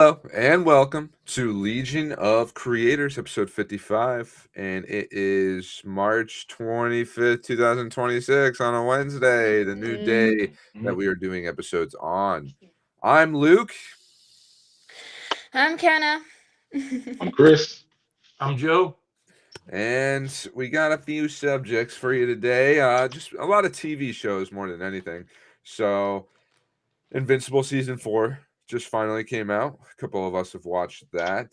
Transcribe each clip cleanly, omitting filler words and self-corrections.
Hello and welcome to Legion of Creators, episode 55. And it is March 25th, 2026 on a Wednesday, the new day that we are doing episodes on. I'm Luke. I'm Kenna. I'm Chris. I'm Joe. And we got a few subjects for you today. Just a lot of TV shows more than anything. So, Invincible season 4 just finally came out. A couple of us have watched that.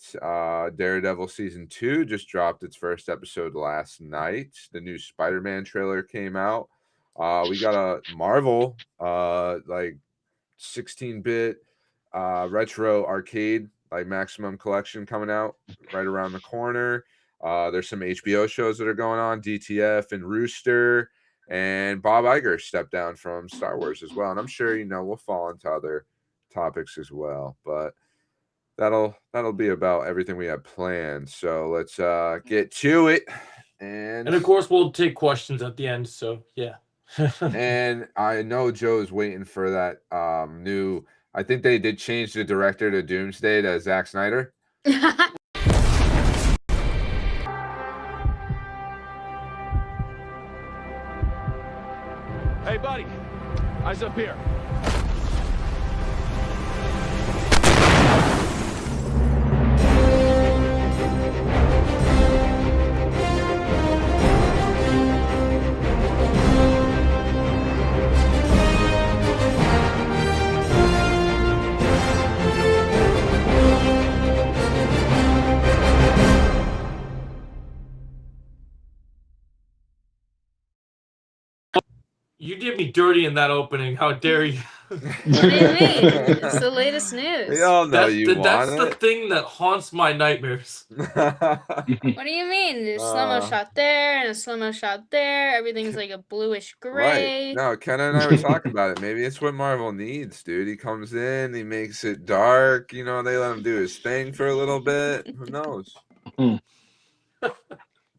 Daredevil season 2 just dropped its first episode last night. The new Spider-Man trailer came out. We got a Marvel like 16-bit retro arcade like Maximum Collection coming out right around the corner. There's some HBO shows that are going on, DTF and Rooster, and Bob Iger stepped down from Star Wars as well. And I'm sure we'll fall into other topics as well, but that'll be about everything we have planned. So let's get to it. And of course, we'll take questions at the end. So yeah. And I know Joe's waiting for that new. I think they did change the director to Doomsday to Zack Snyder. Hey, buddy. Eyes up here. You did me dirty in that opening. How dare you? What do you mean? It's the latest news. We all know That's the thing that haunts my nightmares. What do you mean? There's a slow-mo shot there and a slow-mo shot there. Everything's like a bluish gray. Right. No, Ken and I were talking about it. Maybe it's what Marvel needs, dude. He comes in, he makes it dark. They let him do his thing for a little bit. Who knows?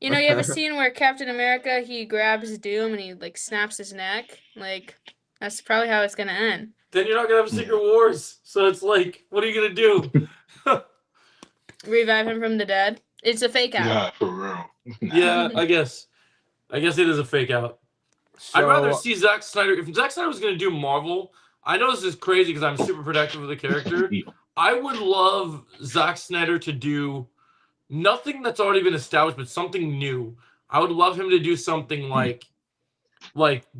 You have a scene where Captain America, he grabs Doom and he like snaps his neck. Like, that's probably how it's gonna end. Then you're not gonna have Secret Wars. So it's like, what are you gonna do? Revive him from the dead. It's a fake out. Yeah, for real. Yeah, I guess it is a fake out. So, I'd rather see Zack Snyder. If Zack Snyder was gonna do Marvel, I know this is crazy because I'm super protective of the character. I would love Zack Snyder to do nothing that's already been established, but something new. I would love him to do something like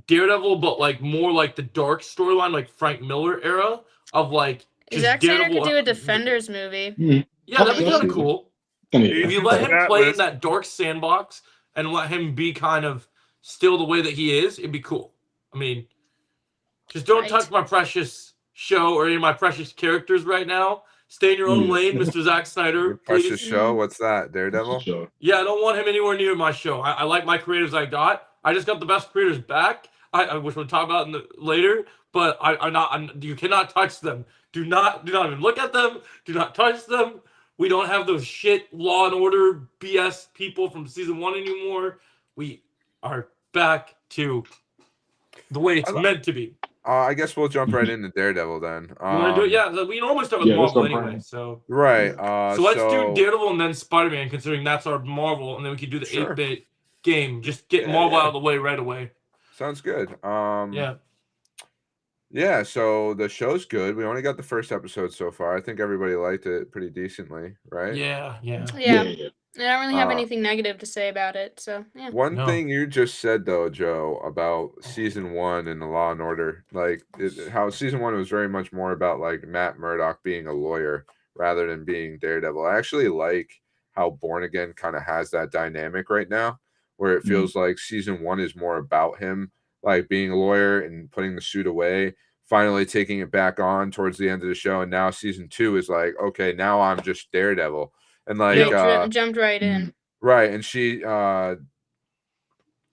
Daredevil, but like more like the dark storyline, like Frank Miller era of like. Zack Snyder could do a Defenders movie. Yeah, that'd be kind of cool. Yeah. If you let him play in that dark sandbox and let him be kind of still the way that he is, it'd be cool. I mean, just don't touch my precious show or any of my precious characters right now. Stay in your own lane, Mr. Zack Snyder. Your precious show? What's that? Daredevil? Yeah, I don't want him anywhere near my show. I like my creators I got. I just got the best creators back, which we'll talk about later. But you cannot touch them. Do not even look at them. Do not touch them. We don't have those shit Law and Order BS people from season 1 anymore. We are back to the way it's meant to be. I guess we'll jump right into Daredevil then. You want to do it? Yeah, we normally start with Marvel anyway. So right. So let's do Daredevil and then Spider-Man, considering that's our Marvel, and then we could do the 8-bit game. Just get Marvel out of the way right away. Sounds good. Yeah, so the show's good. We only got the first episode so far. I think everybody liked it pretty decently, right? Yeah. I don't really have anything negative to say about it, so yeah. One thing you just said though, Joe, about season 1 and the Law and Order, like how season 1 was very much more about like Matt Murdock being a lawyer rather than being Daredevil. I actually like how Born Again kind of has that dynamic right now, where it feels like season 1 is more about him like being a lawyer and putting the suit away, finally taking it back on towards the end of the show, and now season 2 is like, okay, now I'm just Daredevil. And like jumped right in. Right, and she God,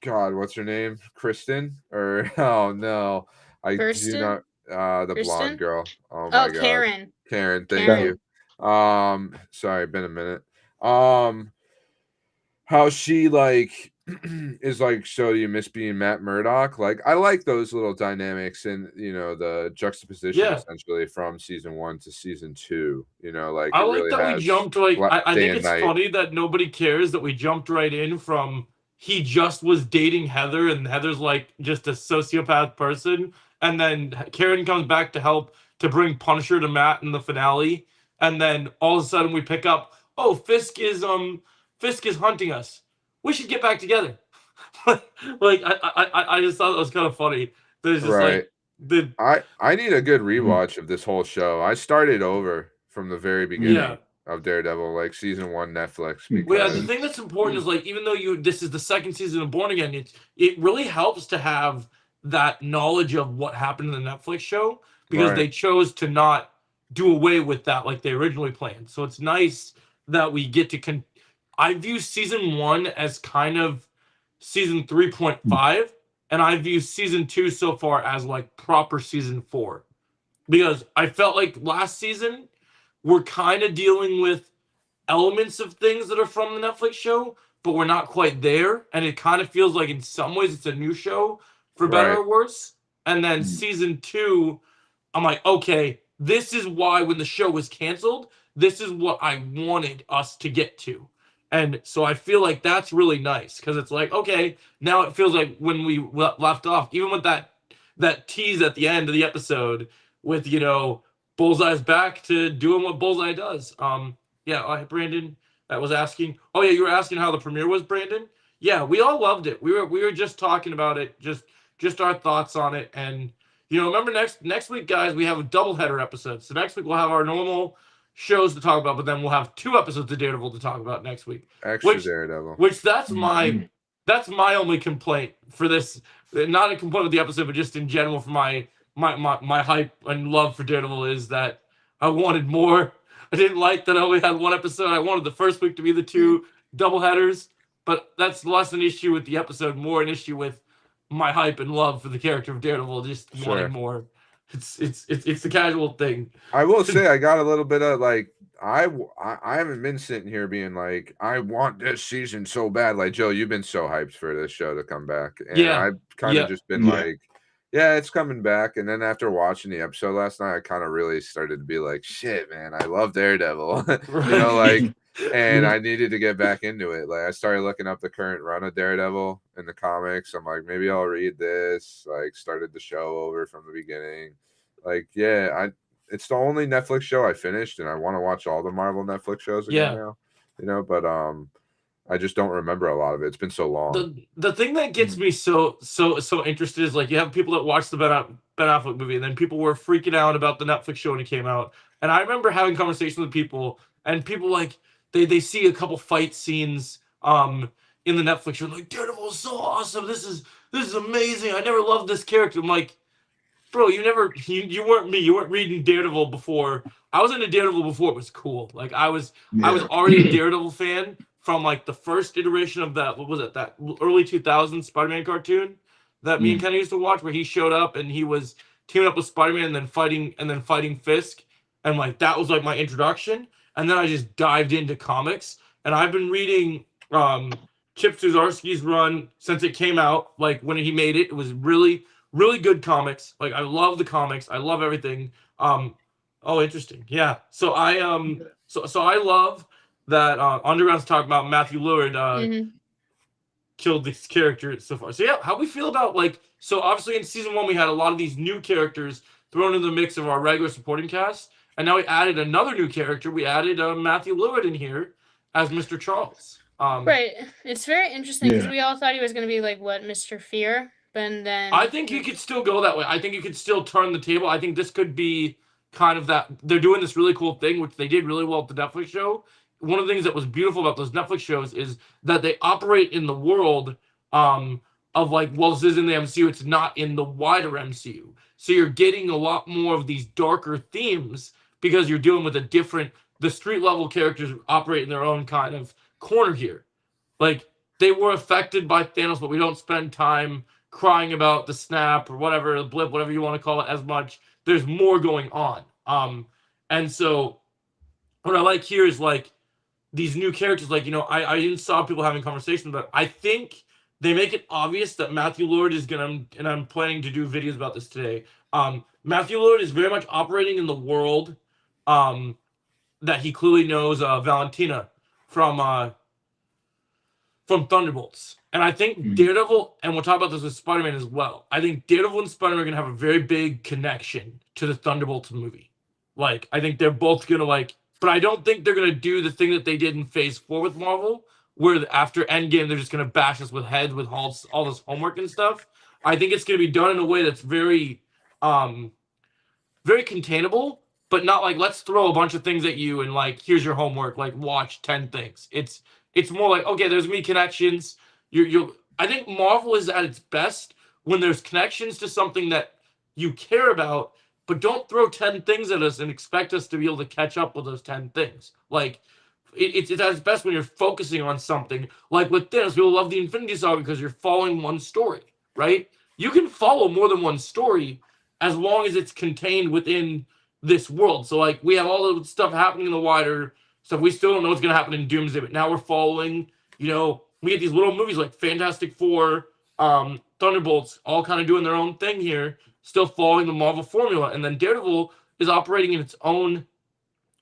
what's her name? Kristen? Or oh no. I Kirsten? do not the Kristen? blonde girl. Oh my god. Karen. Karen, thank Karen. you. Sorry, been a minute. How she like is like, so you miss being Matt Murdock? Like, I like those little dynamics and the juxtaposition Yeah. essentially from season 1 to season 2. Like I it like really that we has jumped like I day think and it's night. funny that nobody cares that we jumped right in from he just was dating Heather and Heather's like just a sociopath person, and then Karen comes back to help to bring Punisher to Matt in the finale, and then all of a sudden we pick up, oh, Fisk is hunting us. We should get back together. Like I just thought it was kind of funny. There's just Right. like the I need a good Mhm. rewatch of this whole show. I started over from the very yeah. beginning of Daredevil, like season 1 Netflix, Well, yeah, the because thing that's important is like even though this is the second season of Born Again, it really helps to have that knowledge of what happened in the Netflix show because right, they chose to not do away with that like they originally planned. So it's nice that we get to I view season 1 as kind of season 3.5, and I view season 2 so far as like proper season 4 because I felt like last season we're kind of dealing with elements of things that are from the Netflix show, but we're not quite there. And it kind of feels like in some ways it's a new show, for better right, or worse. And then season 2, I'm like, okay, this is why when the show was canceled, this is what I wanted us to get to. And so I feel like that's really nice because it's like, okay, now it feels like when we left off, even with that tease at the end of the episode with Bullseye's back to doing what Bullseye does. Yeah, Brandon, that was asking. Oh yeah, you were asking how the premiere was, Brandon. Yeah, we all loved it. We were just talking about it, just our thoughts on it, and remember next week, guys, we have a doubleheader episode. So next week we'll have our normal shows to talk about, but then we'll have 2 episodes of Daredevil to talk about next week. extra Daredevil. Which that's my only complaint for this. Not a complaint with the episode, but just in general for my hype and love for Daredevil is that I wanted more. I didn't like that I only had 1 episode. I wanted the first week to be the 2 doubleheaders, but that's less an issue with the episode, more an issue with my hype and love for the character of Daredevil, just wanting more. It's the casual thing. I will say I got a little bit of like I haven't been sitting here being like I want this season so bad. Like Joe, you've been so hyped for this show to come back, and Yeah. I've kind of Yeah. just been like, yeah, it's coming back. And then after watching the episode last night, I kind of really started to be like, shit, man, I love Daredevil. Like, and I needed to get back into it. Like I started looking up the current run of Daredevil in the comics. I'm like, maybe I'll read this. Like started the show over from the beginning. Like, yeah, it's the only Netflix show I finished, and I want to watch all the Marvel Netflix shows again now. But I just don't remember a lot of it. It's been so long. The thing that gets me so interested is like you have people that watch the Ben Affleck movie, and then people were freaking out about the Netflix show when it came out. And I remember having conversations with people, and people like they see a couple fight scenes in the Netflix show, like Daredevil is so awesome. This is amazing. I never loved this character. I'm like, bro, you weren't me. You weren't reading Daredevil before. I was into Daredevil before it was cool. Like I was already a Daredevil fan from like the first iteration of that. What was it? That early 2000s Spider-Man cartoon that me and Kenny used to watch, where he showed up and he was teaming up with Spider-Man and then fighting Fisk, and like that was like my introduction. And then I just dived into comics, and I've been reading Chip Zdarsky's run since it came out. Like when he made it, it was really good comics. Like I love the comics. I love everything. Oh, interesting. Yeah. So I so I love that Underground's talking about Matthew Lillard killed these characters so far. So yeah, how we feel about like, so obviously in season 1 we had a lot of these new characters thrown into the mix of our regular supporting cast, and now we added another new character. We added Matthew Lillard in here as Mr. Charles. Right. It's very interesting because we all thought he was going to be like what, Mr. Fear, but then I think you could still go that way. I think you could still turn the table. I think this could be kind of that. They're doing this really cool thing, which they did really well at the Netflix show. One of the things that was beautiful about those Netflix shows is that they operate in the world of like, well, this is in the MCU. It's not in the wider MCU. So you're getting a lot more of these darker themes because you're dealing with the street level characters operate in their own kind of corner here. Like they were affected by Thanos, but we don't spend time crying about the snap or whatever, the blip, whatever you want to call it, as much. There's more going on. And so what I like here is like these new characters, like, I didn't saw people having conversations, but I think they make it obvious that Matthew Lord is gonna, and I'm planning to do videos about this today. Matthew Lord is very much operating in the world that he clearly knows Valentina from Thunderbolts. And I think Daredevil, and we'll talk about this with Spider-Man as well. I think Daredevil and Spider-Man are gonna have a very big connection to the Thunderbolts movie. Like, I think they're both gonna but I don't think they're gonna do the thing that they did in Phase 4 with Marvel, where after Endgame they're just gonna bash us with heads with all this homework and stuff. I think it's gonna be done in a way that's very, very containable, but not like, let's throw a bunch of things at you and here's your homework, watch 10 things. It's more like, okay, there's me connections. I think Marvel is at its best when there's connections to something that you care about, but don't throw 10 things at us and expect us to be able to catch up with those 10 things. It's at its best when you're focusing on something. Like with Thanos, people love the Infinity Saga because you're following one story, right? You can follow more than one story as long as it's contained within this world. So we have all the stuff happening in the wider stuff. We still don't know what's going to happen in Doomsday, but now we're following, we get these little movies like Fantastic Four, Thunderbolts, all kind of doing their own thing here, still following the Marvel formula. And then Daredevil is operating in its own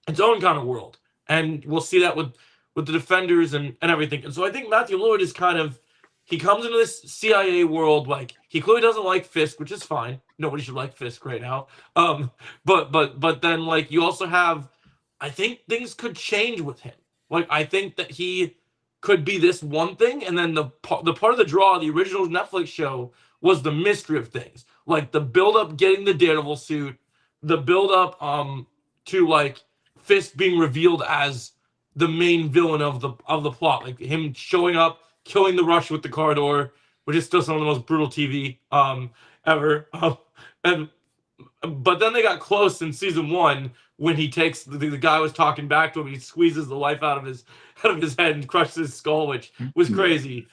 kind of world. And we'll see that with the Defenders and everything. And so I think Matthew Lillard is he comes into this CIA world, he clearly doesn't like Fisk, which is fine. Nobody should like Fisk right now. But then you also have, I think things could change with him. I think that he could be this one thing, and then the part of the draw of the original Netflix show was the mystery of things. The build up getting the Daredevil suit, the build up to Fisk being revealed as the main villain of the plot, him showing up, killing the Rush with the car door, which is still some of the most brutal TV ever. But then they got close in season 1 when he takes the guy was talking back to him, he squeezes the life out of his head and crushes his skull, which was crazy.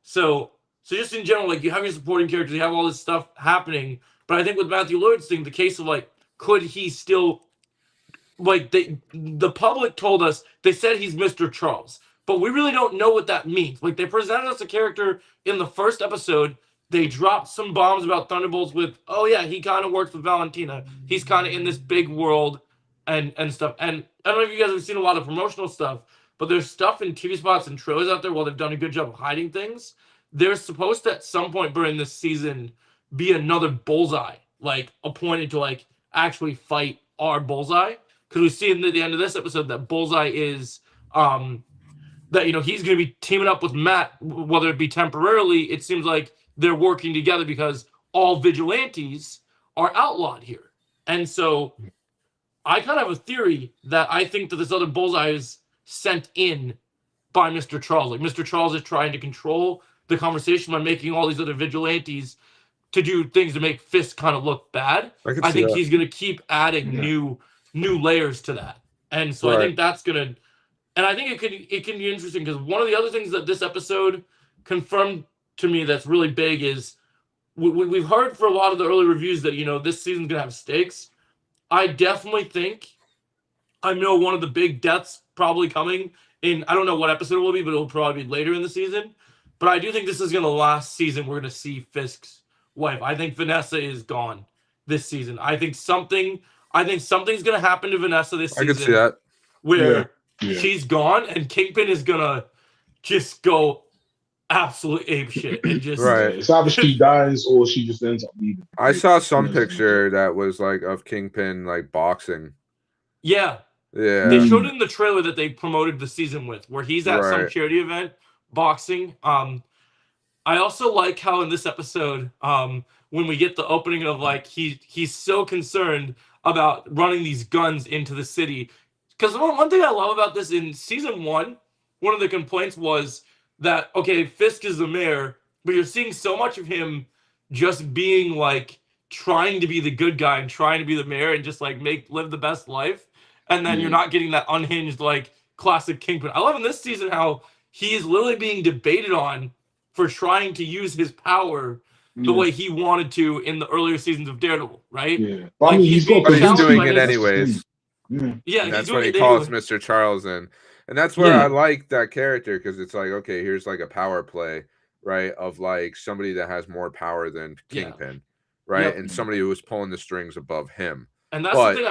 So just in general, you have your supporting characters, you have all this stuff happening. But I think with Matthew Lillard's thing, the case of could he still the public told us, they said he's Mr. Charles, but we really don't know what that means. They presented us a character in the first episode. They dropped some bombs about Thunderbolts with, oh yeah, he kind of works with Valentina. He's kind of in this big world and stuff. And I don't know if you guys have seen a lot of promotional stuff, but there's stuff in TV spots and trailers out there while they've done a good job of hiding things. There's supposed to, at some point during this season, be another Bullseye, appointed to actually fight our Bullseye. Because we see at the end of this episode that Bullseye is that he's going to be teaming up with Matt, whether it be temporarily. It seems like they're working together because all vigilantes are outlawed here. And so I kind of have a theory that I think that this other Bullseye is sent in by Mr. Charles. Mr. Charles is trying to control the conversation by making all these other vigilantes to do things to make Fisk kind of look bad. I think he's going to keep adding new layers to that. And so I think that's going to, and I think it can be interesting because one of the other things that this episode confirmed to me that's really big is we've heard for a lot of the early reviews that, this season's going to have stakes. I definitely think, I know one of the big deaths probably coming in, I don't know what episode it will be, but it'll probably be later in the season. But I do think this is going to last season. We're going to see Fisk's wife. I think Vanessa is gone this season. I think something's going to happen to Vanessa this season. I can see that. Where she's gone and Kingpin is going to just go absolute apeshit and just It's either she dies or she just ends up leaving. I saw some picture that was of Kingpin boxing. Yeah. They showed it in the trailer that they promoted the season with, where he's at some charity event boxing. I also like how in this episode, when we get the opening of he's so concerned about running these guns into the city. Because one thing I love about this in season 1, one of the complaints was that, okay, Fisk is the mayor, but you're seeing so much of him just being trying to be the good guy and trying to be the mayor and just live the best life. And then you're not getting that unhinged, classic Kingpin. I love in this season how he is literally being debated on for trying to use his power the way he wanted to in the earlier seasons of Daredevil, right? Yeah. But he's doing it anyways. Yeah, and that's when he calls Mr. Charles in. And that's where I like that character, because it's okay, here's a power play. right, of like somebody that has more power than Yeah. Kingpin, right, Yep. and somebody who was pulling the strings above him. And that's But the thing.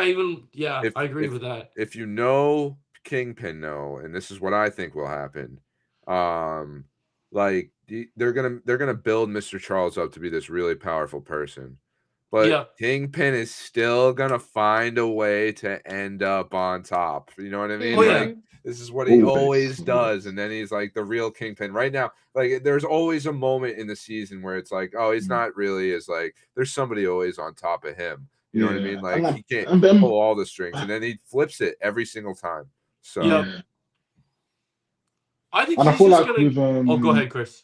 I agree with that. if you know Kingpin, and this is what I think will happen, like they're gonna build Mr. Charles up to be this really powerful person, but Yeah. Kingpin is still gonna find a way to end up on top. You know what I mean? Oh, yeah. Like this is what he always Always. does, and then he's like the real Kingpin. Right now, like there's always a moment in the season where it's like, oh, he's not really as like there's somebody always on top of him. You know what I mean? Like he can't and then, pull all the strings, and then he flips it every single time. So Yeah. I think and I he's feel just like gonna. with Oh, go ahead, Chris.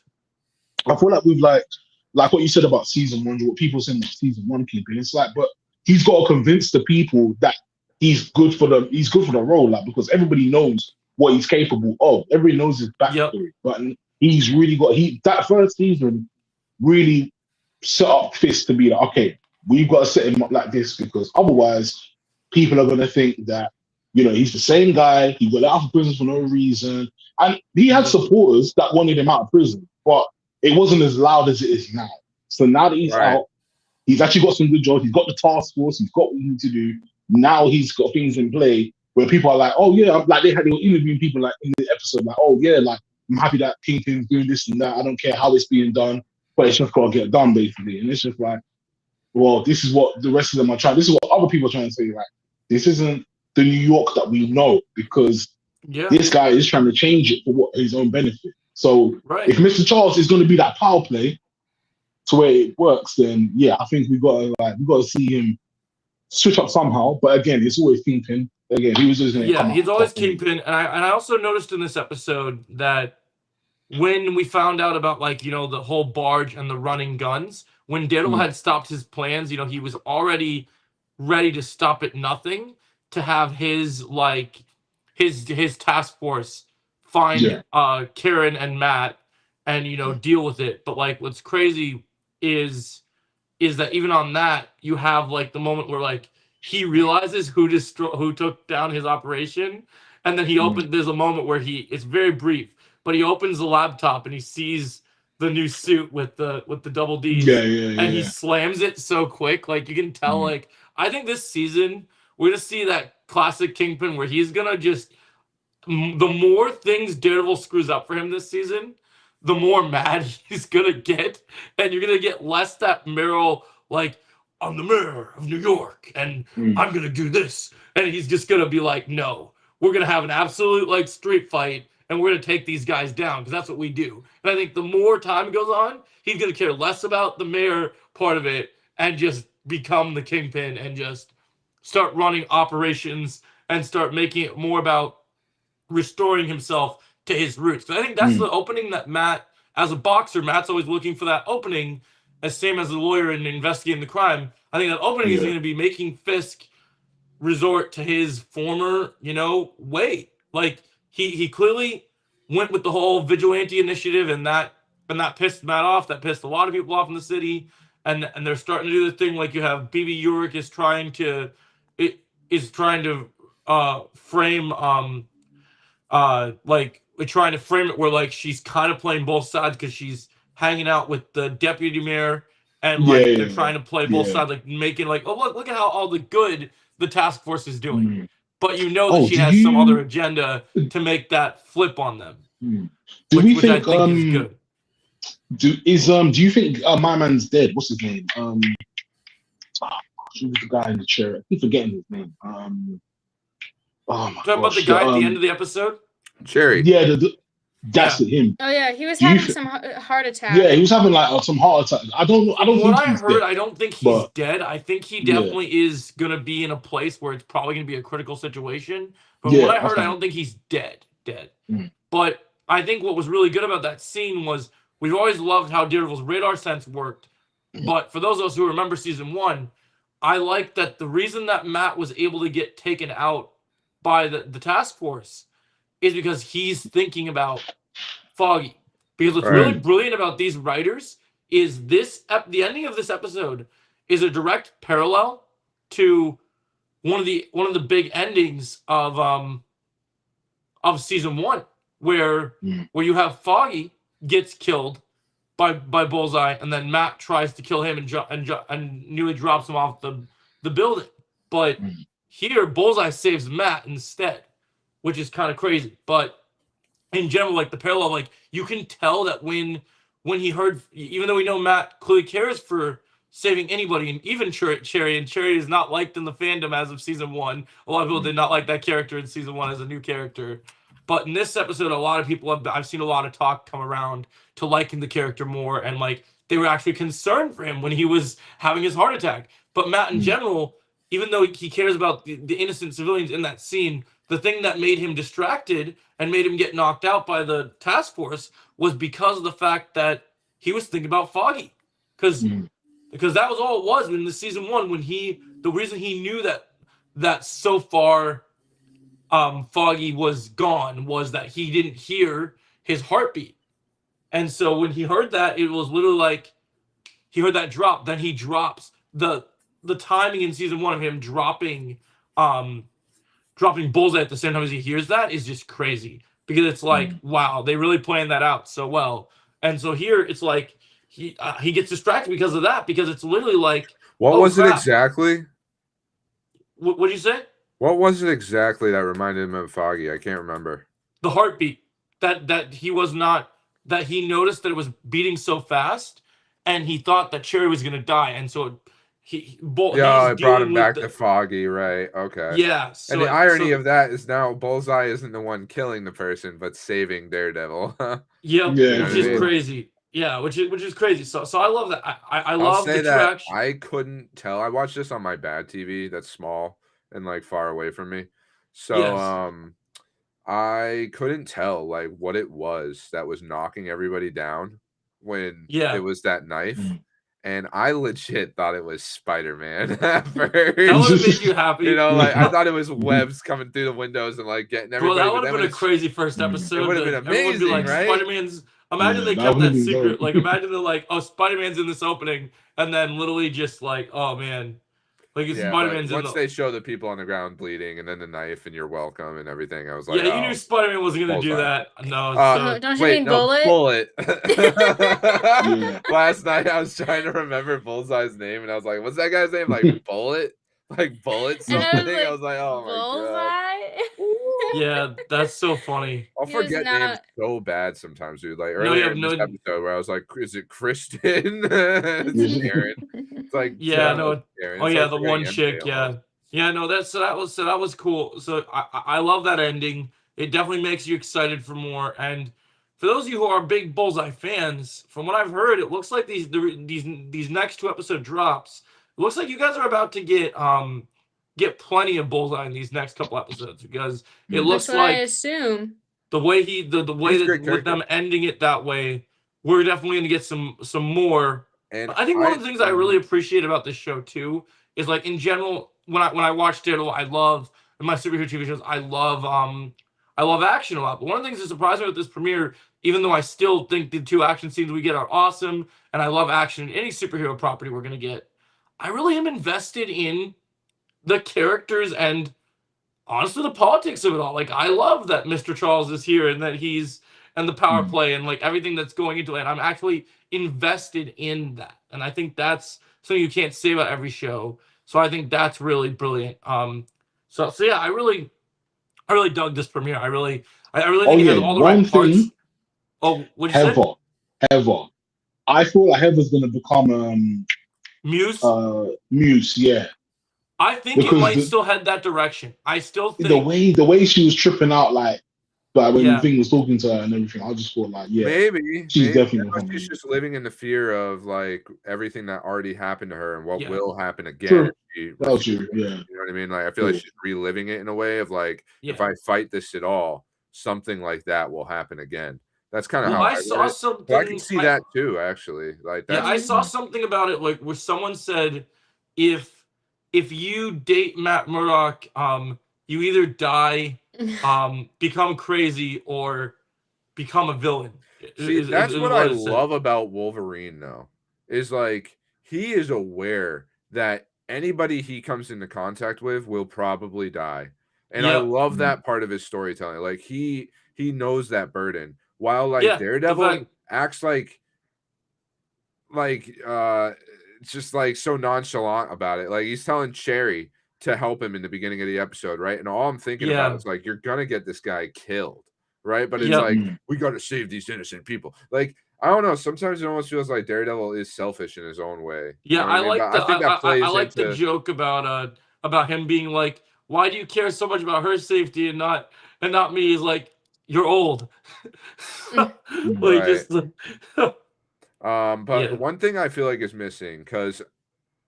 I feel like we've like what you said about season one, what people saying about season one Kingpin. It's like, but he's got to convince the people that he's good for the role, like because everybody knows what he's capable of. Everybody knows his backstory, but he's really got that first season really set up Fist to be like, okay, we've got to set him up like this because otherwise people are gonna think that he's the same guy. He got out of prison for no reason, and he had supporters that wanted him out of prison, but it wasn't as loud as it is now. So now that he's out, he's actually got some good jobs. He's got the task force. He's got what he needs to do. Now he's got things in play where people are like, oh yeah, like they were interviewing people like in the episode, like, oh yeah, like I'm happy that Kingpin's doing this and that. I don't care how it's being done, but it's just got to get done basically. And it's just like, well, this is what the rest of them are trying. This is what other people are trying to say. Like, this isn't the New York that we know because this guy is trying to change it for his own benefit. So if Mr. Charles is going to be that power play to where it works, then yeah, I think we got to see him switch up somehow. But again, it's always Kingpin. Again, he was just going to come he's out always Kingpin. And I also noticed in this episode that when we found out about the whole barge and the running guns, when Daredevil had stopped his plans, he was already ready to stop at nothing to have his task force find Karen and Matt and deal with it. But what's crazy is that even on that you have the moment where he realizes who took down his operation, and then there's a moment where it's very brief, but he opens the laptop and he sees the new suit with the double D's, and he slams it so quick, you can tell. I think this season we're gonna see that classic Kingpin where he's gonna just the more things Daredevil screws up for him this season, the more mad he's gonna get, and you're gonna get less that Meryl I'm the mayor of New York and I'm gonna do this, and he's just gonna be like, no, we're gonna have an absolute street fight and we're gonna take these guys down because that's what we do. And I think the more time goes on, he's gonna care less about the mayor part of it and just become the Kingpin and just start running operations and start making it more about restoring himself to his roots. I think that's the opening that Matt, as a boxer, Matt's always looking for that opening, as same as a lawyer in investigating the crime. I think that opening is going to be making Fisk resort to his former, way. He clearly went with the whole vigilante initiative, and that pissed Matt off. That pissed a lot of people off in the city, and they're starting to do the thing you have BB Urick is trying to frame we're trying to frame it where she's kind of playing both sides because she's hanging out with the deputy mayor and they're trying to play both sides, making oh look at how all the good the task force is doing, but that she has some other agenda to make that flip on them, which I think is good. Do you think my man's dead? What's his name? Who's the guy in the chair? I keep forgetting his name. Talking about the guy at the end of the episode? Jerry. Yeah, that's him. Oh yeah, he was having some heart attack. Yeah, he was having some heart attack. I don't think he's dead. I don't think he's dead. I think he definitely is gonna be in a place where it's probably gonna be a critical situation. But what I heard, I don't think he's dead. But I think what was really good about that scene was we've always loved how Daredevil's radar sense worked. But for those of us who remember season 1, I like that the reason that Matt was able to get taken out by the task force is because he's thinking about Foggy. Because what's really brilliant about these writers is the ending of this episode is a direct parallel to one of the big endings of season 1, where you have Foggy gets killed by Bullseye, and then Matt tries to kill him and nearly drops him off the building. But here, Bullseye saves Matt instead, which is kind of crazy. But in general, like the parallel, like you can tell that when he heard, even though we know Matt clearly cares for saving anybody, and even Cherry, and Cherry is not liked in the fandom as of season 1. A lot of people did not like that character in season 1 as a new character. But in this episode, a lot of people I've seen a lot of talk come around to liking the character more, and like they were actually concerned for him when he was having his heart attack. But Matt in general, even though he cares about the innocent civilians in that scene, the thing that made him distracted and made him get knocked out by the task force was because of the fact that he was thinking about Foggy. Because that was all it was in the season 1, when the reason he knew that so far Foggy was gone was that he didn't hear his heartbeat. And so when he heard that, it was literally like he heard that drop, then he drops. The timing in season 1 of him dropping Bullseye at the same time as he hears that is just crazy, because it's like, wow, they really planned that out so well. And so here it's like he gets distracted because of that, because it's literally like, what was it exactly? What did you say? What was it exactly that reminded him of Foggy? I can't remember. The heartbeat, that he was not, that he noticed that it was beating so fast, and he thought that Cherry was going to die, and so it brought him back to Foggy, right? Okay. Yeah. So, and the irony of that is now Bullseye isn't the one killing the person, but saving Daredevil. Which is crazy. Yeah, which is crazy. So I love that. I love the traction. I couldn't tell. I watched this on my bad TV that's small and like far away from me. So I couldn't tell like what it was that was knocking everybody down when it was that knife. And I legit thought it was Spider-Man at first. That would have made you happy. You know, like I thought it was webs coming through the windows and like getting everybody. Well, that would have been a crazy first episode. It would have been amazing, be like, right? Spider-Man's. Imagine they kept that secret. Like, imagine they're like, oh, Spider-Man's in this opening, and then literally just like, oh man, like it's Spider-Man's. Once they show the people on the ground bleeding, and then the knife, and you're welcome, and everything, I was like, you knew Spider-Man wasn't gonna do that. No, don't you mean Bullet? Bullet. Last night I was trying to remember Bullseye's name, and I was like, what's that guy's name? Like Bullet, like Bullet something. I was like, oh my god. Yeah, that's so funny. I'll forget names so bad sometimes, dude. Like earlier in this episode where I was like, is it Kristen? It's Aaron. It's like the one chick, no, that was cool. So I love that ending. It definitely makes you excited for more. And for those of you who are big Bullseye fans, from what I've heard, it looks like these next 2 episode drops. It looks like you guys are about to get plenty of Bullseye in these next couple episodes, because it looks like, I assume, the way that with them ending it that way, we're definitely going to get some more. And I think one of the things I really appreciate about this show too is, like, in general, when I watch Daredevil, I love, in my superhero TV shows, I love action a lot. But one of the things that surprised me with this premiere, even though I still think the 2 action scenes we get are awesome, and I love action in any superhero property we're going to get, I really am invested in the characters and honestly the politics of it all. Like, I love that Mr. Charles is here, and that and the power play and like everything that's going into it. I'm actually invested in that, and I think that's something you can't say about every show. So I think that's really brilliant. So yeah, I really dug this premiere. I really think it has all the right parts. Oh, what'd you say? Heather. I feel like Heather's gonna become Muse. Muse, yeah. I think it might still head that direction. I still think the way she was tripping out, like when the thing was talking to her and everything, I just thought like, maybe definitely. She's just living in the fear of like everything that already happened to her and what will happen again. That's true. Yeah, you know what I mean. Like, I feel like she's reliving it in a way of like, if I fight this at all, something like that will happen again. That's kind of how I saw something. But I can see that too, actually. Like, I saw something about it, like where someone said, if you date Matt Murdock, you either die, become crazy, or become a villain. That's what I love about Wolverine, though, is like he is aware that anybody he comes into contact with will probably die. And I love that part of his storytelling. Like he knows that burden. While like Daredevil acts like it's just like so nonchalant about it. Like he's telling Cherry to help him in the beginning of the episode, right? And all I'm thinking about Yeah. is like, you're gonna get this guy killed, right? But it's Yep. like, we got to save these innocent people. Like, I don't know. Sometimes it almost feels like Daredevil is selfish in his own way. You Yeah, know what I mean? like But the I think that plays I like the into joke about him being like, "Why do you care so much about her safety and not me?" He's like, "You're old." Like right. just But yeah. one thing I feel like is missing because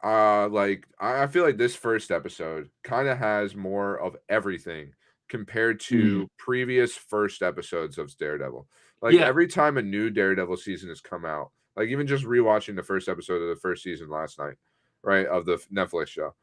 like I feel like this first episode kind of has more of everything compared to previous first episodes of Daredevil. Like Yeah. every time a new Daredevil season has come out, like even just rewatching the first episode of the first season last night, right, of the Netflix show.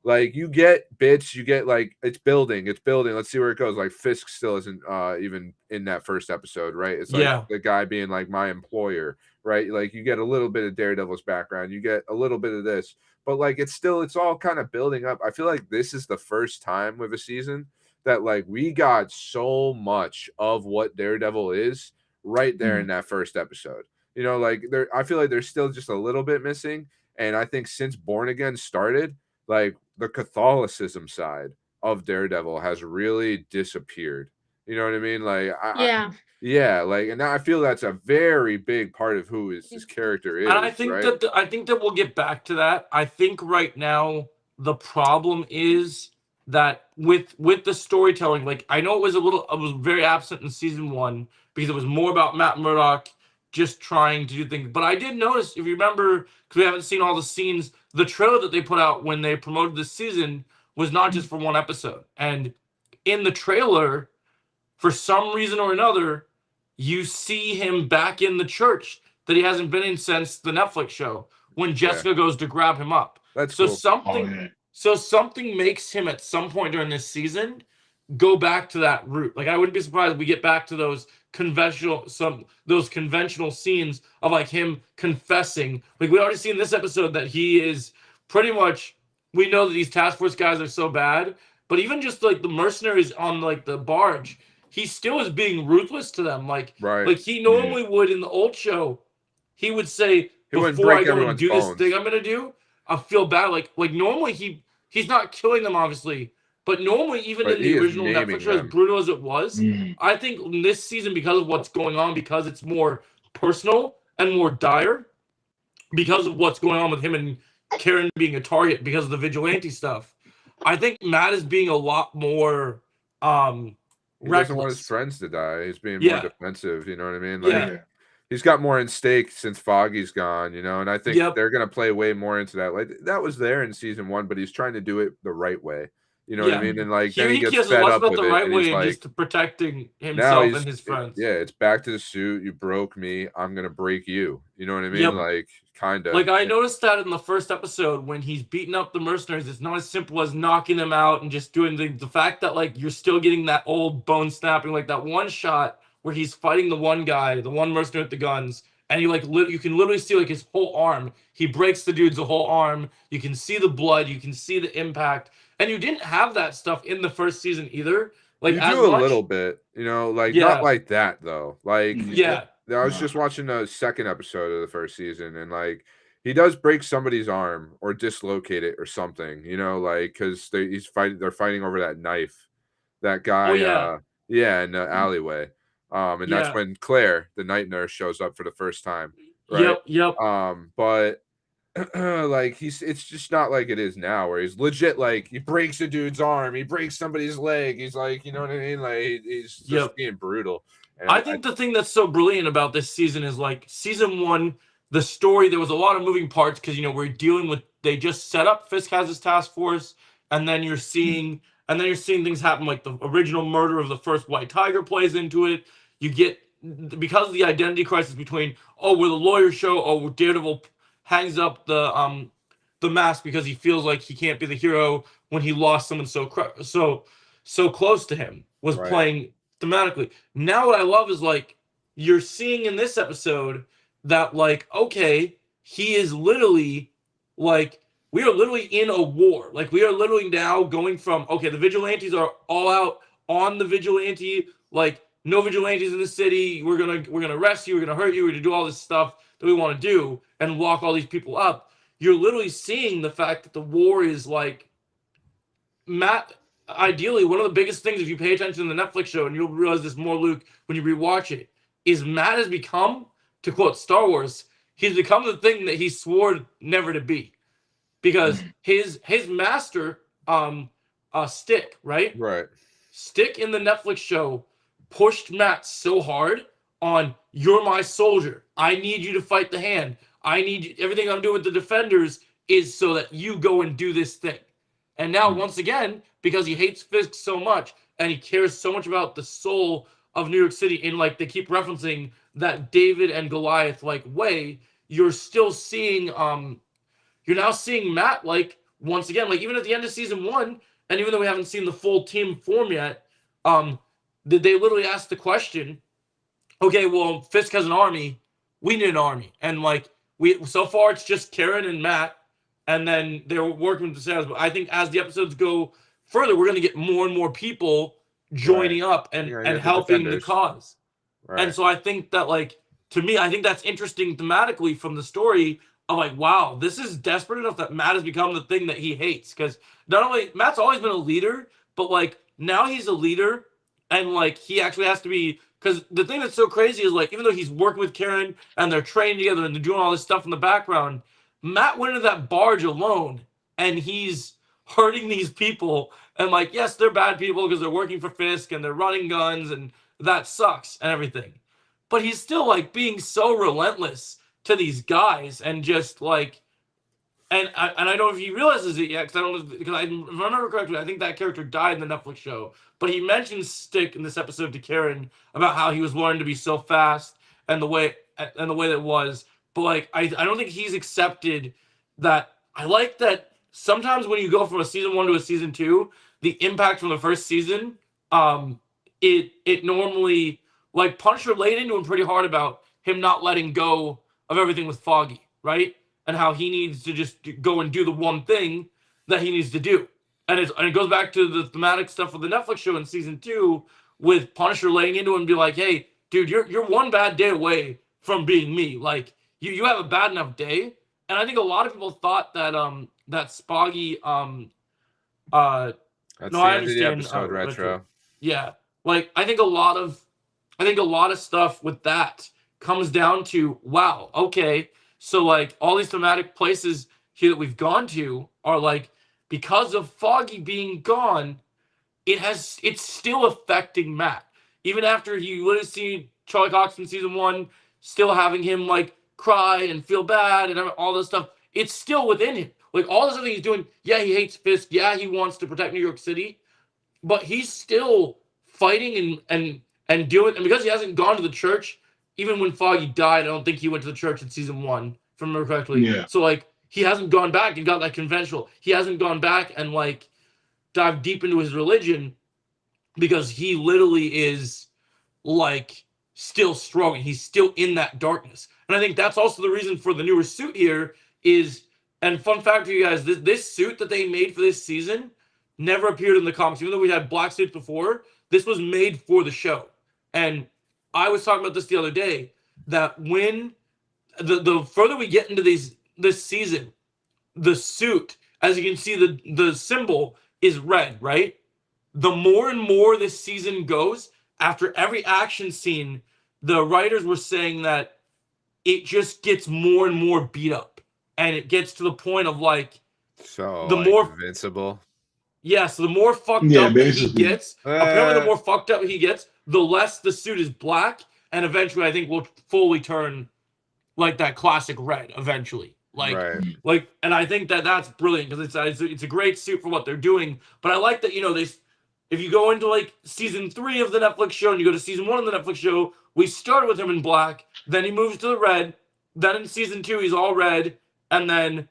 Like you get bits, you get like it's building. Let's see where it goes. Like Fisk still isn't even in that first episode, right? It's like Yeah. the guy being like my employer, right? Like you get a little bit of Daredevil's background, you get a little bit of this, but like it's all kind of building up. I feel like this is the first time with a season that like we got so much of what Daredevil is right there in that first episode. You know, like I feel like there's still just a little bit missing. And I think since Born Again started, like the Catholicism side of Daredevil has really disappeared. You know what I mean? Like Yeah. yeah, like, and I feel that's a very big part of who his character is, And I think right? that we'll get back to that. I think right now the problem is that with the storytelling, like I know it was very absent in season 1 because it was more about Matt Murdock just trying to do things. But I did notice, if you remember, because we haven't seen all the scenes, the trailer that they put out when they promoted this season was not just for one episode. And in the trailer, for some reason or another, you see him back in the church that he hasn't been in since the Netflix show when Jessica goes to grab him up. That's so cool. Something makes him at some point during this season go back to that route. Like I wouldn't be surprised if we get back to those conventional scenes of like him confessing. Like we already see in this episode that he is pretty much, we know that these task force guys are so bad, but even just like the mercenaries on like the barge, he still is being ruthless to them. Like he normally would in the old show, he would say, before I go and do this thing I'm gonna do, I feel bad. Like normally he's not killing them, obviously, but normally even in the original Netflix show, as brutal as it was, I think in this season, because of what's going on, because it's more personal and more dire, because of what's going on with him and Karen being a target because of the vigilante stuff, I think Matt is being a lot more he doesn't want his friends to die. He's being more defensive, you know what I mean? Like he's got more in stake since Foggy's gone, you know, and I think they're gonna play way more into that. Like that was there in season 1, but he's trying to do it the right way. You know what I mean? And like then he gets fed up with the it, right and way he's and like, just protecting himself and his friends. Yeah, it's back to the suit. You broke me. I'm gonna break you. You know what I mean? Like kind of. Like I noticed that in the first episode when he's beating up the mercenaries, it's not as simple as knocking them out and just doing the fact that like you're still getting that old bone snapping, like that one shot where he's fighting the one guy, the one mercenary with the guns, and you like you can literally see like his whole arm. He breaks the dude's whole arm. You can see the blood. You can see the impact. And you didn't have that stuff in the first season either. Like you do a little bit, you know, like not like that though. Like I was just watching the second episode of the first season, and like he does break somebody's arm or dislocate it or something, you know, like because they're fighting over that knife, that guy, in the alleyway. And that's when Claire, the night nurse, shows up for the first time, right? But like it's just not like it is now, where he's legit like he breaks a dude's arm, he breaks somebody's leg, he's like, you know what I mean, like he's just being brutal. And I think the thing that's so brilliant about this season is like season 1, the story, there was a lot of moving parts because, you know, we're dealing with, they just set up Fisk has his task force, and then you're seeing things happen, like the original murder of the first White Tiger plays into it. You get, because of the identity crisis between, we're the lawyer show, Daredevil hangs up the mask because he feels like he can't be the hero when he lost someone so close to him, was playing thematically. Now what I love is like you're seeing in this episode that like, okay, he is literally like, we are literally in a war. Like we are literally now going from, okay, the vigilantes are all out on the vigilante, like no vigilantes in the city, we're gonna arrest you, we're gonna hurt you, we're gonna do all this stuff, that we want to do and lock all these people up. You're literally seeing the fact that the war is like Matt. Ideally, one of the biggest things, if you pay attention to the Netflix show, and you'll realize this more, Luke, when you rewatch it, is Matt has become, to quote Star Wars, he's become the thing that he swore never to be, because his master, Stick, right? Right. Stick in the Netflix show pushed Matt so hard on, you're my soldier. I need you to fight the hand. I need you, everything I'm doing with the defenders is so that you go and do this thing. And now, once again, because he hates Fisk so much and he cares so much about the soul of New York City, in like they keep referencing that David and Goliath like way, you're still seeing you're now seeing Matt like once again, like even at the end of season 1, and even though we haven't seen the full team form yet, they literally asked the question, okay, well, Fisk has an army, we need an army. And like so far it's just Karen and Matt, and then they're working with the sales. But I think as the episodes go further, we're gonna get more and more people joining up and helping the cause. Right. And so I think that, like, to me, I think that's interesting thematically from the story of like, wow, this is desperate enough that Matt has become the thing that he hates. Because not only Matt's always been a leader, but like now he's a leader, and like he actually has to be, because the thing that's so crazy is like, even though he's working with Karen and they're training together and they're doing all this stuff in the background, Matt went into that barge alone and he's hurting these people. And like, yes, they're bad people because they're working for Fisk and they're running guns and that sucks and everything. But he's still like being so relentless to these guys and just like, and I don't know if he realizes it yet, because I remember correctly, I think that character died in the Netflix show. But he mentions Stick in this episode to Karen about how he was learning to be so fast and the way that it was. But like, I don't think he's accepted that. I like that sometimes when you go from a season 1 to a season 2, the impact from the first season, it normally, like, Punisher laid into him pretty hard about him not letting go of everything with Foggy, right? And how he needs to just go and do the one thing that he needs to do. And it goes back to the thematic stuff of the Netflix show in season 2 with Punisher laying into him and be like, hey, dude, you're one bad day away from being me. Like, you have a bad enough day. And I think a lot of people thought that that Spoggy That's no, the I end of the understand, episode retro. Yeah. Like I think a lot of stuff with that comes down to, wow, okay. So like all these thematic places here that we've gone to are like, because of Foggy being gone, it's still affecting Matt. Even after you literally see Charlie Cox in season 1 still having him like cry and feel bad and all this stuff, it's still within him. Like all the stuff that he's doing, yeah, he hates Fisk, yeah, he wants to protect New York City, but he's still fighting and doing, and because he hasn't gone to the church, even when Foggy died, I don't think he went to the church in season 1, if I remember correctly. Yeah. So like he hasn't gone back and got that conventional. He hasn't gone back and like dived deep into his religion, because he literally is like still struggling. He's still in that darkness. And I think that's also the reason for the newer suit here is, and fun fact for you guys, this suit that they made for this season never appeared in the comics. Even though we had black suits before, this was made for the show. And I was talking about this the other day, that when the further we get into this season, the suit, as you can see, the symbol is red, right? The more and more this season goes, after every action scene, the writers were saying that it just gets more and more beat up. And it gets to the point of like, So the like more invincible. Yeah, so the more fucked up that he gets, apparently the more fucked up he gets, the less the suit is black, and eventually I think will fully turn like that classic red eventually. Like, and I think that's brilliant, because it's a great suit for what they're doing. But I like that, you know, if you go into like season 3 of the Netflix show and you go to season 1 of the Netflix show, we started with him in black, then he moves to the red, then in season 2 he's all red, and then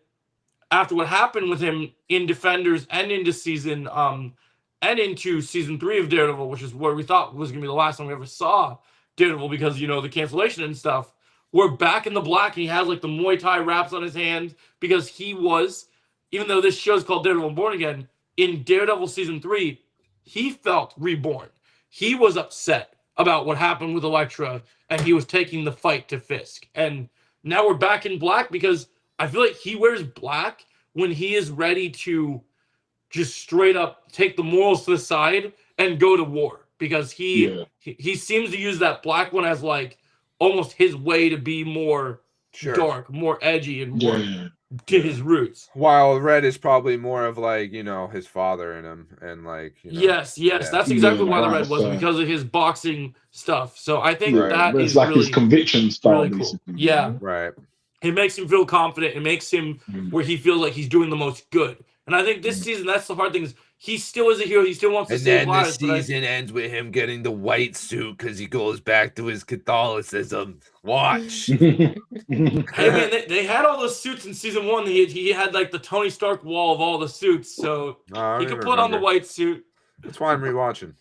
after what happened with him in Defenders and into season 3 of Daredevil, which is where we thought was gonna be the last time we ever saw Daredevil, because you know the cancellation and stuff, we're back in the black, and he has like the Muay Thai wraps on his hand, because he was, even though this show's called Daredevil Born Again, in Daredevil season 3, he felt reborn. He was upset about what happened with Elektra, and he was taking the fight to Fisk. And now we're back in black because I feel like he wears black when he is ready to just straight up take the morals to the side and go to war, because he seems to use that black one as like almost his way to be more dark, more edgy, and more to his roots. While red is probably more of like, you know, his father in him, and like, you know, yes, that's exactly why the red was, because of his boxing stuff. So I think that is like really his conviction style, really cool. basically. Yeah, right. It makes him feel confident. It makes him where he feels like he's doing the most good. And I think this season, that's the hard thing, is he still is a hero. He still wants to save lives. And then the season ends with him getting the white suit because he goes back to his Catholicism. Watch. Hey man, they had all those suits in season 1. He had like the Tony Stark wall of all the suits, so he could put on the white suit. That's why I'm rewatching.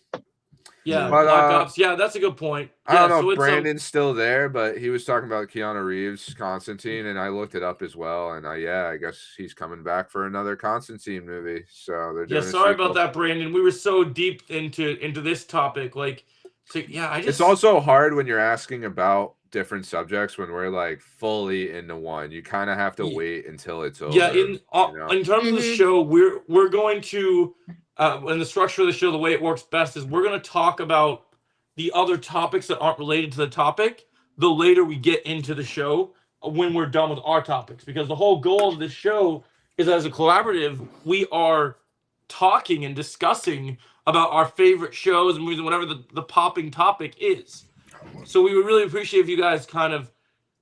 Yeah, but, Black Ops. Yeah, that's a good point. I don't know if Brandon's still there, but he was talking about Keanu Reeves, Constantine, and I looked it up as well. And I guess he's coming back for another Constantine movie. So they're doing. Sorry about that, Brandon. We were so deep into this topic, like, so yeah. It's also hard when you're asking about different subjects when we're like fully into one. You kind of have to wait until it's over. Yeah, in terms of the show, we're going to. And the structure of the show, the way it works best is we're going to talk about the other topics that aren't related to the topic the later we get into the show, when we're done with our topics. Because the whole goal of this show is, as a collaborative, we are talking and discussing about our favorite shows and movies and whatever the popping topic is. So we would really appreciate if you guys kind of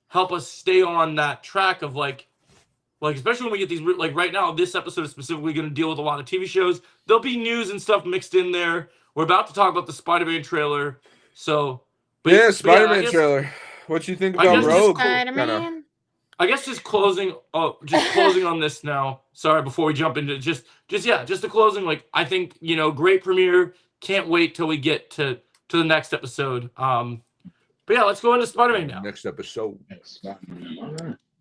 help us stay on that track of like, especially when we get these, like right now, this episode is specifically going to deal with a lot of TV shows. There'll be news and stuff mixed in there. We're about to talk about the Spider-Man trailer. So, Spider-Man trailer. What you think about Rogue? Spider-Man. I guess just closing on this now. Sorry, before we jump into just the closing. Like, I think, great premiere. Can't wait till we get to the next episode. But yeah, let's go into Spider-Man now. Next episode.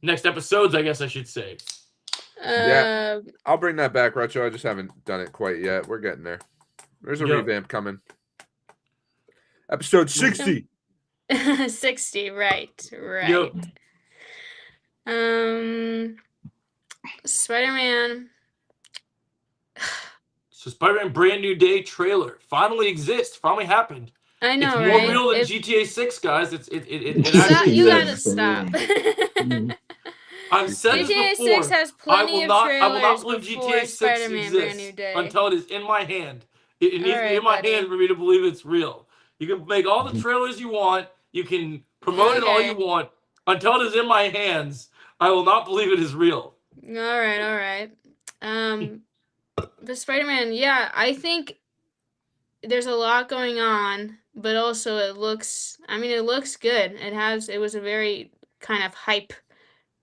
Next episodes, I guess I should say. Yeah, I'll bring that back, Retro. I just haven't done it quite yet. We're getting there. There's a revamp coming. Episode 60. 60, right. Yep. Spider-Man. So Spider-Man Brand New Day trailer finally exists. Finally happened. I know, it's more real than GTA 6, guys. It actually you gotta stop. I've said GTA this before. 6 has plenty of trailers I will not believe GTA 6 Spider-Man Brand New exists Day. until it is in my hand. It needs to be in my hand for me to believe it's real. You can make all the trailers you want. You can promote it all you want. Until it is in my hands, I will not believe it is real. All right. The Spider-Man, yeah, I think there's a lot going on, but also it looks good. It was a very kind of hype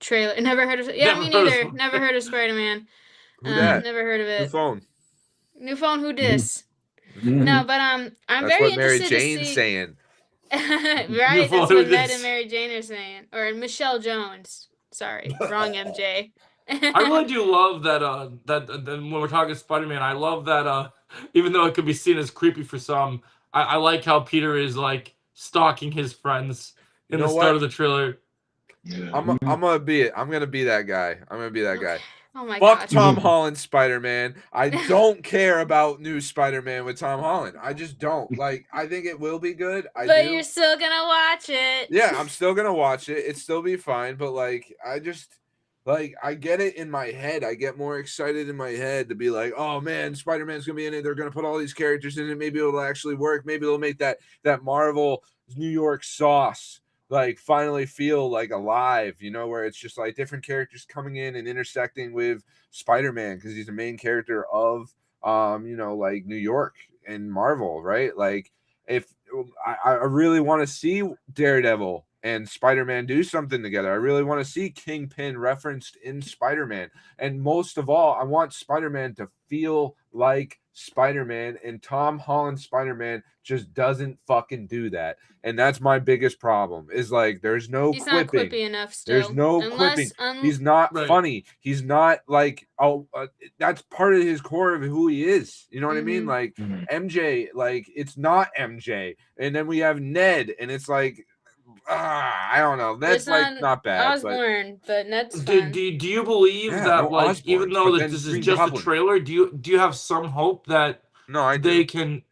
trailer. Never heard of it. Yeah, me neither. Never heard of Spider-Man. Never heard of it. New phone, who dis? No, but I'm very interested to see. That's what Mary Jane's saying. Right, that's what Ned and Mary Jane are saying. Or Michelle Jones. Sorry, wrong MJ. I really do love that when we're talking Spider-Man, I love that even though it could be seen as creepy for some, I like how Peter is like stalking his friends in the start of the trailer. Yeah. I'm gonna be that guy. Oh my God. Fuck God. Tom Holland Spider-Man. I don't care about new Spider-Man with Tom Holland. I just don't. Like, I think it will be good. You're still gonna watch it. Yeah, I'm still gonna watch it. It'll still be fine, but like, I get it in my head. I get more excited in my head to be like, oh man, Spider-Man's gonna be in it. They're gonna put all these characters in it. Maybe it'll actually work. Maybe they'll make that Marvel New York sauce like finally feel like alive, where it's just like different characters coming in and intersecting with Spider-Man because he's the main character of like New York and Marvel, right? Like, if I really want to see Daredevil and Spider-Man do something together. I really want to see Kingpin referenced in Spider-Man. And most of all, I want Spider-Man to feel like Spider-Man, and Tom Holland Spider-Man just doesn't fucking do that. And that's my biggest problem, is like there's no He's quipping. not quippy enough still. There's no quipping. He's not funny. He's not like, that's part of his core of who he is. You know what I mean? Like MJ, like it's not MJ. And then we have Ned, and it's like I don't know. It's That's like on not bad, Osborne, but Ned's Do, fun. do, do you believe Yeah, that no like even Osborns, though but that then this is Green just a Goblin. trailer, do you have some hope that No, I they do.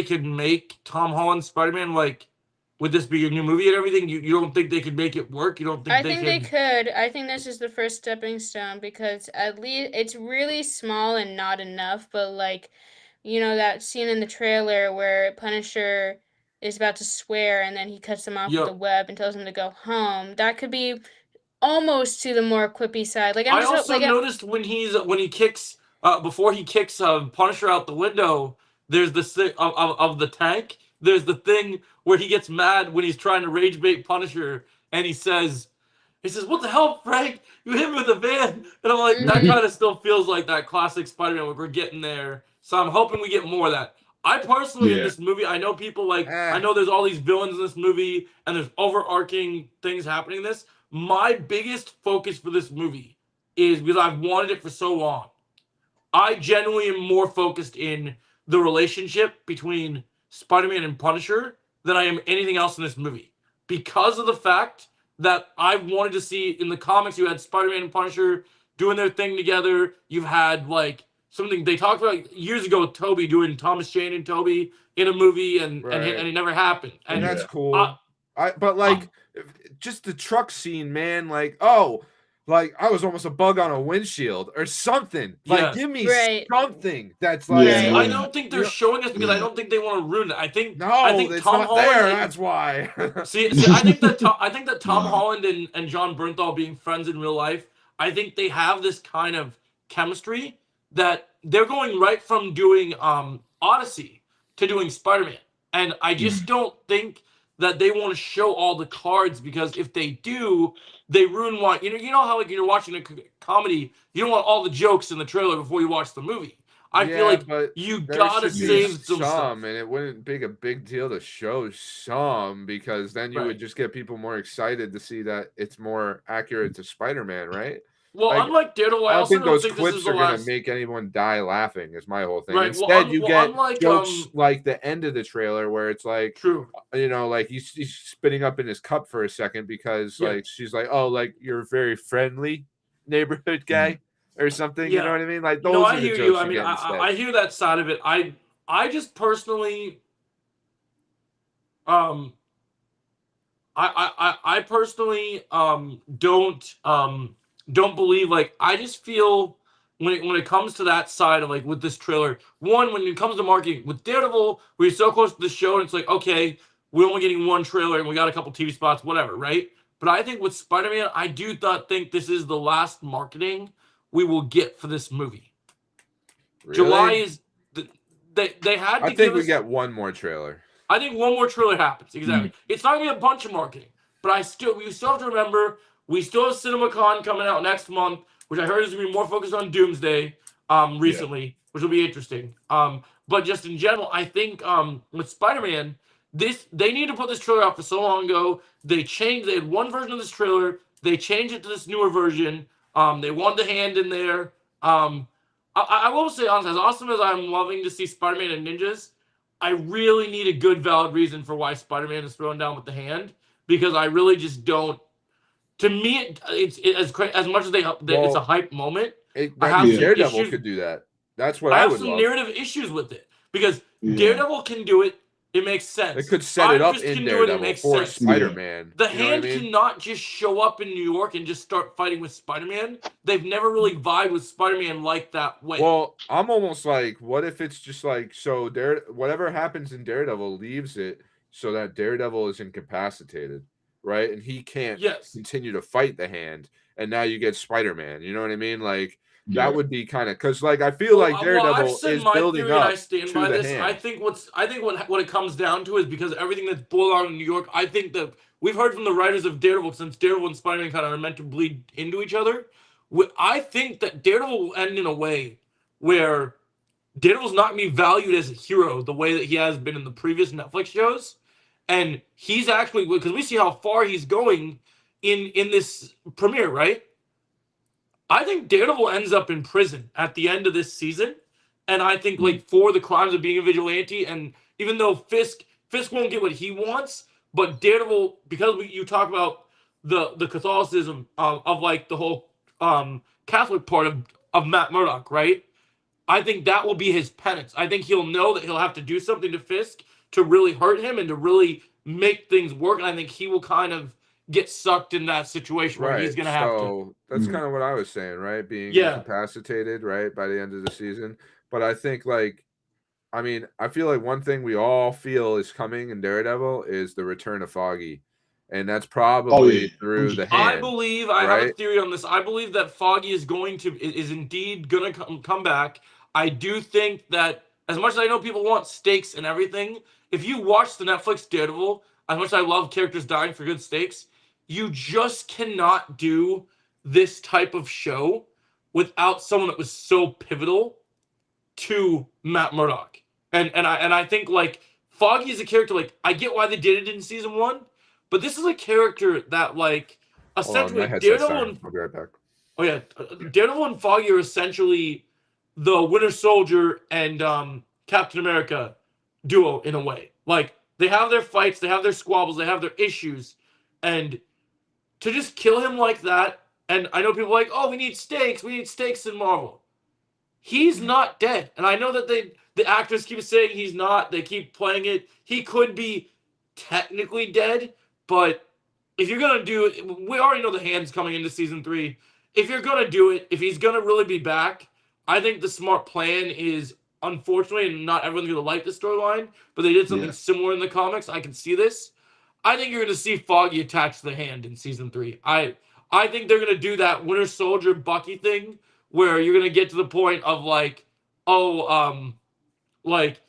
can make Tom Holland Spider-Man like would this be your new movie and everything? You don't think they could make it work? You don't think I they think they can? could. I think this is the first stepping stone because at least it's really small and not enough, but like, that scene in the trailer where Punisher is about to swear and then he cuts him off with the Yep. web and tells him to go home. That could be almost to the more quippy side. Like I'm I just also like noticed when he kicks before he kicks Punisher out the window, there's this thing of the tank. There's the thing where he gets mad when he's trying to rage bait Punisher, and he says, "What the hell, Frank? You hit me with a van." And I'm like, that Mhm. kind of still feels like that classic Spider-Man where we're getting there. So I'm hoping we get more of that. I personally in Yeah. this movie, I know people like Eh. I know there's all these villains in this movie and there's overarching things happening in this. My biggest focus for this movie is because I've wanted it for so long. I genuinely am more focused in the relationship between Spider-Man and Punisher than I am anything else in this movie. Because of the fact that I wanted to see in the comics, you had Spider-Man and Punisher doing their thing together. You've had like something they talked about years ago with Toby doing Thomas Jane and Toby in a movie, and Right. it never happened. And And that's Yeah. cool. But like just the truck scene, man, like, oh, like I was almost a bug on a windshield or something. Like, yes. give me Right. something that's Yeah, like, See, Right. I yeah, don't think you they're know, showing us because I yeah. don't think they want to ruin it. I no, think it's Tom not Holland there. and That's why. see, I think that Tom Nah. Holland and John Bernthal being friends in real life, I think they have this kind of chemistry that they're going right from doing Odyssey to doing Spider-Man. And I just Mm. don't think that they want to show all the cards because if they do, they ruin what you know how like you're watching a comedy, you don't want all the jokes in the trailer before you watch the movie. I feel Yeah, like but you there gotta should be Yeah. save some some, stuff. and it wouldn't be a big deal to show some because then you would Right. just get people more excited to see that it's more accurate to Spider-Man, right? Well, Like, unlike Daredevil, I I don't also think don't those think this is clips the are gonna last. make anyone die laughing, is my whole thing. Right. Well, Instead, you get unlike jokes like the end of the trailer where it's like, true. like he's spitting up in his cup for a second because Yeah. like she's like, oh, like you're a very friendly neighborhood Mm. guy or something. You know Yeah. what I mean? Like No, those I are the hear you. jokes I you mean, get instead. I hear that side of it. I just personally um I personally don't believe like I just feel when it comes to that side of like with this trailer, one when it comes to marketing with Daredevil, we're so close to the show and it's like okay, we're only getting one trailer and we got a couple TV spots, whatever, right? But I think with Spider-Man, I do not think this is the last marketing we will get for this movie. July Really? is they had I to give think we us. get one more trailer. I think one more trailer happens. Exactly. Mm. It's not gonna be a bunch of marketing, but we still have to remember we still have CinemaCon coming out next month, which I heard is gonna be more focused on Doomsday. Yeah. Recently, which will be interesting. But just in general, I think with Spider-Man, they need to put this trailer out for so long ago. They had one version of this trailer. They changed it to this newer version. They wanted the hand in there. I will say honestly, as awesome as I'm loving to see Spider-Man and ninjas, I really need a good, valid reason for why Spider-Man is thrown down with the hand because I really just don't. To me, as much as it's a Well, hype moment. I that have new Yeah. some Daredevil issues. could do that. That's what I I have would some love. narrative issues with it because Yeah. Daredevil can do it. It makes It sense. could set it Iron up Fist in can do it. It Daredevil makes for sense. Yeah. Spider-Man. The You know what I hand mean? cannot just show up in New York and just start fighting with Spider-Man. They've never really vibed with Spider-Man like that way. Well, I'm almost like, what if it's just like so whatever happens in Daredevil leaves it so that Daredevil is incapacitated, right? And he can't Yes. continue to fight the hand. And now you get Spider-Man. You know what I mean? Like that Yeah. would be kind of because like I feel like I've Daredevil said is my building theory and I up stand to by the this. I hand. think what it comes down to is because everything that's boiled on in New York. I think that we've heard from the writers of Daredevil since Daredevil and Spider-Man kind of are meant to bleed into each other. I think that Daredevil will end in a way where Daredevil's not going to be valued as a hero the way that he has been in the previous Netflix shows, and he's actually because we see how far he's going in this premiere, right? I think Daredevil ends up in prison at the end of this season, and I think Mm. like for the crimes of being a vigilante, and even though Fisk won't get what he wants, But Daredevil, because you talk about the Catholicism of like the whole Catholic part of Matt Murdock, right? I think that will be his penance. I think he'll know that he'll have to do something to Fisk to really hurt him and to really make things work. And I think he will kind of get sucked in that situation where he's Right. going to have to. So that's Mm. kind of what I was saying, right? Being Yeah. incapacitated, right, by the end of the season. But I think, like, I mean, I feel like one thing we all feel is coming in Daredevil is the return of Foggy. And that's Oh probably yeah, through the 100%. I hand, believe I have a right? theory on this. I believe that Foggy is indeed going to come back. I do think that as much as I know people want stakes and everything, if you watch the Netflix Daredevil, as much as I love characters dying for good stakes, you just cannot do this type of show without someone that was so pivotal to Matt Murdock. And I think like Foggy is a character, like I get why they did it in season 1, but this is a character that like Hold on, my essentially headset's Daredevil dying. and I'll be right back. Daredevil and Foggy are essentially the Winter Soldier and Captain America duo in a way. Like they have their fights, they have their squabbles, they have their issues, and to just kill him like that. And I know people are like, oh, we need stakes in Marvel. He's not dead, and I know that the actors keep saying he's not. They keep playing it. He could be technically dead, but if you're gonna do it, we already know the hand's coming into season 3. If you're gonna do it, if he's gonna really be back, I think the smart plan is, unfortunately, and not everyone's gonna like the storyline, but they did something Yeah. similar in the comics. I can see this. I think you're gonna see Foggy attached to the hand in season 3. I think they're gonna do that Winter Soldier Bucky thing where you're gonna get to the point of like, oh, like,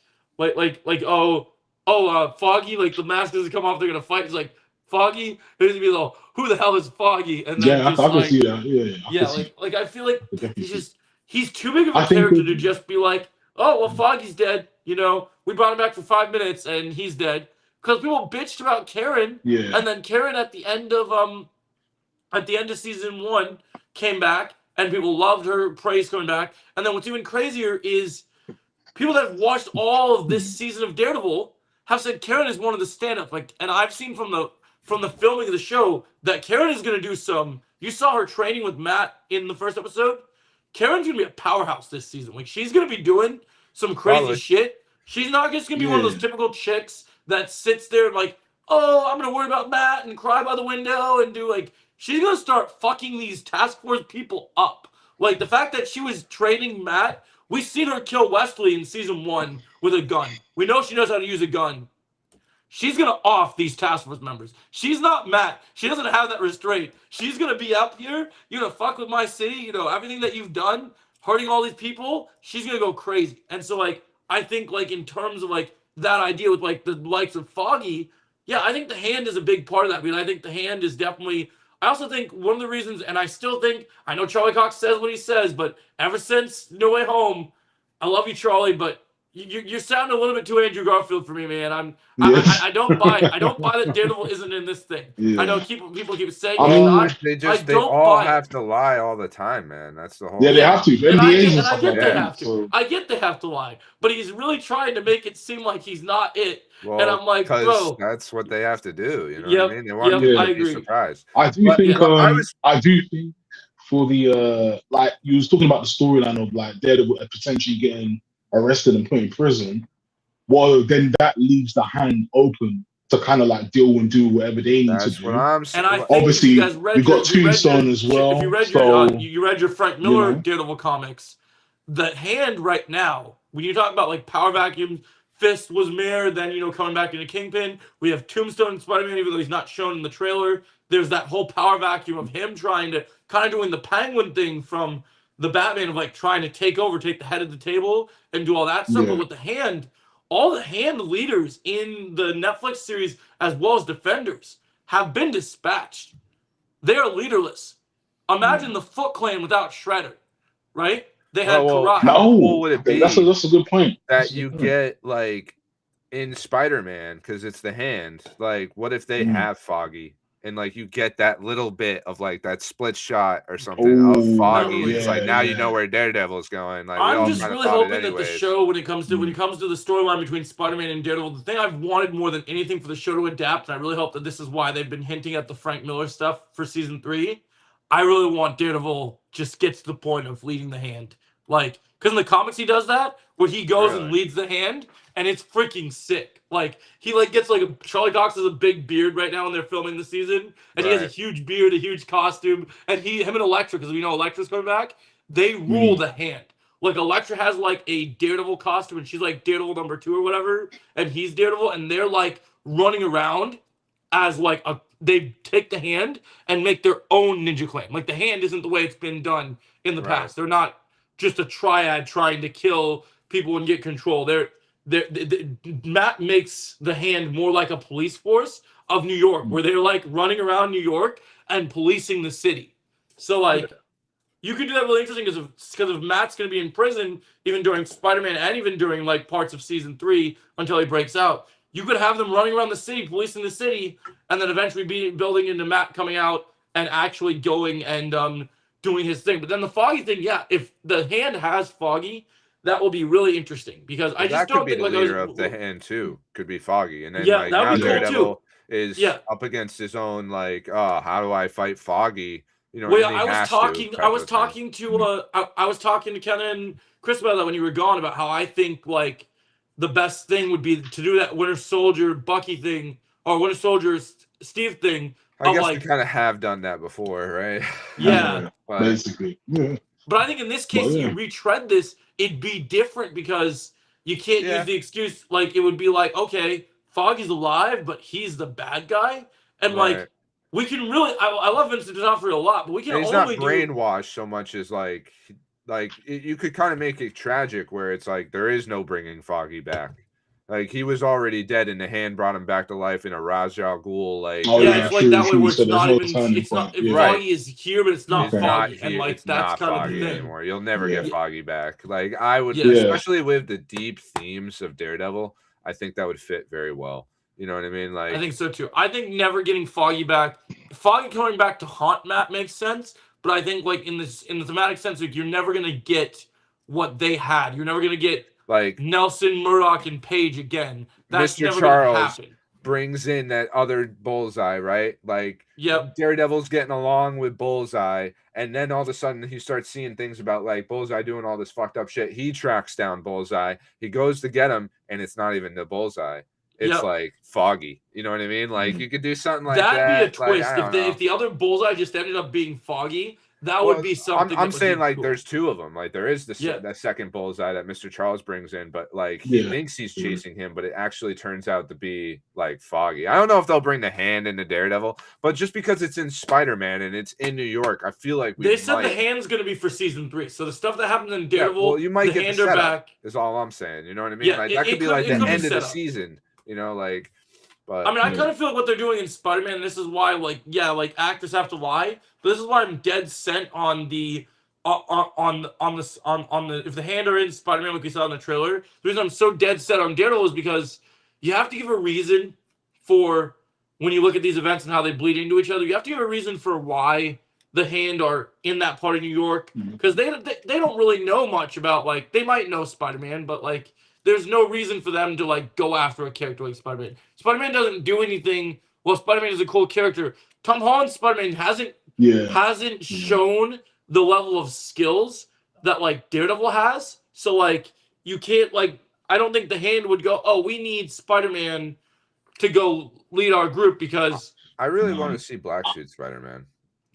Foggy, like the mask doesn't come off, they're gonna fight. It's like Foggy, there's gonna be the who the hell is Foggy, and then Yeah, just I can like, see that. Yeah, I yeah, can see. like I feel like I can definitely see. he's too big of a I think character to just be like, oh well, Foggy's dead. We brought him back for 5 minutes and he's dead. Because people bitched about Karen, yeah, and then Karen at the end of season 1 came back, and people loved her praise coming back. And then what's even crazier is people that have watched all of this season of Daredevil have said Karen is one of the stand-ups. Like, and I've seen from the filming of the show that Karen is gonna do some. You saw her training with Matt in the first episode. Karen's gonna be a powerhouse this season. Like, she's gonna be doing some crazy Probably. shit. She's not just gonna be one of those Yeah. typical chicks that sits there and like, oh, I'm gonna worry about Matt and cry by the window and do like. She's gonna start fucking these task force people up. Like the fact that she was training Matt. We've seen her kill Wesley in season 1 with a gun. We know she knows how to use a gun. She's going to off these task force members. She's not Matt. She doesn't have that restraint. She's going to be up here. You're going to fuck with my city. Everything that you've done, hurting all these people, she's going to go crazy. And so, like, I think, like, in terms of, like, that idea with, like, the likes of Foggy, yeah, I think the hand is a big part of that. I mean, I think the hand is definitely... I also think one of the reasons, and I still think, I know Charlie Cox says what he says, but ever since No Way Home, I love you, Charlie, but you're sounding a little bit too Andrew Garfield for me, man. Yeah. I don't buy that Daredevil isn't in this thing. Yeah. I know people keep saying I he's mean, not. They don't all buy it. have to lie all the time, man. That's the whole Yeah, they thing. have to. And NDAs and I stuff get like they that. have to. So I get they have to lie, but he's really trying to make it seem like he's not it. Well, and I'm like, 'cause bro, that's what they have to do. You know what Yep, I mean? They want yep, you I to be agree. surprised. I do But, think yeah, I do think for the like you was talking about the storyline of like Daredevil potentially getting arrested and put in prison. Well, then that leaves the hand open to kind of like deal and do whatever they need to That's what do. I'm and I saying. think Obviously, if you guys read we got your, if you read Tombstone your, as well, If you read so, you read your Frank you Miller know. Daredevil comics, the hand right now, when you talk about like power vacuums, Fist was Mayor, then coming back into Kingpin. We have Tombstone and Spider-Man, even though he's not shown in the trailer. There's that whole power vacuum of him trying to kind of doing the Penguin thing from the Batman of like trying to take the head of the table and do all that stuff. Yeah. But with the hand, all the hand leaders in the Netflix series, as well as Defenders, have been dispatched. They are leaderless. Imagine the Foot Clan without Shredder, right? They had Well, Karate. how cool No, would it be that's a good point. that you get like in Spider-Man, because it's the hand? Like, what if they Mm. have Foggy? and like you get that little bit of like that split shot or something Oh, of Foggy, and it's like yeah, now you yeah. know where Daredevil is going. Like we I'm all just kind of really thought it hoping that the anyways. show, when it comes to the storyline between Spider-Man and Daredevil, the thing I've wanted more than anything for the show to adapt, and I really hope that this is why they've been hinting at the Frank Miller stuff for season 3. I really want Daredevil just gets to the point of leading the hand, like because in the comics he does that where he goes and leads the hand, and it's freaking sick. Like he like gets like Charlie Cox has a big beard right now when they're filming the season, and he has a huge beard, a huge costume, and him and Elektra, because we know Elektra's coming back. They rule the hand. Like Elektra has like a Daredevil costume, and she's like Daredevil number 2 or whatever, and he's Daredevil, and they're like running around as like they take the hand and make their own ninja clan. Like the hand isn't the way it's been done in the past. They're not just a triad trying to kill people and get control. Matt makes the hand more like a police force of New York, where they're like running around New York and policing the city. So like you could do that really interesting because if Matt's going to be in prison even during Spider-Man and even during like parts of season 3 until he breaks out, you could have them running around the city, policing the city, and then eventually building into Matt coming out and actually going and doing his thing. But then the Foggy thing, yeah, if the hand has Foggy, that will be really interesting because I just don't think the leader of the hand too could be Foggy, and then like that now would be cool Daredevil too. is up against his own like, oh, how do I fight Foggy? You know, well, I was talking to Ken and Chris about that when you were gone, about how I think like the best thing would be to do that Winter Soldier Bucky thing or Winter Soldier Steve thing. I guess we kind of have done that before, right? Yeah, basically. Yeah. But I think in this case, you retread this, it'd be different because you can't use the excuse like it would be like, okay, Foggy's alive, but he's the bad guy, and like. We can really. I love Vincent D'Onofrio a lot, but we can he's only not brainwashed so much as like you could kind of make it tragic where it's like there is no bringing Foggy back. Like he was already dead, and the hand brought him back to life in a Ra's al Ghul. Like it's like that way where it's not even. It's not. Foggy is here, but it's not Foggy, and like that's kind of the thing. Anymore. You'll never get Foggy back. Like I would, especially with the deep themes of Daredevil. I think that would fit very well. You know what I mean? Like I think so too. I think never getting Foggy back, Foggy coming back to haunt Matt makes sense. But I think like in the thematic sense, like you're never gonna get what they had. You're never gonna get like Nelson, Murdoch, and Page again. That's Mr. never Charles gonna happen. Brings in that other Bullseye, right? Like Daredevil's getting along with Bullseye, and then all of a sudden he starts seeing things about like Bullseye doing all this fucked up shit. He tracks down Bullseye. He goes to get him, and it's not even the Bullseye. It's like Foggy, you know what I mean? Like you could do something like that. That'd be a twist if the other Bullseye just ended up being Foggy. That would be something. I'm saying like there's 2 of them. Like there is that second Bullseye that Mr. Charles brings in, but like he thinks he's chasing him, but it actually turns out to be like Foggy. I don't know if they'll bring the hand into Daredevil, but just because it's in Spider-Man and it's in New York, I feel like they said the hand's going to be for season 3. So the stuff that happened in Daredevil, you might the get the setup, back. Is all I'm saying. You know what I mean? Like that could be like the end of the season. You know, like, but I mean, I kind of feel like what they're doing in Spider-Man, and this is why, like, actors have to lie, but this is why I'm dead set on the if the hand are in Spider-Man, like we saw in the trailer. The reason I'm so dead set on Daredevil is because you have to give a reason for when you look at these events and how they bleed into each other. You have to give a reason for why the hand are in that part of New York, because they don't really know much about, like, they might know Spider-Man, but like. There's no reason for them to like go after a character like Spider-Man. Spider-Man doesn't do anything. Well, Spider-Man is a cool character. Tom Holland's Spider-Man hasn't shown the level of skills that like Daredevil has. So like you can't like I don't think the hand would go, oh, we need Spider-Man to go lead our group because I really want to see Black Suit Spider-Man.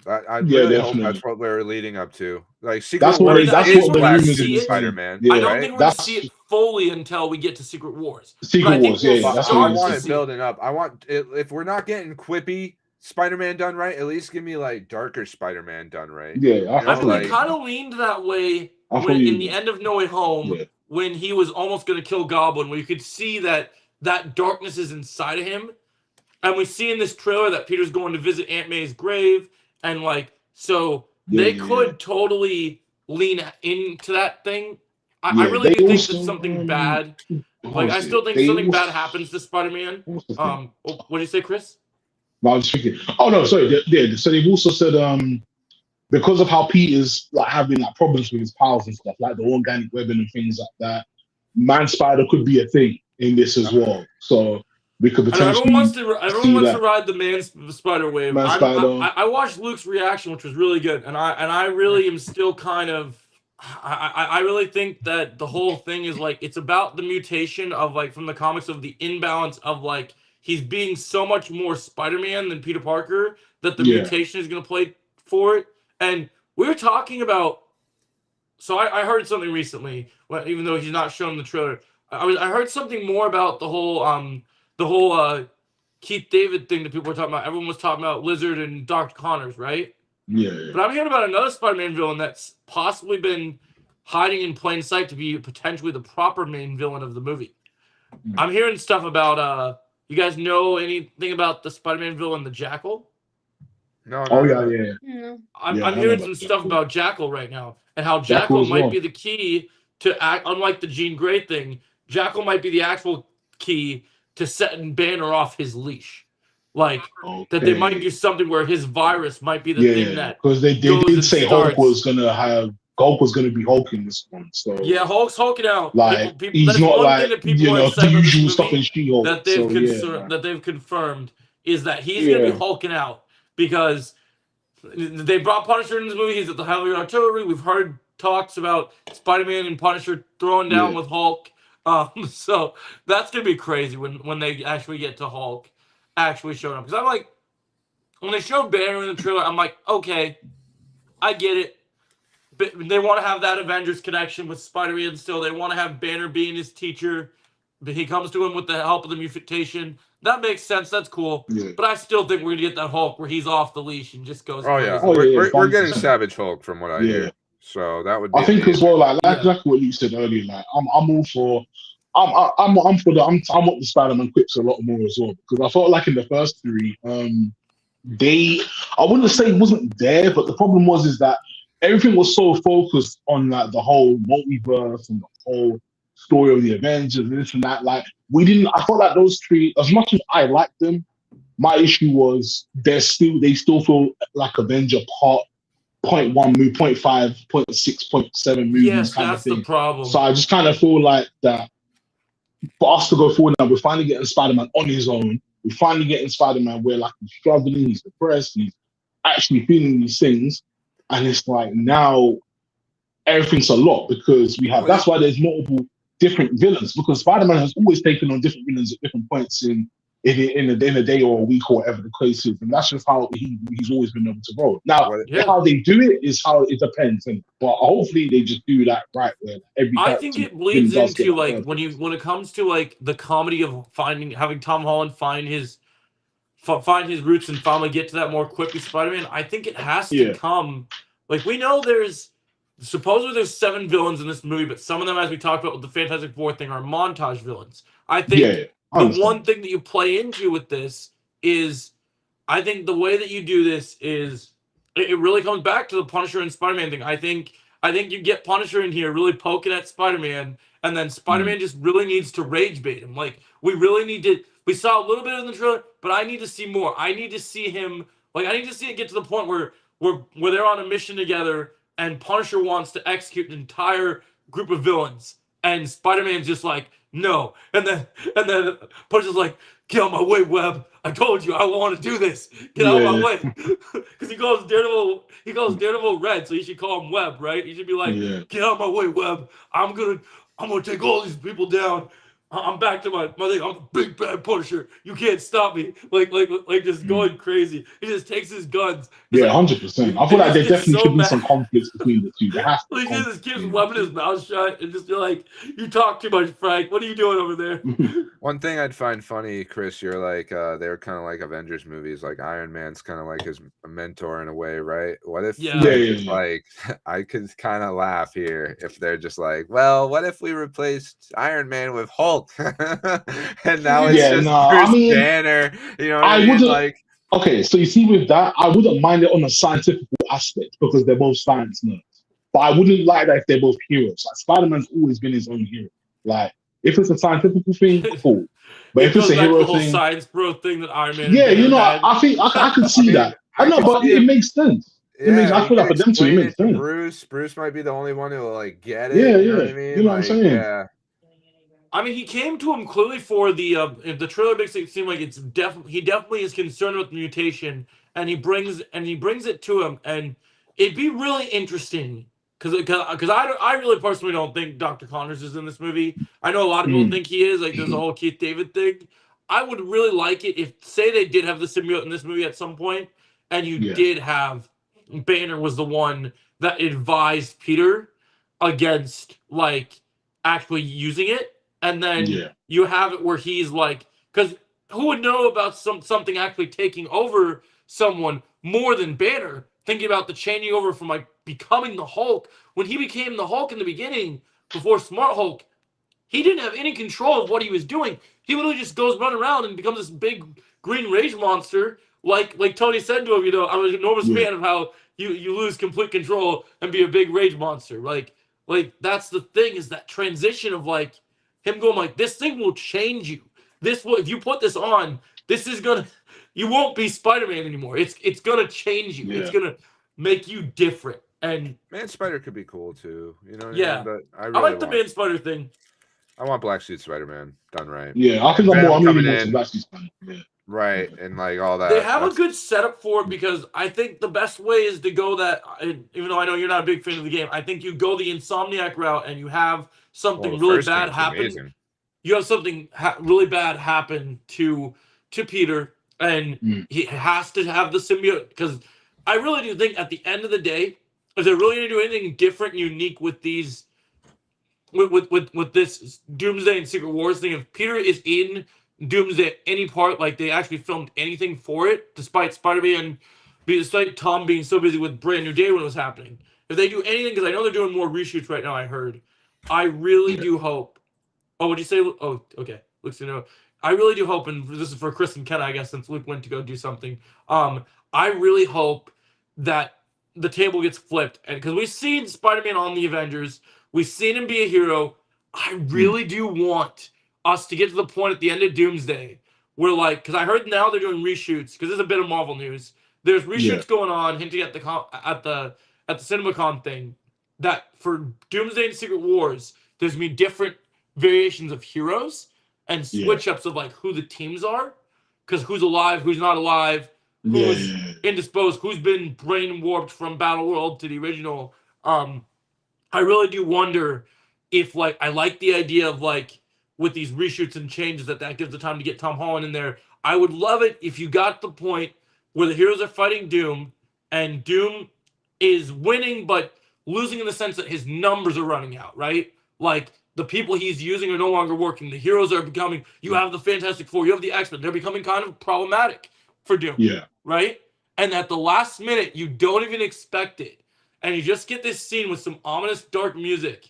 I really hope that's what we're leading up to. Like Secret Wars is Black Suit Spider-Man. I don't think we're going to see it fully until we get to Secret Wars. Secret Wars, I want it building up. I want if we're not getting quippy Spider-Man done right, at least give me like darker Spider-Man done right. Yeah, I think they kind of leaned that way in the end of No Way Home when he was almost going to kill Goblin, where you could see that darkness is inside of him, and we see in this trailer that Peter's going to visit Aunt May's grave. And like, so they could totally lean into that thing. I really do think that something bad, like I still think something bad happens to Spider-Man. What did you say, Chris? No, I was thinking. Oh no, sorry. So they've also said because of how Peter's like having like problems with his powers and stuff, like the organic webbing and things like that, Man Spider could be a thing in this as well. So we could I know potentially everyone wants to that ride the Spider wave. Man Spider. I watched Luke's reaction, which was really good, and I really am still kind of. I really think that the whole thing is like it's about the mutation of like from the comics of the imbalance of like he's being so much more Spider-Man than Peter Parker that the Yeah. mutation is going to play for it. And we were talking about. So I heard something recently, even though he's not shown in the trailer. I heard something more about the whole Keith David thing that people were talking about. Everyone was talking about Lizard and Dr. Connors, right? Yeah. But I'm hearing about another Spider-Man villain that's possibly been hiding in plain sight to be potentially the proper main villain of the movie. I'm hearing stuff about you guys know anything about the Spider-Man villain, the Jackal? No. Oh yeah. No. I'm Yeah, I know hearing about some stuff Jackal. about Jackal right now, and how Jackal Jackal as might well. be the key to act. Unlike the Jean Grey thing, Jackal might be the actual key to setting Banner off his leash. Like that they might do something where his virus might be the thing that because they goes did and say starts. Hulk was gonna be Hulk in this one. So Yeah, Hulk's hulking out. like People, he's that's not one like thing that people are the excited about this usual movie stuff in She-Hulk. that they've So that they've confirmed is that he's gonna be hulking out because they brought Punisher in this movie. He's at the Heavy Artillery. We've heard talks about Spider-Man and Punisher throwing down with Hulk. So that's gonna be crazy when they actually get to Hulk actually showing up. Because I'm like, when they showed Banner in the trailer, I'm like, okay, I get it. But they want to have that Avengers connection with Spider-Man still. They want to have Banner being his teacher. But he comes to him with the help of the mutation. That makes sense. That's cool. Yeah. But I still think we're going to get that Hulk where he's off the leash and just goes Oh yeah, crazy. we're getting 100%. Savage Hulk from what I hear. So that would be I think amazing. as well, like exactly what you said earlier. Like I'm all for. I'm up the Spider-Man quips a lot more as well because I felt like in the first three, I wouldn't say it wasn't there, but the problem is that everything was so focused on like the whole multiverse and the whole story of the Avengers and this and that. Like I felt like those three, as much as I liked them, my issue was they still feel like Avenger part 0.1 move, 0.5, 0.6, 0.7 movies. Yes, kind that's of thing. the problem. So I just kind of feel like that for us to go forward now, we're finally getting Spider-Man on his own. We're finally getting Spider-Man where like he's struggling, he's depressed, he's actually feeling these things. And it's like now everything's a lot because that's why there's multiple different villains because Spider-Man has always taken on different villains at different points in a day or a week or whatever the case is. And that's just how he's always been able to roll. Now, how they do it is how it depends. But hopefully they just do that right where I think it bleeds into like when it comes to like the comedy of having Tom Holland find his roots and finally get to that more quippy Spider-Man. I think it has to come. Like we know supposedly there's 7 villains in this movie, but some of them, as we talked about with the Fantastic Four thing, are montage villains. I think the one thing that you play into with this is, I think the way that you do this is, it really comes back to the Punisher and Spider-Man thing. I think you get Punisher in here really poking at Spider-Man, and then Spider-Man just really needs to rage bait him. Like we really need to. We saw a little bit in the trailer, but I need to see more. I need to see him. Like I need to see it get to the point where they're on a mission together, and Punisher wants to execute an entire group of villains, and Spider-Man's just like, no. And then Punisher's like, get out of my way, Webb. I told you I want to do this. Get out of my way. Because he calls Daredevil Red, so you should call him Webb, right? You should be like, get out of my way, Webb. I'm gonna take all these people down. I'm back to my thing. I'm the big bad Punisher. You can't stop me. Like just going crazy. He just takes his guns. Yeah, 100%. I feel like there definitely should be some conflicts between the two. There has to be. He just keeps webbing his mouth shut and just be like, "You talk too much, Frank. What are you doing over there?" One thing I'd find funny, Chris, you're like they're kind of like Avengers movies. Like Iron Man's kind of like his mentor in a way, right? What if like I could kind of laugh here if they're just like, well, what if we replaced Iron Man with Hulk? And now it's just Bruce Banner, you know what I mean? Like, okay, so you see with that, I wouldn't mind it on a scientific aspect because they're both science nerds. But I wouldn't like that if they're both heroes. Like Spider-Man's always been his own hero. Like if it's a scientific thing, cool. But It if it's goes a back to hero the whole thing, science bro thing that Iron Man and yeah, Banner had. I think I could see that. I I know, could but see it him. makes sense. Yeah, I he feel could like for them two, it explain makes it to sense. Bruce. Bruce might be the only one who will like get Yeah, it. You know what I yeah. mean? You know what I'm saying? Yeah. I mean, he came to him clearly for the trailer makes it seem like he definitely is concerned with the mutation, and he brings it to him, and it'd be really interesting because I really personally don't think Dr. Connors is in this movie. I know a lot of people think he is. Like there's the whole Keith David thing. I would really like it if say they did have the symbiote in this movie at some point, and you Yeah. did have Banner was the one that advised Peter against like actually using it. And then Yeah. you have it where he's like, because who would know about something actually taking over someone more than Banner? Thinking about the changing over from like becoming the Hulk. When he became the Hulk in the beginning, before Smart Hulk, he didn't have any control of what he was doing. He literally just goes run around and becomes this big green rage monster. Like Tony said to him, I'm an enormous Yeah. fan of how you lose complete control and be a big rage monster. Like that's the thing is that transition of like him going like this thing will change you. This will if you put this on, this is gonna you won't be Spider-Man anymore. It's gonna change you. It's Yeah. gonna make you different. And Man Spider could be cool too. You know what I yeah, mean? But I I really like the want Man Spider thing. I want Black Suit Spider-Man done right. Yeah, I think And I'm Venom leaning coming more to in. Black Suit Spider. Yeah. Right, and like all that. They have a That's- good setup for it because I think the best way is to go that, even though I know you're not a big fan of the game, I think you go the Insomniac route and you have something well, the really first bad game's happen. amazing. You have something really bad happen to Peter, and he has to have the symbiote because I really do think at the end of the day, if they're really going to do anything different and unique with these, with this Doomsday and Secret Wars thing, if Peter is in Doomsday at any part, like they actually filmed anything for it, despite despite Tom being so busy with Brand New Day when it was happening. If they do anything, because I know they're doing more reshoots right now, I heard. I really do hope. Oh, what'd you say? Oh, okay. Luke's know. I really do hope, and this is for Chris and Ken, I guess, since Luke went to go do something. I really hope that the table gets flipped, and because we've seen Spider-Man on the Avengers, we've seen him be a hero. I really do want us to get to the point at the end of Doomsday where, like, because I heard now they're doing reshoots. Because there's a bit of Marvel news. There's reshoots going on, hinting at the CinemaCon thing that for Doomsday and Secret Wars, there's gonna be different variations of heroes and switch ups of like who the teams are, because who's alive, who's not alive, who's indisposed, who's been brain warped from Battle World to the original. I really do wonder if like I like the idea of like with these reshoots and changes that gives the time to get Tom Holland in there. I would love it if you got the point where the heroes are fighting Doom and Doom is winning but losing in the sense that his numbers are running out, right? Like the people he's using are no longer working. The heroes are becoming, you have the Fantastic Four, you have the X-Men, they're becoming kind of problematic for Doom. Yeah. Right? And at the last minute, you don't even expect it. And you just get this scene with some ominous dark music.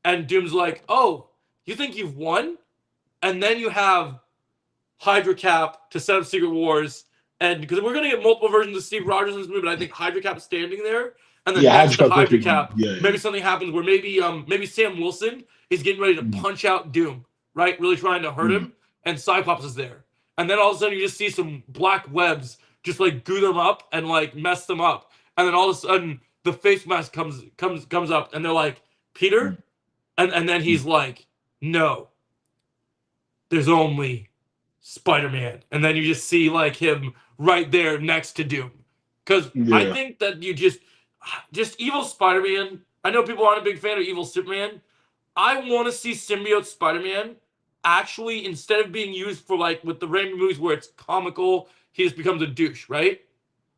And Doom's like, oh, you think you've won? And then you have Hydra Cap to set up Secret Wars. And because we're going to get multiple versions of Steve Rogers in this movie, but I think Hydra Cap's standing there. And then next to Hydra Cap, maybe something happens where maybe Sam Wilson is getting ready to punch out Doom, right? Really trying to hurt him. And Cyclops is there. And then all of a sudden you just see some black webs just like goo them up and like mess them up. And then all of a sudden the face mask comes up and they're like, Peter? And then he's like, no, there's only Spider-Man. And then you just see like him right there next to Doom. Because I think that you just evil Spider-Man. I know people aren't a big fan of evil Superman. I want to see symbiote Spider-Man actually, instead of being used for like with the Raimi movies where it's comical, he just becomes a douche, right?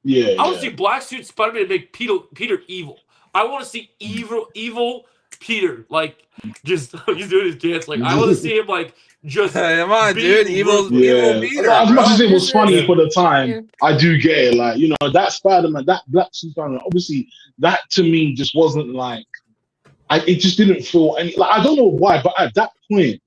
I want to see Black Suit Spider-Man make Peter evil. I want to see evil Peter, like just he's doing his dance. Like I want to see him like just come on, dude, evil Peter. As much as it was funny for the time, Yeah. I do get it. Like, you know, that Spider-Man, that Black Suit Spider-Man, obviously that to me just wasn't like, it just didn't feel any, like, I don't know why, but at that point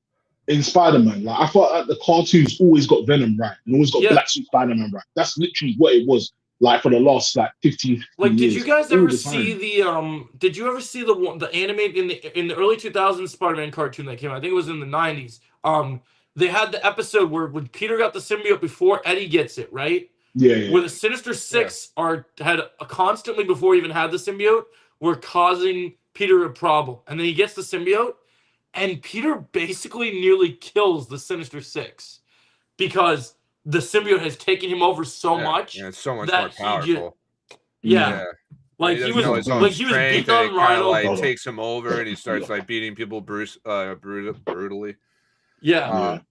in Spider-Man, like I thought like, the cartoons always got Venom right and always got Black Suit Spider-Man right. That's literally what it was. Like for the last like 15 like, years. did you guys ever see the Did you ever see the animated in the early 2000s Spider-Man cartoon that came out? I think it was in the 90s. they had the episode where when Peter got the symbiote before Eddie gets it, right? Yeah. Where the Sinister Six had constantly before he even had the symbiote were causing Peter a problem, and then he gets the symbiote, and Peter basically nearly kills the Sinister Six because the symbiote has taken him over so much Yeah, it's so much more that he just powerful. yeah. He Like he doesn't was know his own like he was strength, beating and on it kind of Rhino. like takes him over, and he starts like beating people brutally,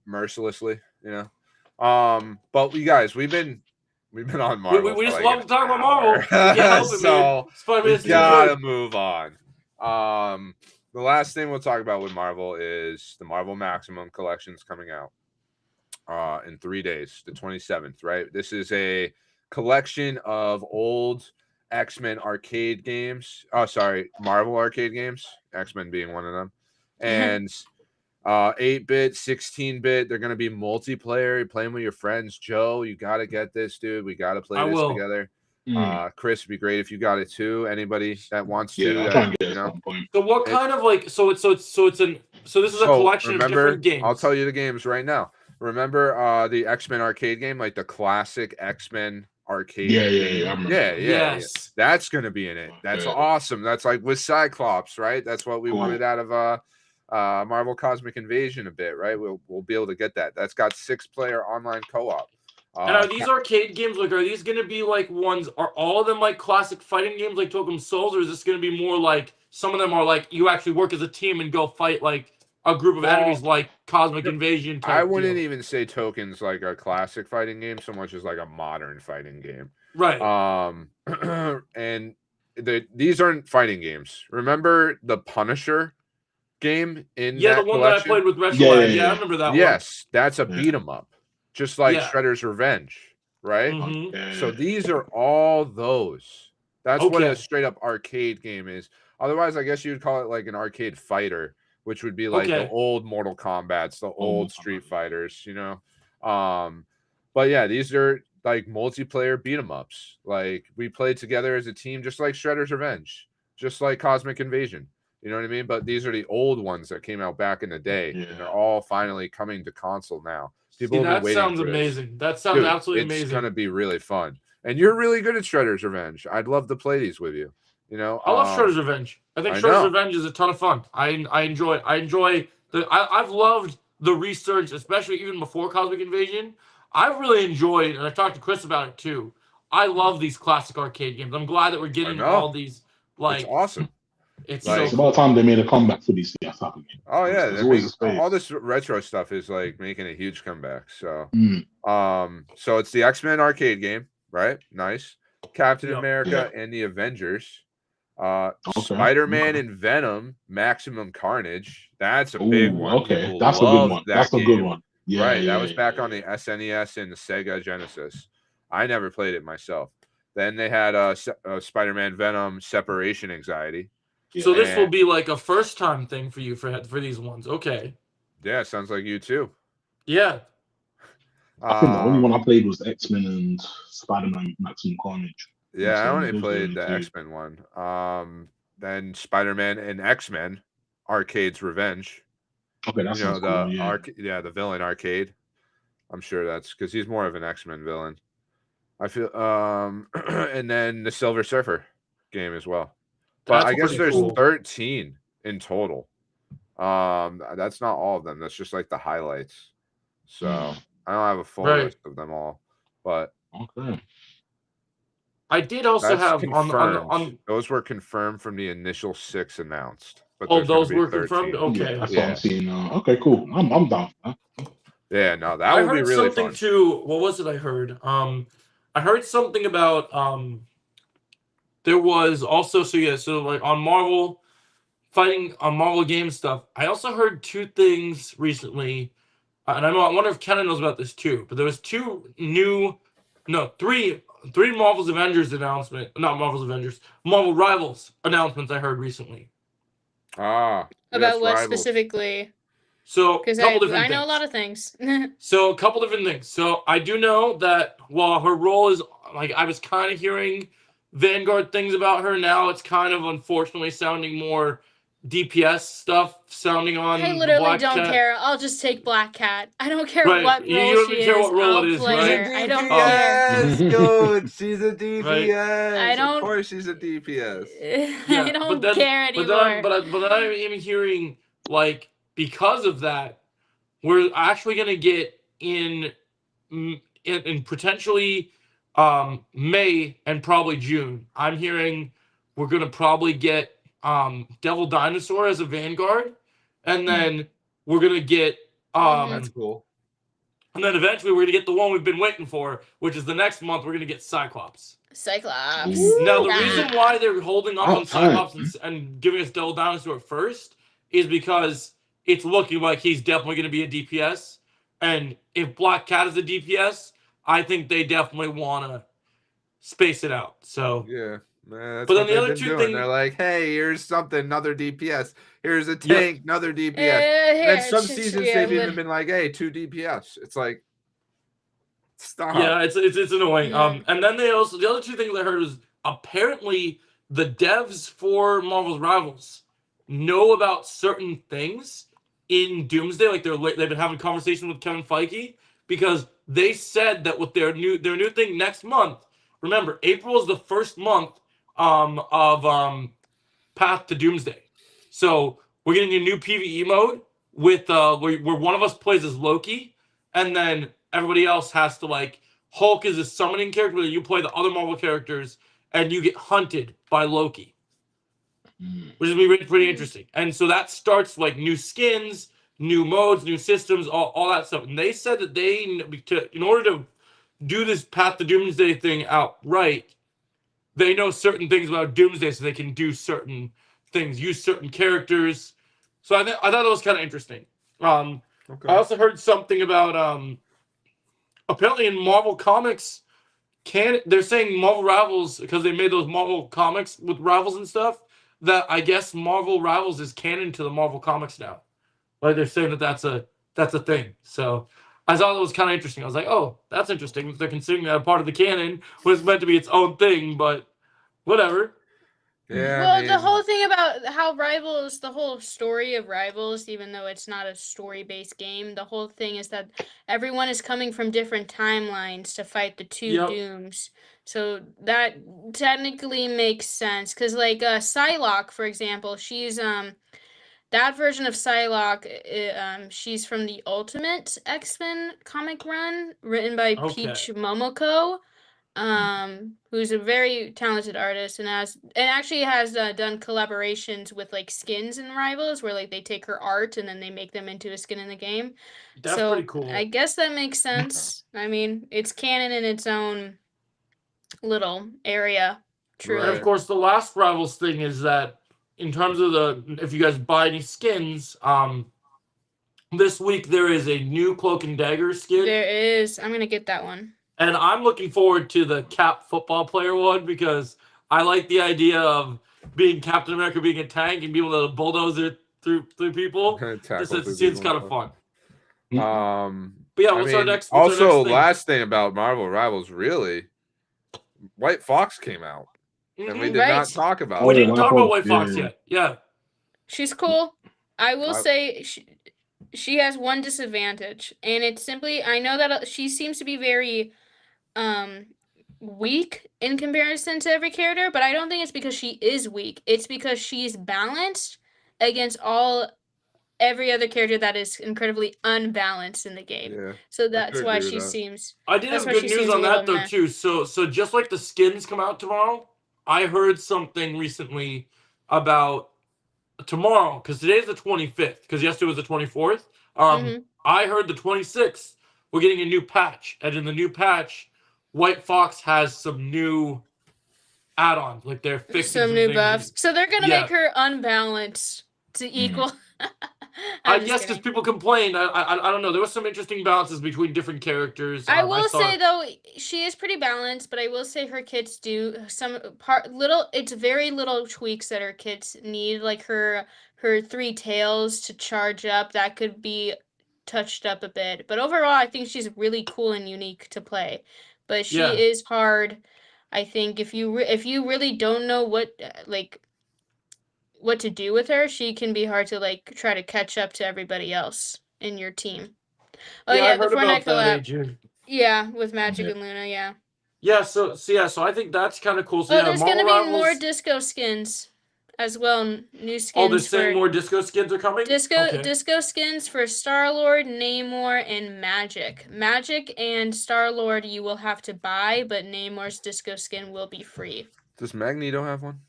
mercilessly, you know. But we guys, we've been on Marvel. We for just like love an to talk about hour. Marvel. We can't help it, man. So Spider-Man we is too gotta good. move on. The last thing we'll talk about with Marvel is the Marvel Maximum collection's coming out in 3 days, the 27th, right? This is a collection of old X-Men arcade games. Oh, sorry, Marvel arcade games, X-Men being one of them. And 8-bit, 16-bit, they're going to be multiplayer. You're playing with your friends. Joe, you got to get this, dude. We got to play this together. Chris, it'd be great if you got it too. Anybody that wants to, I'll try and get it at some point. So what kind of like so this is a collection of different games. I'll tell you the games right now. Remember the X-Men arcade game, like the classic X-Men arcade game? Yeah. That's gonna be in it. That's awesome. That's like with Cyclops, right? That's what we wanted out of Marvel Cosmic Invasion a bit, right? We'll be able to get that. That's got 6-player online co-op. And are these arcade games like are these gonna be like ones? Are all of them like classic fighting games like Token Souls, or is this gonna be more like some of them are like you actually work as a team and go fight like a group of enemies like Cosmic Invasion type I wouldn't deal? even say Token's like a classic fighting game so much as like a modern fighting game. Right. And these aren't fighting games. Remember the Punisher game in the one collection? that I played with Retro. I remember that one. Yes, that's a beat 'em up. Just like Shredder's Revenge, right? So these are all those. That's what a straight up arcade game is. Otherwise, I guess you'd call it like an arcade fighter, which would be like the old Mortal Kombats, the old Street Fighters, you know. But yeah, these are like multiplayer beat 'em ups. Like we played together as a team, just like Shredder's Revenge, just like Cosmic Invasion. You know what I mean? But these are the old ones that came out back in the day, and they're all finally coming to console now. People have been waiting sounds for amazing. this. That sounds absolutely amazing. It's gonna be really fun, and you're really good at Shredder's Revenge. I'd love to play these with you. You know, I love Shredder's Revenge. I think Shredder's Revenge is a ton of fun. I enjoy. I've loved the research, especially even before Cosmic Invasion. I've really enjoyed, and I talked to Chris about it too. I love these classic arcade games. I'm glad that we're getting all these. Like, it's awesome. It's about time they made a comeback for these type of games. Oh yeah, all this retro stuff is like making a huge comeback. So, so it's the X-Men arcade game, right? Nice. Captain America and the Avengers. Spider-Man and Venom, Maximum Carnage. That's a big one. Okay, that's a good one. That's a good one. Yeah, right. That was back on the SNES and the Sega Genesis. I never played it myself. Then they had Spider-Man Venom Separation Anxiety. So this will be like a first time thing for you for these ones. Okay. Yeah, sounds like you too. Yeah. I think the only one I played was X-Men and Spider-Man Maximum Carnage. Yeah, I only played the X-Men one. Then Spider-Man and X-Men Arcade's Revenge. Okay, that's cool. The villain arcade. I'm sure that's because he's more of an X-Men villain. I feel and then the Silver Surfer game as well. But I guess there's 13 in total. That's not all of them. That's just like the highlights. So I don't have a full list of them all. But I did also have on those were confirmed from the initial 6 announced. But those were confirmed. Okay, that's what I'm seeing. Okay, cool. I'm down. Yeah, no, that would be really fun. Too. What was it? I heard. I heard something about there was also so like on Marvel fighting on Marvel game stuff. I also heard 2 things recently, and I wonder if Kenna knows about this too. But there was 3 Marvel's Avengers announcement, not Marvel's Avengers, Marvel Rivals announcements I heard recently. About what specifically? So because I know a lot of things. So a couple different things. So I do know that while her role is like I was kind of hearing Vanguard things about her, now it's kind of unfortunately sounding more DPS stuff sounding on I the literally Black don't Cat. care. I'll just take Black Cat. I don't care Right. what You role don't she even care is. what role I'll it is, play She's a right? her. I don't care. DPS, dude. She's a DPS. I Of don't. course, she's a DPS. I Yeah, don't care anymore. but then I'm even hearing like because of that, we're actually gonna get in potentially May and probably June. I'm hearing we're gonna probably get Devil Dinosaur as a Vanguard, and then we're gonna get That's cool. and then eventually we're gonna get the one we've been waiting for, which is the next month. We're gonna get Cyclops. Cyclops. Now, the Ah. reason why they're holding off on About time. Cyclops and giving us Devil Dinosaur first is because it's looking like he's definitely going to be a DPS. And if Black Cat is a DPS, I think they definitely want to space it out. So, Yeah, man, that's But what then the they've other been two doing. thing- They're like, hey, here's something, another DPS. Here's a tank, another DPS. And then some seasons they've even been like, hey, 2 DPS. It's like, stop. yeah, it's annoying. Mm. And then the other two things I heard was apparently the devs for Marvel's Rivals know about certain things in Doomsday. Like they've been having conversation with Kevin Feige because they said that with their new thing next month. Remember, April is the first month of Path to Doomsday, so we're getting a new PvE mode with where one of us plays as Loki, and then everybody else has to like Hulk is a summoning character where you play the other Marvel characters and you get hunted by Loki, which is gonna be pretty interesting. And so that starts like new skins, new modes, new systems, all that stuff. And they said that in order to do this Path to Doomsday thing outright, they know certain things about Doomsday, so they can do certain things, use certain characters. So I thought that was kind of interesting. I also heard something about apparently in Marvel Comics, they're saying Marvel Rivals because they made those Marvel Comics with Rivals and stuff. That I guess Marvel Rivals is canon to the Marvel Comics now. Like they're saying that's a thing. So I thought it was kind of interesting. I was like, oh, that's interesting. They're considering that a part of the canon when it's meant to be its own thing, but whatever. Yeah, Well, I mean, the whole thing about how Rivals, the whole story of Rivals, even though it's not a story-based game, the whole thing is that everyone is coming from different timelines to fight the two Yep. Dooms. So that technically makes sense. Because, like, Psylocke, for example, she's, that version of Psylocke, she's from the Ultimate X-Men comic run, written by Okay. Peach Momoko. Who's a very talented artist and actually has done collaborations with like skins and Rivals where like they take her art and then they make them into a skin in the game. That's So pretty cool. I guess that makes sense. I mean, it's canon in its own little area. Truly. And of course, the last Rivals thing is that in terms of if you guys buy any skins, this week there is a new Cloak and Dagger skin. There is. I'm gonna get that one. And I'm looking forward to the Cap football player one because I like the idea of being Captain America, being a tank, and being able to bulldoze it through people. It seems kind of fun. But yeah, what's our next? Also, last thing about Marvel Rivals, really, White Fox came out, and we did not talk about. We it. didn't talk about White Fox yet. Yeah, she's cool. I will say she has one disadvantage, and it's simply I know that she seems to be very weak in comparison to every character, but I don't think it's because she is weak. It's because she's balanced against every other character that is incredibly unbalanced in the game. Yeah, so that's why she seems. I did have good news on that though too. So just like the skins come out tomorrow, I heard something recently about tomorrow because today's the 25th because yesterday was the 24th. I heard the 26th we're getting a new patch, and in the new patch, White Fox has some new add-ons, like they're fixing some new buffs. So they're gonna make her unbalanced to equal. I guess because people complained. I don't know. There was some interesting balances between different characters. I will say though, she is pretty balanced, but I will say her kits do some It's very little tweaks that her kits need, like her 3 tails to charge up. That could be touched up a bit, but overall, I think she's really cool and unique to play. But she is hard. I think if you really don't know what what to do with her, she can be hard to like try to catch up to everybody else in your team. Oh yeah, I the heard Fortnite about that, collab. Adrian. Yeah, with Magic Yeah. and Luna, yeah. Yeah, so I think that's kind of cool. So Oh, yeah, there's Marvel gonna be more Rivals. disco skins as well. New Oh, they're skins saying for more disco skins are coming. Okay. disco skins for Star-Lord, Namor, and Magic. Magic and Star-Lord you will have to buy, but Namor's disco skin will be free. Does Magneto have one?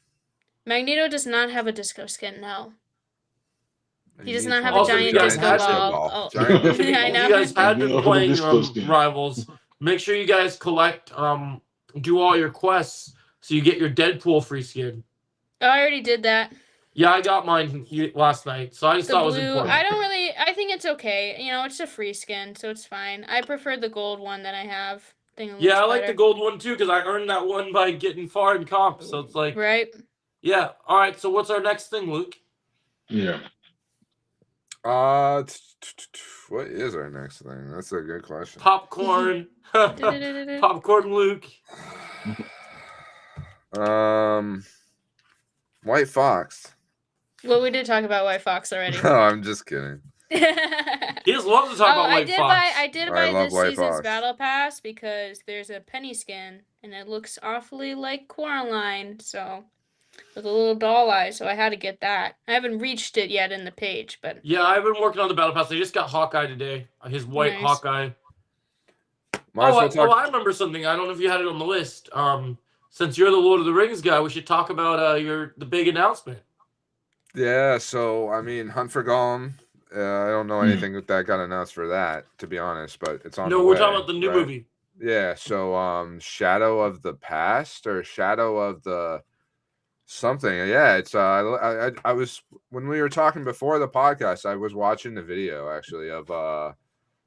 Magneto does not have a disco skin, no. He does needs not have one a with Also, if you giant guys disco had ball. been- Oh, Giant disco I If you know. guys had been Yeah, playing disco skin. Rivals, make sure you guys collect do all your quests so you get your Deadpool free skin. Oh, I already did that. Yeah, I got mine last night, so I just The thought it was blue, important. I think it's okay. You know, it's a free skin, so it's fine. I prefer the gold one that I have. I think it looks Yeah, I like better. the gold one too because I earned that one by getting far in comp. So it's like, Right? yeah. All right. So what's our next thing, Luke? Yeah. What is our next thing? That's a good question. Popcorn. Popcorn, Luke. White Fox. Well, we did talk about White Fox already. No, I'm just kidding. He just loves to talk about White Fox. I did I buy love this White season's Fox. battle pass because there's a penny skin and it looks awfully like Coraline, so with a little doll eye, so I had to get that. I haven't reached it yet in the page, but Yeah, I've been working on the battle pass. I just got Hawkeye today. His white Nice. Hawkeye. Might as well talk. I remember something. I don't know if you had it on the list. Since you're the Lord of the Rings guy, we should talk about the big announcement. Yeah, so I mean, Hunt for Gollum. I don't know anything that got announced for that, to be honest, but it's on. No, the we're way, talking about the new right? movie. Yeah, so Shadow of the Past or Shadow of the something. Yeah, it's I was when we were talking before the podcast, I was watching the video actually of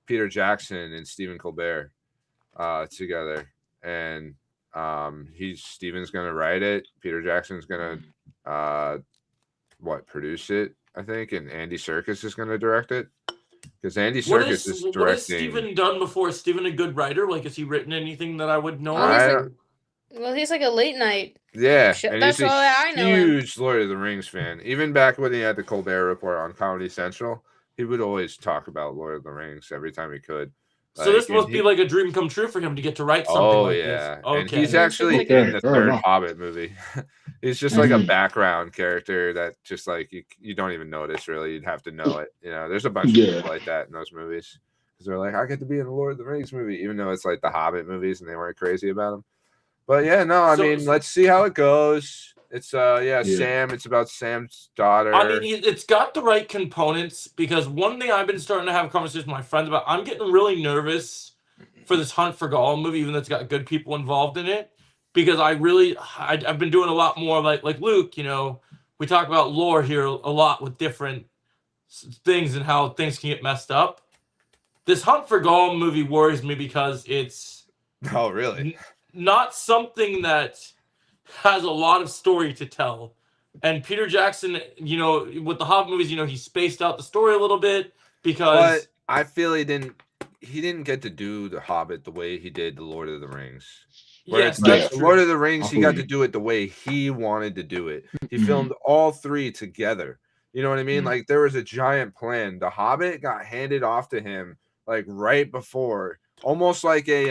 Peter Jackson and Stephen Colbert together, and Stephen's gonna write it, Peter Jackson's gonna produce it, I think, and Andy Serkis is gonna direct it. Because Andy Serkis is directing. What has Steven done before? Is Steven a good writer? Like, has he written anything that I would know? Well, he's like a late night. Yeah, and That's he's all I a know him. huge Lord of the Rings fan. Even back when he had the Colbert Report on Comedy Central, he would always talk about Lord of the Rings every time he could. So this must be like a dream come true for him to get to write something like this. Oh, yeah. And he's Okay. actually Okay, in the fair third enough. Hobbit movie. He's just like a background character that just like you don't even notice, really. You'd have to know it. You know, there's a bunch of people like that in those movies. Because they're like, I get to be in the Lord of the Rings movie, even though it's like the Hobbit movies and they weren't crazy about them. But yeah, no, I mean, let's see how it goes. It's Sam. It's about Sam's daughter. I mean, it's got the right components because one thing I've been starting to have a conversation with my friends about, I'm getting really nervous for this Hunt for Gollum movie, even though it's got good people involved in it, because I've been doing a lot more like Luke, you know, we talk about lore here a lot with different things and how things can get messed up. This Hunt for Gollum movie worries me because it's really not something that has a lot of story to tell. And Peter Jackson, you know, with the Hobbit movies, you know, he spaced out the story a little bit because but I feel he didn't get to do the Hobbit the way he did the Lord of the Rings. Yes, that's true. Lord of the Rings, he got to do it the way he wanted to do it. He filmed all three together. You know what I mean? Like there was a giant plan. The Hobbit got handed off to him like right before, almost like a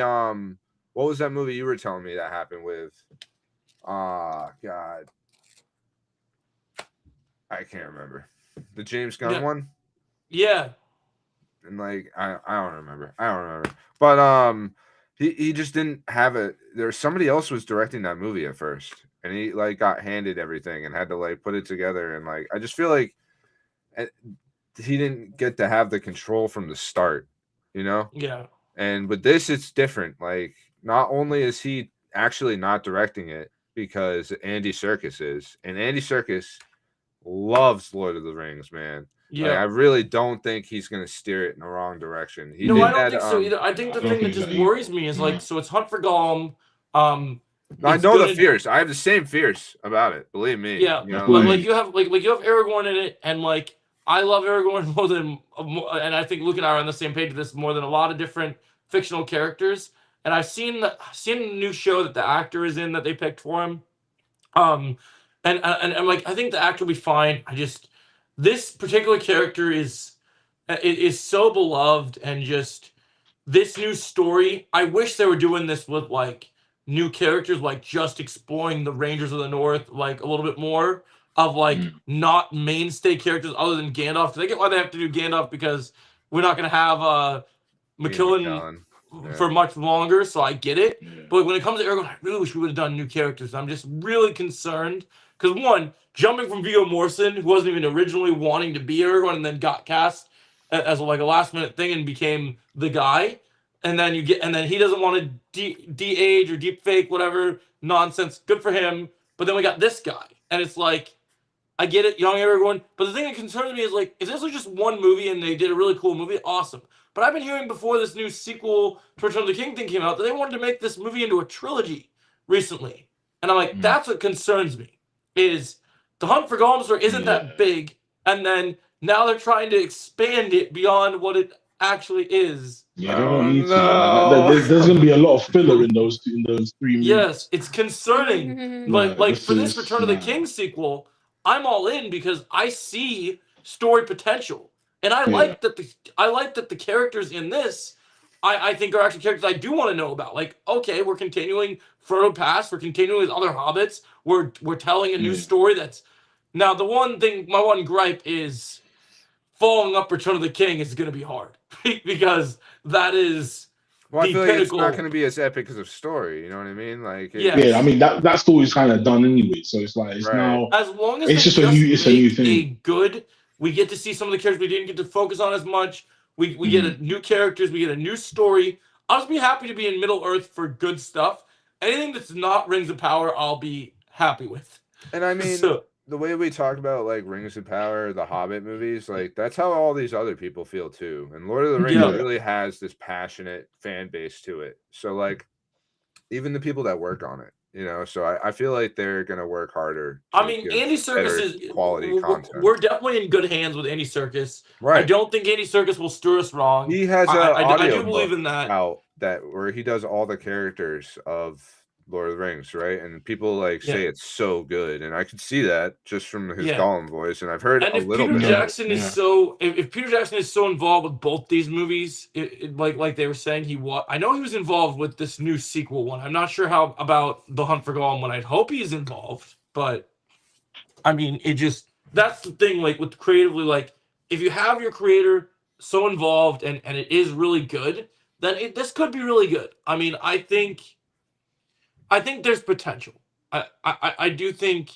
what was that movie you were telling me that happened with? God, I can't remember. The James Gunn one. Yeah. And like I don't remember. But he just didn't have it. There was somebody else was directing that movie at first, and he like got handed everything and had to like put it together. And like I just feel like he didn't get to have the control from the start, you know? Yeah. And with this, it's different. Like not only is he actually not directing it because Andy Serkis is, and Andy Serkis loves Lord of the Rings, man. Yeah, like, I really don't think he's gonna steer it in the wrong direction. I don't think so either. I think the thing that just worries me is like, so it's Hunt for Gollum. I know the fears. I have the same fears about it. Believe me. Yeah, you know, like you have Aragorn in it, and like I love Aragorn more than, and I think Luke and I are on the same page with this more than a lot of different fictional characters. And I've seen the new show that the actor is in that they picked for him. and I'm like, I think the actor will be fine. This particular character is so beloved, and just this new story. I wish they were doing this with like new characters, like just exploring the Rangers of the North like a little bit more of like not mainstay characters other than Gandalf. 'Cause I get why they have to do Gandalf because we're not gonna have Ian McKellen McKellen. Yeah. for much longer, so I get it. Yeah. But when it comes to Aragorn, I really wish we would have done new characters. I'm just really concerned because one, jumping from Viggo Mortensen, who wasn't even originally wanting to be Aragorn and then got cast as like a last minute thing and became the guy, and then he doesn't want to de-age or deep fake whatever nonsense. Good for him. But then we got this guy, and it's like, I get it, young Aragorn, but the thing that concerns me is like, if this was just one movie and they did a really cool movie, awesome. But I've been hearing before this new sequel to Return of the King thing came out that they wanted to make this movie into a trilogy recently, and I'm like, that's what concerns me. Is the Hunt for Gollum story isn't that big, and then now they're trying to expand it beyond what it actually is. Yeah, they don't need to. There's going to be a lot of filler in those 3 movies. Yes, it's concerning. Like for this Return of the nah. King sequel, I'm all in because I see story potential, and I like that the characters in this, I think are actually characters I do want to know about. Like, okay, we're continuing Frodo Pass, we're continuing with other hobbits, we're telling a new story. That's now the one thing. My one gripe is following up Return of the King is going to be hard because that is. Well, I feel like it's pinnacle. not going to be as epic as a story. You know what I mean? Like, yeah, I mean that story's kind of done anyway. So it's like it's now. As long as it's just a new thing. We get to see some of the characters we didn't get to focus on as much. We get new characters. We get a new story. I'll just be happy to be in Middle Earth for good stuff. Anything that's not Rings of Power, I'll be happy with. And I mean, the way we talk about like Rings of Power, the Hobbit movies, like that's how all these other people feel too. And Lord of the Rings really has this passionate fan base to it. So like, even the people that work on it, you know. So I feel like they're gonna work harder. I mean, Andy Serkis is quality content. We're definitely in good hands with Andy Serkis. Right. I don't think Andy Serkis will steer us wrong. He has I do believe in that. Out that where he does all the characters of Lord of the Rings, right? And people like say it's so good, and I could see that just from his Gollum voice, and I've heard a little bit. If Peter Jackson is so involved with both these movies, like they were saying, I know he was involved with this new sequel one. I'm not sure how about the Hunt for Gollum one. I'd hope he's involved, but I mean, that's the thing. Like with creatively, like if you have your creator so involved and it is really good, then this could be really good. I mean, I think there's potential. I do think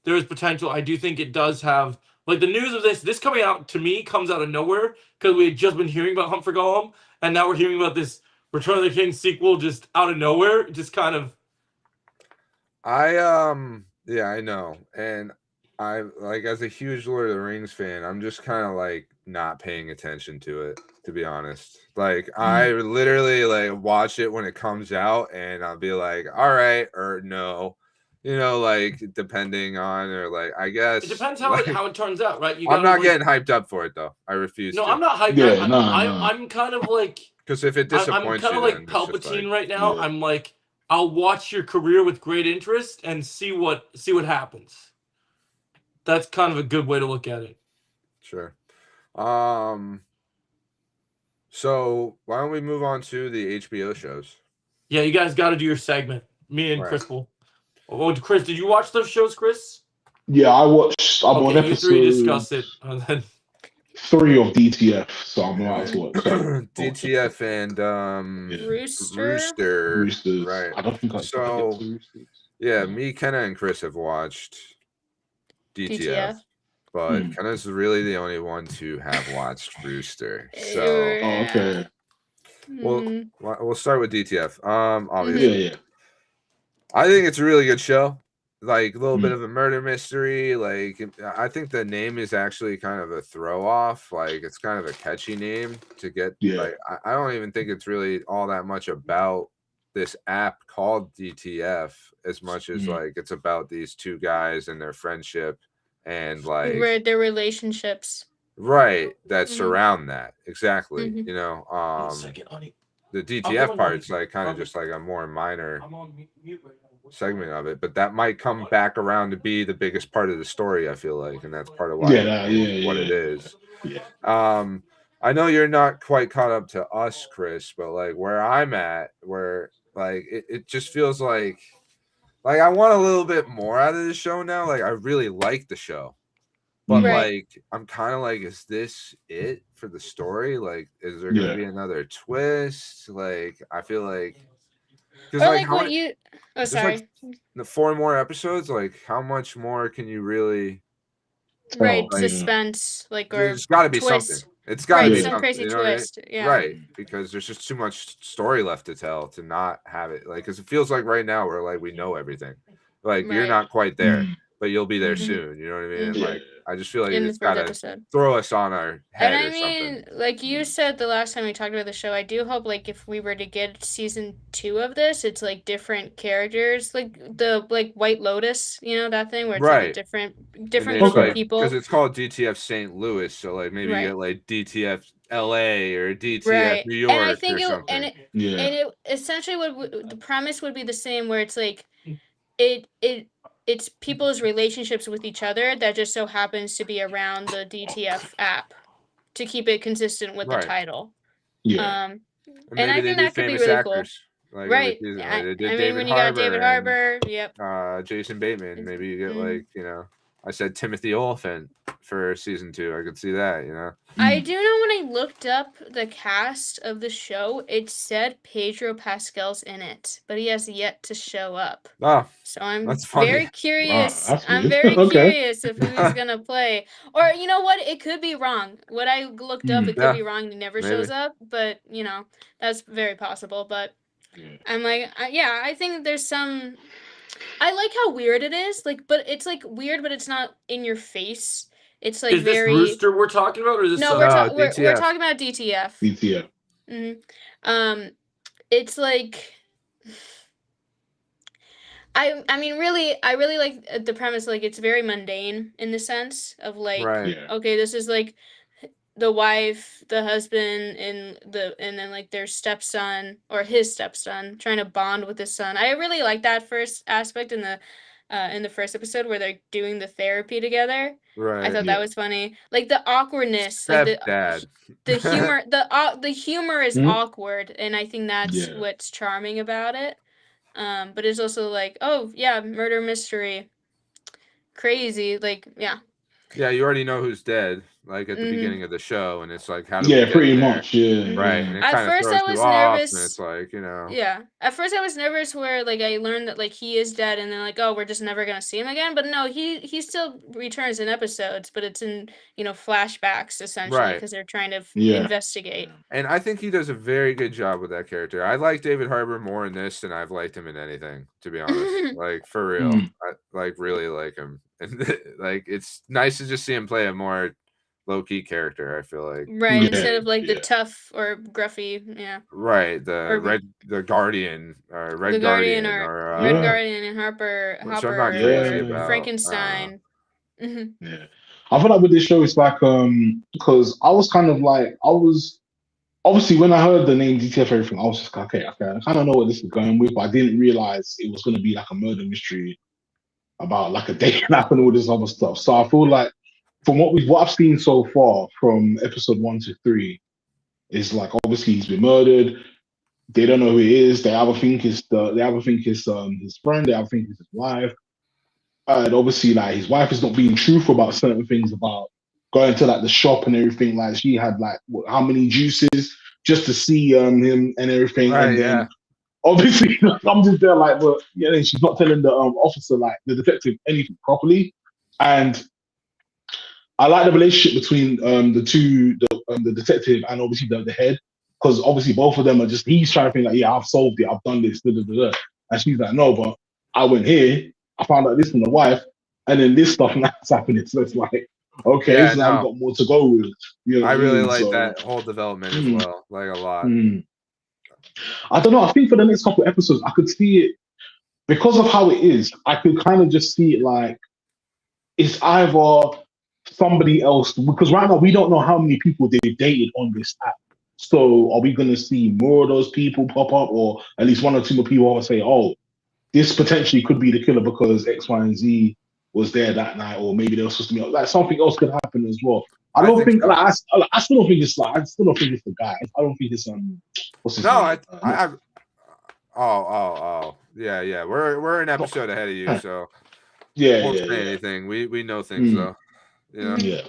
there is potential. I do think it does have, like, the news of this coming out to me comes out of nowhere because we had just been hearing about Hunt for Gollum, and now we're hearing about this Return of the King sequel just out of nowhere. Just kind of. Yeah, I know, and I like as a huge Lord of the Rings fan, I'm just kind of like not paying attention to it, to be honest. Like I literally like watch it when it comes out, and I'll be like, all right, or no, you know, like depending on, or like I guess it depends how it turns out, right? I'm not getting hyped up for it though. I refuse. No, to. I'm not hyped. Yeah, I'm kind of like, because if it disappoints, I'm kind of like Palpatine right now. I'm like, I'll watch your career with great interest and see what happens. That's kind of a good way to look at it. Sure. So why don't we move on to the HBO shows? Yeah, you guys got to do your segment. Me and Chris will. Oh, Chris, did you watch those shows, Chris? Yeah, I watched. I'm on episode. You three discuss it. And then 3 of DTF, so I'm allowed to watch. DTF and Rooster. Right. I don't think I. So yeah, me, Kenna, and Chris have watched DTF. But Kenna's really the only one to have watched Rooster. So okay. Well, we'll start with DTF. Obviously. Yeah. I think it's a really good show. Like a little bit of a murder mystery. Like I think the name is actually kind of a throw off. Like it's kind of a catchy name to get. Like I don't even think it's really all that much about this app called DTF as much as like it's about these two guys and their friendship and like their relationships. Right, that surround that. Exactly. You know, the DTF part's like kind of just like a more minor. I'm on mute right now. segment of it, but that might come back around to be the biggest part of the story, I feel like, and that's part of why what it is. Yeah. I know you're not quite caught up to us, Chris, but like where I'm at, where like it just feels like I want a little bit more out of the show now. Like I really like the show. But Right. like I'm kind of like, is this it for the story? Like, is there gonna be another twist? Like, I feel like because Or like like how what many you. Oh, there's like sorry. the 4 more episodes. Like, how much more can you really? Right, Like, suspense, like, or There's got to be something. twist. It's got to Right, be some something. crazy You know what I mean? twist. Yeah. Right, because there's just too much story left to tell to not have it. Like, because it feels like right now we're like we know everything. Like you're Right. not quite there, but you'll be there Mhm. soon. You know what I mean? Mhm. Like I just feel like In the it's third got to episode. throw us on our head And I or something. mean, like you said the last time we talked about the show, I do hope like if we were to get season 2 of this, it's like different characters, like the like White Lotus, you know, that thing where it's like a Right. different And group it's of like people. because it's called DTF St. Louis, so like maybe you get like DTF LA or DTF Right. New York And I think or something. and it essentially the premise would be the same where it's like it's people's relationships with each other that just so happens to be around the DTF app to keep it consistent with the Right. title. Yeah. And maybe I they think do that could be famous really actors. cool. Like Right. every season. I Like they did mean, David when you Harbour got David Harbour, yep. Jason Bateman. Maybe you get Mhm. like, you know, I said Timothy Oliphant for season 2. I could see that, you know. I do know when I looked up the cast of the show, it said Pedro Pascal's in it, but he has yet to show up. Oh, So I'm that's funny. very curious. Wow, that's I'm weird. very Okay. curious of who he's gonna play. Or you know what? It could be wrong. What I looked up, it could Yeah, be wrong. He never maybe. shows up, but you know that's very possible. But I'm like, yeah, I think there's some. I like how weird it is. Like, but it's like weird, but it's not in your face. It's like Is this very. Rooster we're talking about, or is this? No, we're DTF. talking about DTF. DTF. It's like. I mean, really, I really like the premise. Like, it's very mundane in the sense of like, Right. okay, this is like the wife, the husband, and then like their stepson or his stepson trying to bond with his son. I really like that first aspect in the first episode where they're doing the therapy together. Right. I thought that was funny. Like the awkwardness, like Stepdad. the humor, the humor is Mhm. awkward, and I think that's what's charming about it. But it's also like, oh yeah, murder mystery, crazy, like yeah. Yeah, you already know who's dead, like at the Mhm. beginning of the show, and it's like, how do we Yeah, get pretty there? much. Yeah. Right, Yeah. and it At kind of first, throws I was you off, and nervous. it's like, you know. Yeah. At first, I was nervous where like I learned that like he is dead, and then like, oh, we're just never gonna see him again. But no, he still returns in episodes, but it's in flashbacks essentially Right. because they're trying to Yeah. investigate. And I think he does a very good job with that character. I like David Harbour more in this than I've liked him in anything, to be honest. Like for real, I like really like him, and like it's nice to just see him play a more low key character. I feel like Right, Yeah, instead of like the yeah. tough or gruffy, yeah. right Or the Guardian or Red the Guardian or Red Yeah. Guardian and which I'm Hopper not crazy Yeah. about. Frankenstein. Yeah. I feel like with this show, it's like because I was kind of like obviously when I heard the name DTF everything, I was just like, okay, I kind of know what this is going with, but I didn't realize it was going to be like a murder mystery about like a day and all this other stuff. So I feel like from what I've seen so far from episode 1 to 3 is like obviously he's been murdered. They don't know who he is. They either think it's his friend. They either think it's his wife. And obviously, like his wife is not being truthful about certain things about going to like the shop and everything. Like she had like how many juices just to see him and everything. Right, and then yeah. obviously I'm just there like, well, yeah, then she's not telling the officer, like the detective, anything properly. And I like the relationship between the two, the detective and obviously the head, because obviously both of them are just, he's trying to think like, yeah, I've solved it, I've done this, da, da, da, da. And she's like, no, but I went here, I found out this from the wife, and then this stuff now's happening. So it's like, okay, Yeah, so now we've got more to go with. You know I what really mean? like So, that whole development as well, like a lot. I don't know. I think for the next couple of episodes, I could see it because of how it is. I could kind of just see it like it's either somebody else, because right now we don't know how many people they dated on this app. So are we going to see more of those people pop up, or at least one or two more people will say, oh, this potentially could be the killer because X, Y, and Z was there that night, or maybe they were supposed to be like something else could happen as well. I don't think so. like I still don't think it's like I still don't think it's the guy. I don't think it's what's his name? Yeah. We're an episode ahead of you, so won't say anything. We know things though. Yeah.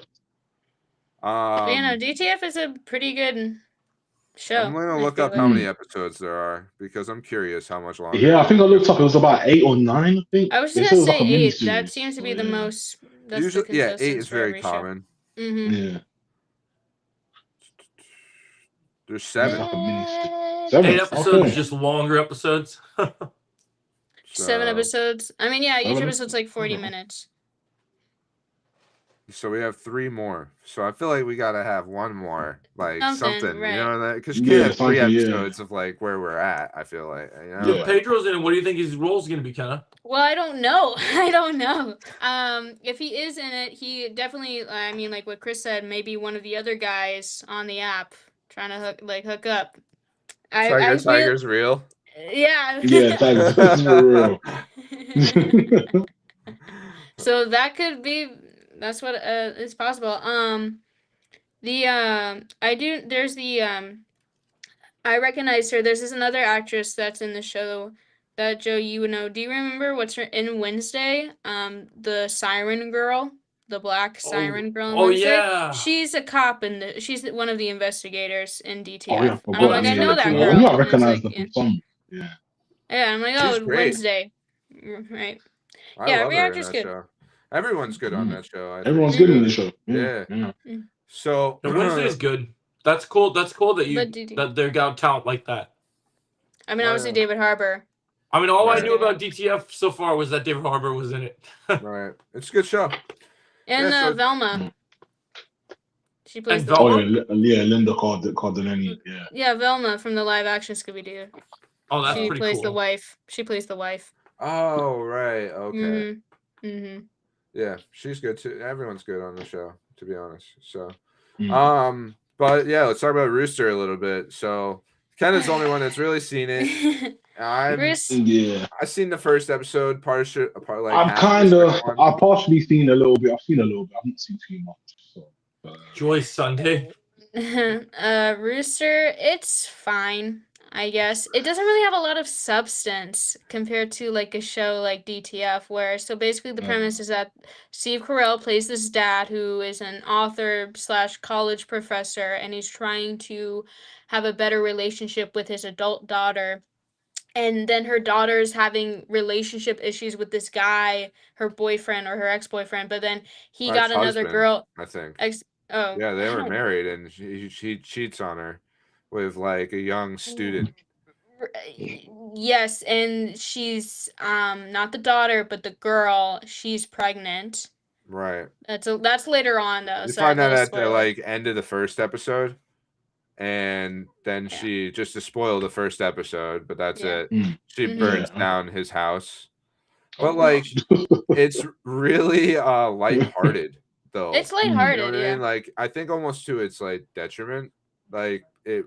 DTF is a pretty good show. I'm gonna look up how many episodes there are because I'm curious how much longer. Yeah, I think I looked up. It was about 8 or 9. I think. I was just gonna say 8. That seems to be the most. That's usually, the 8 is very common. Mm-hmm. Yeah. There's 7. Like a mini 8 episodes, just longer episodes. 7 episodes. I mean, yeah, each episode's like 40 minutes. So we have 3 more. So I feel like we gotta have one more, like something, right. you know, that because you can't have 3 episodes of like where we're at. I feel like, you know, If Pedro's in it, what do you think his role is gonna be, Kenna? Well, I don't know. I don't know. If he is in it, he definitely. I mean, like what Chris said, maybe one of the other guys on the app trying to hook up. Tiger's real. Yeah. Yeah, Tiger's real. So that could be. That's what is possible. I recognize her. There's another actress that's in the show that Joe you would know. Do you remember what's her in Wednesday? The siren girl, the black siren girl in Wednesday. Yeah. She's a cop and she's one of the investigators in DTF. Oh yeah, I'm like, I know that girl. I recognize the from. Yeah, I'm like, oh, Wednesday, right? I love her in that show. Everyone's good on that show. Everyone's good in the show. Yeah. So Wednesday is good. That's cool. That's cool that they got talent like that. I mean, obviously David Harbour. I mean, all I knew about DTF so far was that David Harbour was in it. Right. It's a good show. And Velma. She plays the Linda Cardellini. Yeah. Yeah, Velma from the live action Scooby-Doo. Oh, that's pretty cool. She plays the wife. She plays the wife. Oh, right. Okay. Mm-hmm. Yeah, she's good too. Everyone's good on the show, to be honest. So, but yeah, let's talk about Rooster a little bit. So, Kenna's the only one that's really seen it. I've seen the first episode. I've partially seen a little bit. I've seen a little bit. I haven't seen too much. So, Joy Sunday. Rooster, it's fine. I guess it doesn't really have a lot of substance compared to like a show like DTF, where so basically the premise is that Steve Carell plays this dad who is an author / college professor, and he's trying to have a better relationship with his adult daughter. And then her daughter's having relationship issues with this guy, her boyfriend or her ex-boyfriend, but then he got another girl. I think. Yeah, they were married, and he cheats on her with like a young student. Yes, and she's not the daughter, but the girl. She's pregnant. Right. That's later on though. You find that at the like end of the first episode, and then she just to spoil the first episode, but that's it. She burns down his house. But like, it's really lighthearted though. It's lighthearted. You know what I mean? Like, I think almost to its like detriment. Like it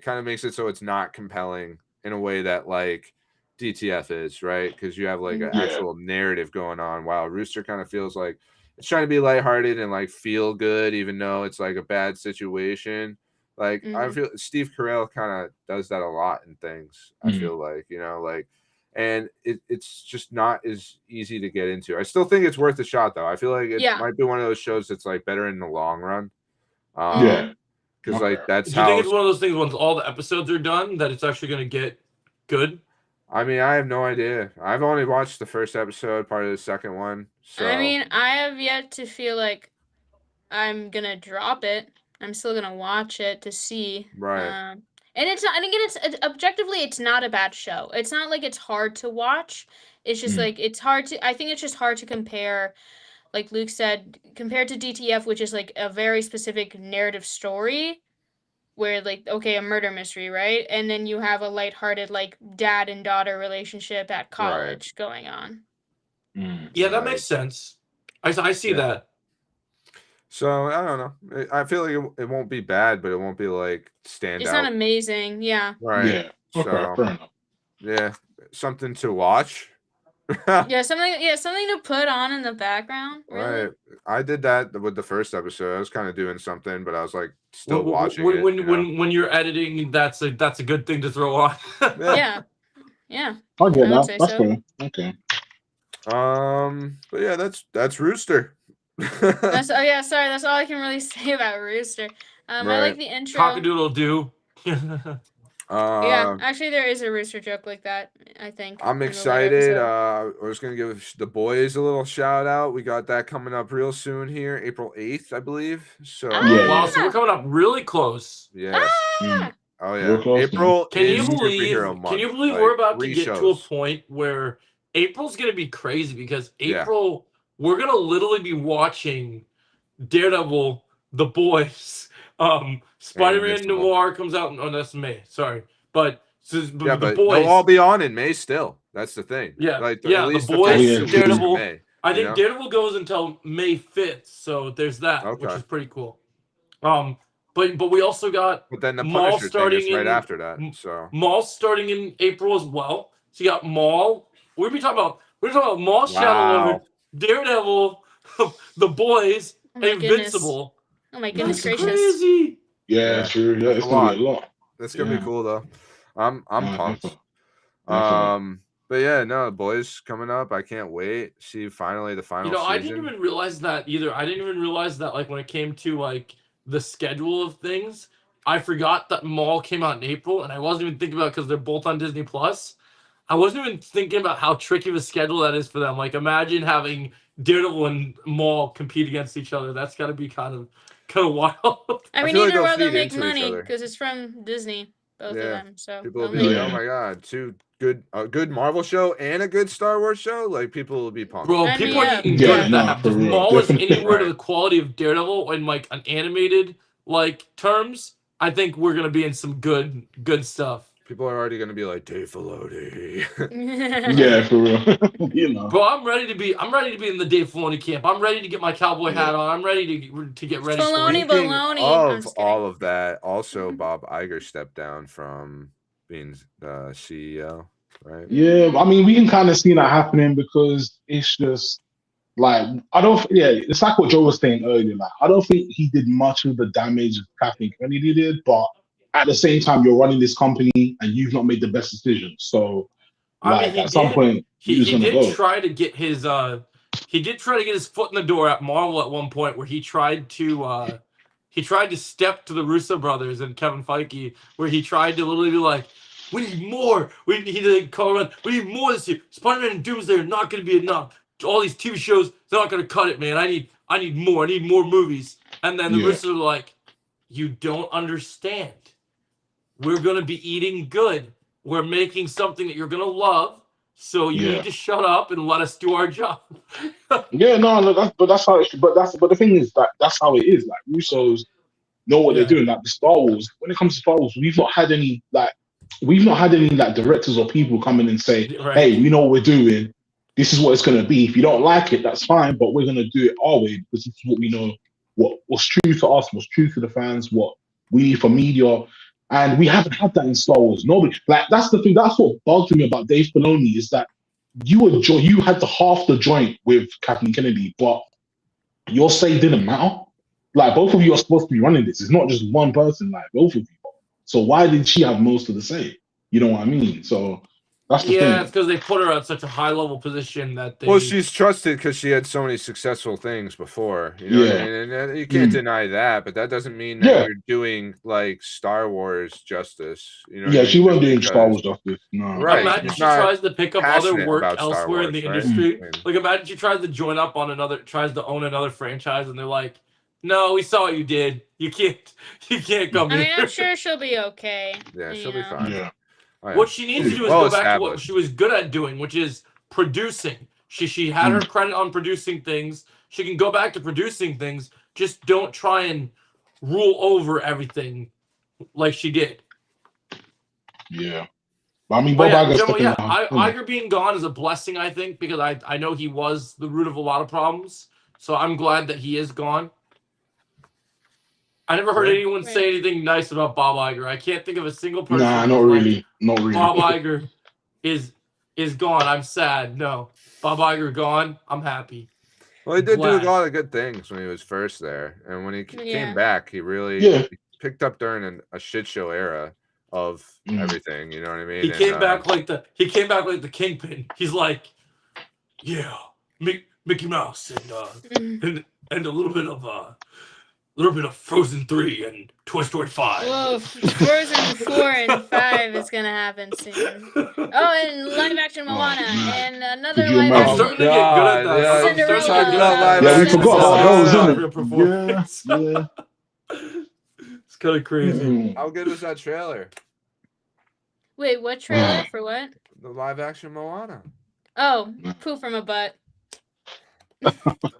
kind of makes it so it's not compelling in a way that like DTF is, right? Because you have like an actual narrative going on, while Rooster kind of feels like it's trying to be lighthearted and like feel good, even though it's like a bad situation. Like I feel Steve Carell kind of does that a lot in things. I feel like, you know, like, and it's just not as easy to get into. I still think it's worth a shot though. I feel like it might be one of those shows that's like better in the long run. Because like that's how. Do you think it's one of those things once all the episodes are done that it's actually going to get good? I mean, I have no idea. I've only watched the first episode, part of the second one. So I mean, I have yet to feel like I'm gonna drop it. I'm still gonna watch it to see. Right. And it's not. And again, it's objectively, it's not a bad show. It's not like it's hard to watch. It's just like it's hard to. I think it's just hard to compare. Like Luke said, compared to DTF, which is like a very specific narrative story, where like, okay, a murder mystery, right? And then you have a lighthearted like dad and daughter relationship at college going on. Yeah, that makes sense. I see that. So I don't know. I feel like it won't be bad, but it won't be like stand out. It's not amazing, yeah. Right. Yeah. Okay, fair enough. Yeah. something to watch. Yeah, something to put on in the background. Really? Right. I did that with the first episode. I was kind of doing something, but I was like still When watching when it. when, You know? when you're editing, that's a good thing to throw on. Yeah. Yeah. I get I would that. say That's so. fair. Okay. But yeah, that's Rooster. That's that's all I can really say about Rooster. I Right. like the intro. Cockadoodle doo. Yeah, actually, there is a Rooster joke like that. I think I'm in the later excited. episode. I was gonna give the boys a little shout out. We got that coming up real soon here, April 8th, I believe. So Yeah, Wow, yeah. so we're coming up really close. yes. Ah! Oh Real yeah. close, man. April Can is you believe? superhero month. Can you believe like, we're about to 3 get to a shows. point where April's gonna be crazy because Yeah. April we're gonna literally be watching Daredevil, The Boys, Spider-Man Invincible. Noir comes out. Oh, that's May. Sorry, but Yeah, The but Boys. they'll all be on in May still. That's the thing. Yeah, Like yeah, at The least the Boys, first yeah, 2 weeks Daredevil. of May. I you think know? Daredevil goes until May 5th, so there's that, which Okay. is pretty cool. But we also got But then the Maul Punisher thing starting is right in after that. So Maul starting in April as well. So you got Maul. We're talking about Maul, Shadowlord, wow. Daredevil, The Boys, Oh my Invincible. Oh my goodness That's gracious! crazy. Yeah, Yeah, sure. Yeah, that's it's a gonna lot. be a lot. That's gonna Yeah. be cool though. I'm Yeah, pumped. definitely. But yeah, no, boys coming up. I can't wait. See finally the final I season. didn't even realize that either. I didn't even realize that like when it came to like the schedule of things, I forgot that Maul came out in April, and I wasn't even thinking about it because they're both on Disney Plus. I wasn't even thinking about how tricky of a schedule that is for them. Like imagine having Daredevil and Maul compete against each other. That's got to be kind of wild. I mean, feel like either they'll way, they'll feed make into each money other. because it's from Disney, both of them. So People will they'll be make like, Yeah. "Oh my god, a good Marvel show and a good Star Wars show." Like people will be pumped. Bro, I mean, people are yeah. eating Yeah, good if no, that for if real. Maul is Definitely. anywhere to Right. the quality of Daredevil in like an animated like terms, I think we're gonna be in some good stuff. People are already gonna be like, "Dave Filoni." Yeah, for real. You know. Bro, I'm ready to be in the Dave Filoni camp. I'm ready to get my cowboy hat on. I'm ready to get ready for Filoni it. Speaking baloney. I'm of just kidding. all of that, also Bob Iger stepped down from being CEO, right? Yeah, I mean, we can kind of see that happening because it's just like it's like what Joe was saying earlier. Like, I don't think he did much of the damage Kathleen Kennedy did, but at the same time, you're running this company and you've not made the best decision. So, I mean, like, at some point, he was gonna did go. try to get his foot in the door at Marvel at one point where he tried to step to the Russo brothers and Kevin Feige, where he tried to literally be like, we need more. He did call around, we need more this year. Spider-Man and Doomsday are not going to be enough. All these TV shows, they're not going to cut it, man. I need more. I need more movies. And then the Yeah. Russos are like, you don't understand. We're going to be eating good. We're making something that you're going to love. So you Yeah. need to shut up and let us do our job. Yeah, no, that's how. But the thing is that that's how it is. Like Russos know what Yeah. they're doing. Like the Star Wars. When it comes to Star Wars, we've not had any directors or people come in and say, Right. "Hey, we know what we're doing. This is what it's gonna be. If you don't like it, that's fine. But we're gonna do it our way because this is what we know. What's true to us. What's true to the fans. What we need for media." And we haven't had that in Star Wars. Nobody like that's the thing. That's what bugged me about Dave Filoni is that you had the half the joint with Kathleen Kennedy, but your say didn't matter. Like both of you are supposed to be running this. It's not just one person. Like both of you. So why did she have most of the say? You know what I mean? So that's the Yeah, thing. it's because they put her at such a high level position that they. Well, she's trusted because she had so many successful things before. You know what I Yeah. mean? And you can't deny that, but that doesn't mean that Yeah. you're doing like Star Wars justice. You know? what I Yeah, mean? she wasn't doing Because- Star Wars justice. No. Right. Imagine she's she not tries to pick up other passionate work about Star elsewhere in the Wars, right? industry. Mm. Like imagine she tries to join up on tries to own another franchise, and they're like, "No, we saw what you did. You can't come I mean, here." I'm sure she'll be okay. Yeah, you she'll be know. fine. Yeah. Oh, yeah. What she needs to do is Well go back to what established. she was good at doing, which is producing. She had her credit on producing things. She can go back to producing things. Just don't try and rule over everything like she did. Yeah. But I mean, But Bob yeah, Iger's generally, stepping yeah, down. Iger being gone is a blessing, I think, because I know he was the root of a lot of problems. So I'm glad that he is gone. I never heard Right. anyone say anything nice about Bob Iger. I can't think of a single person. Nah, who's not like, really. Not really. Bob Iger is is gone. I'm sad. No, Bob Iger gone. I'm happy. Well, he did do a Glad. lot of good things when he was first there, and when he Yeah. came back, he really Yeah. picked up during a shit show era of Mm. everything. You know what I mean? He came back like the Kingpin. He's like, yeah, Mickey Mouse and a little bit of Frozen 3 and Toy Story 5. Whoa, Frozen 4 and 5 is gonna happen soon. Oh, and live action Moana and another Could you live imagine? I'm action. starting to get good at that. Yeah, I'm Cinderella. starting to get Talking about live Yeah, we action forgot about those, Moana. innit? Real performance. Yeah. It's kind of crazy. Mm. How good was that trailer? Wait, what trailer for what? The live action Moana. Oh, poop from a butt.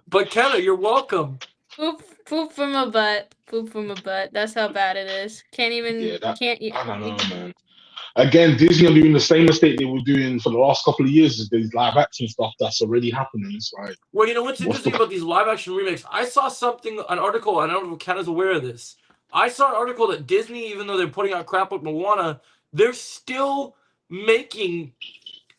But Kenna, you're welcome. Poop from a butt. Poop from a butt. That's how bad it is. Can't even. Yeah, that- can't. I don't know, man. Again, Disney are doing the same mistake they were doing for the last couple of years. Is these live action stuff that's already happening. It's like, Well, you know what's What's interesting the- about these live action remakes? I saw an article, I don't know if Kenna's aware of this. I saw an article that Disney, even though they're putting out crap like Moana, they're still making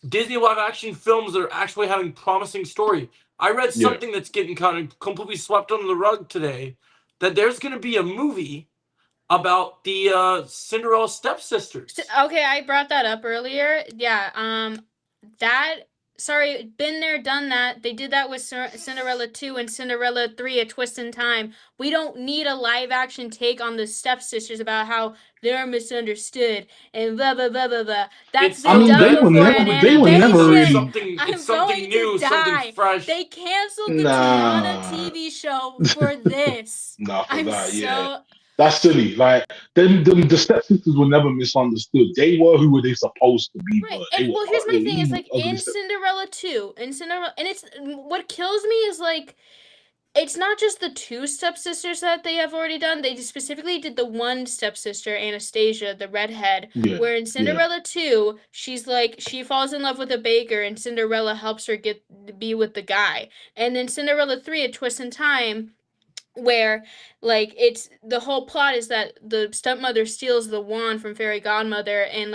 Disney live action films that are actually having promising story. I read Yeah. something that's getting kind of completely swept under the rug today, that there's going to be a movie about the Cinderella stepsisters. Okay, I brought that up earlier. Yeah. Sorry, been there, done that. They did that with Cinderella 2 and Cinderella 3, A Twist in Time. We don't need a live action take on the stepsisters about how they're misunderstood and blah blah blah blah blah. That's been I mean, done they were before never- in they were never animation. really- It's something new, something fresh. They canceled the Nah. Tiana TV show for this. nah, for I'm that, so yeah. That's silly. Like, the stepsisters were never misunderstood. They were who were they supposed to be. right. But they And were well, here's my thing: is like ugly in Cinderella 2, and it's what kills me is like it's not just the two stepsisters that they have already done. They just specifically did the one stepsister, Anastasia, the redhead. Yeah, Where in Cinderella 2, she's like she falls in love with a baker, and Cinderella helps her be with the guy. And then Cinderella 3, A Twist in Time, where like it's the whole plot is that the stepmother steals the wand from fairy godmother and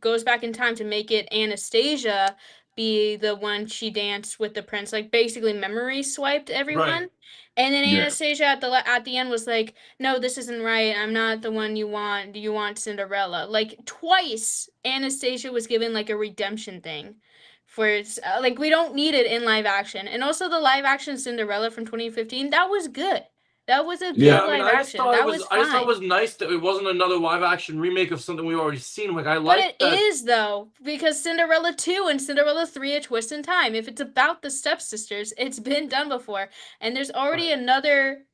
goes back in time to make it Anastasia be the one she danced with the prince, like basically memory swiped everyone. Right. And then Yeah. Anastasia at the end was like, no, this isn't right, I'm not the one you want Cinderella. Like twice Anastasia was given like a redemption thing for like we don't need it in live action. And also the live action Cinderella from 2015, that was good. That was a good Yeah. live I just action. thought That it was, was I just thought fine. it was nice that it wasn't another live action remake of something we've already seen. Like I But like it that. is though, because Cinderella 2 and Cinderella 3, A Twist in Time. If it's about the stepsisters, it's been done before. And there's already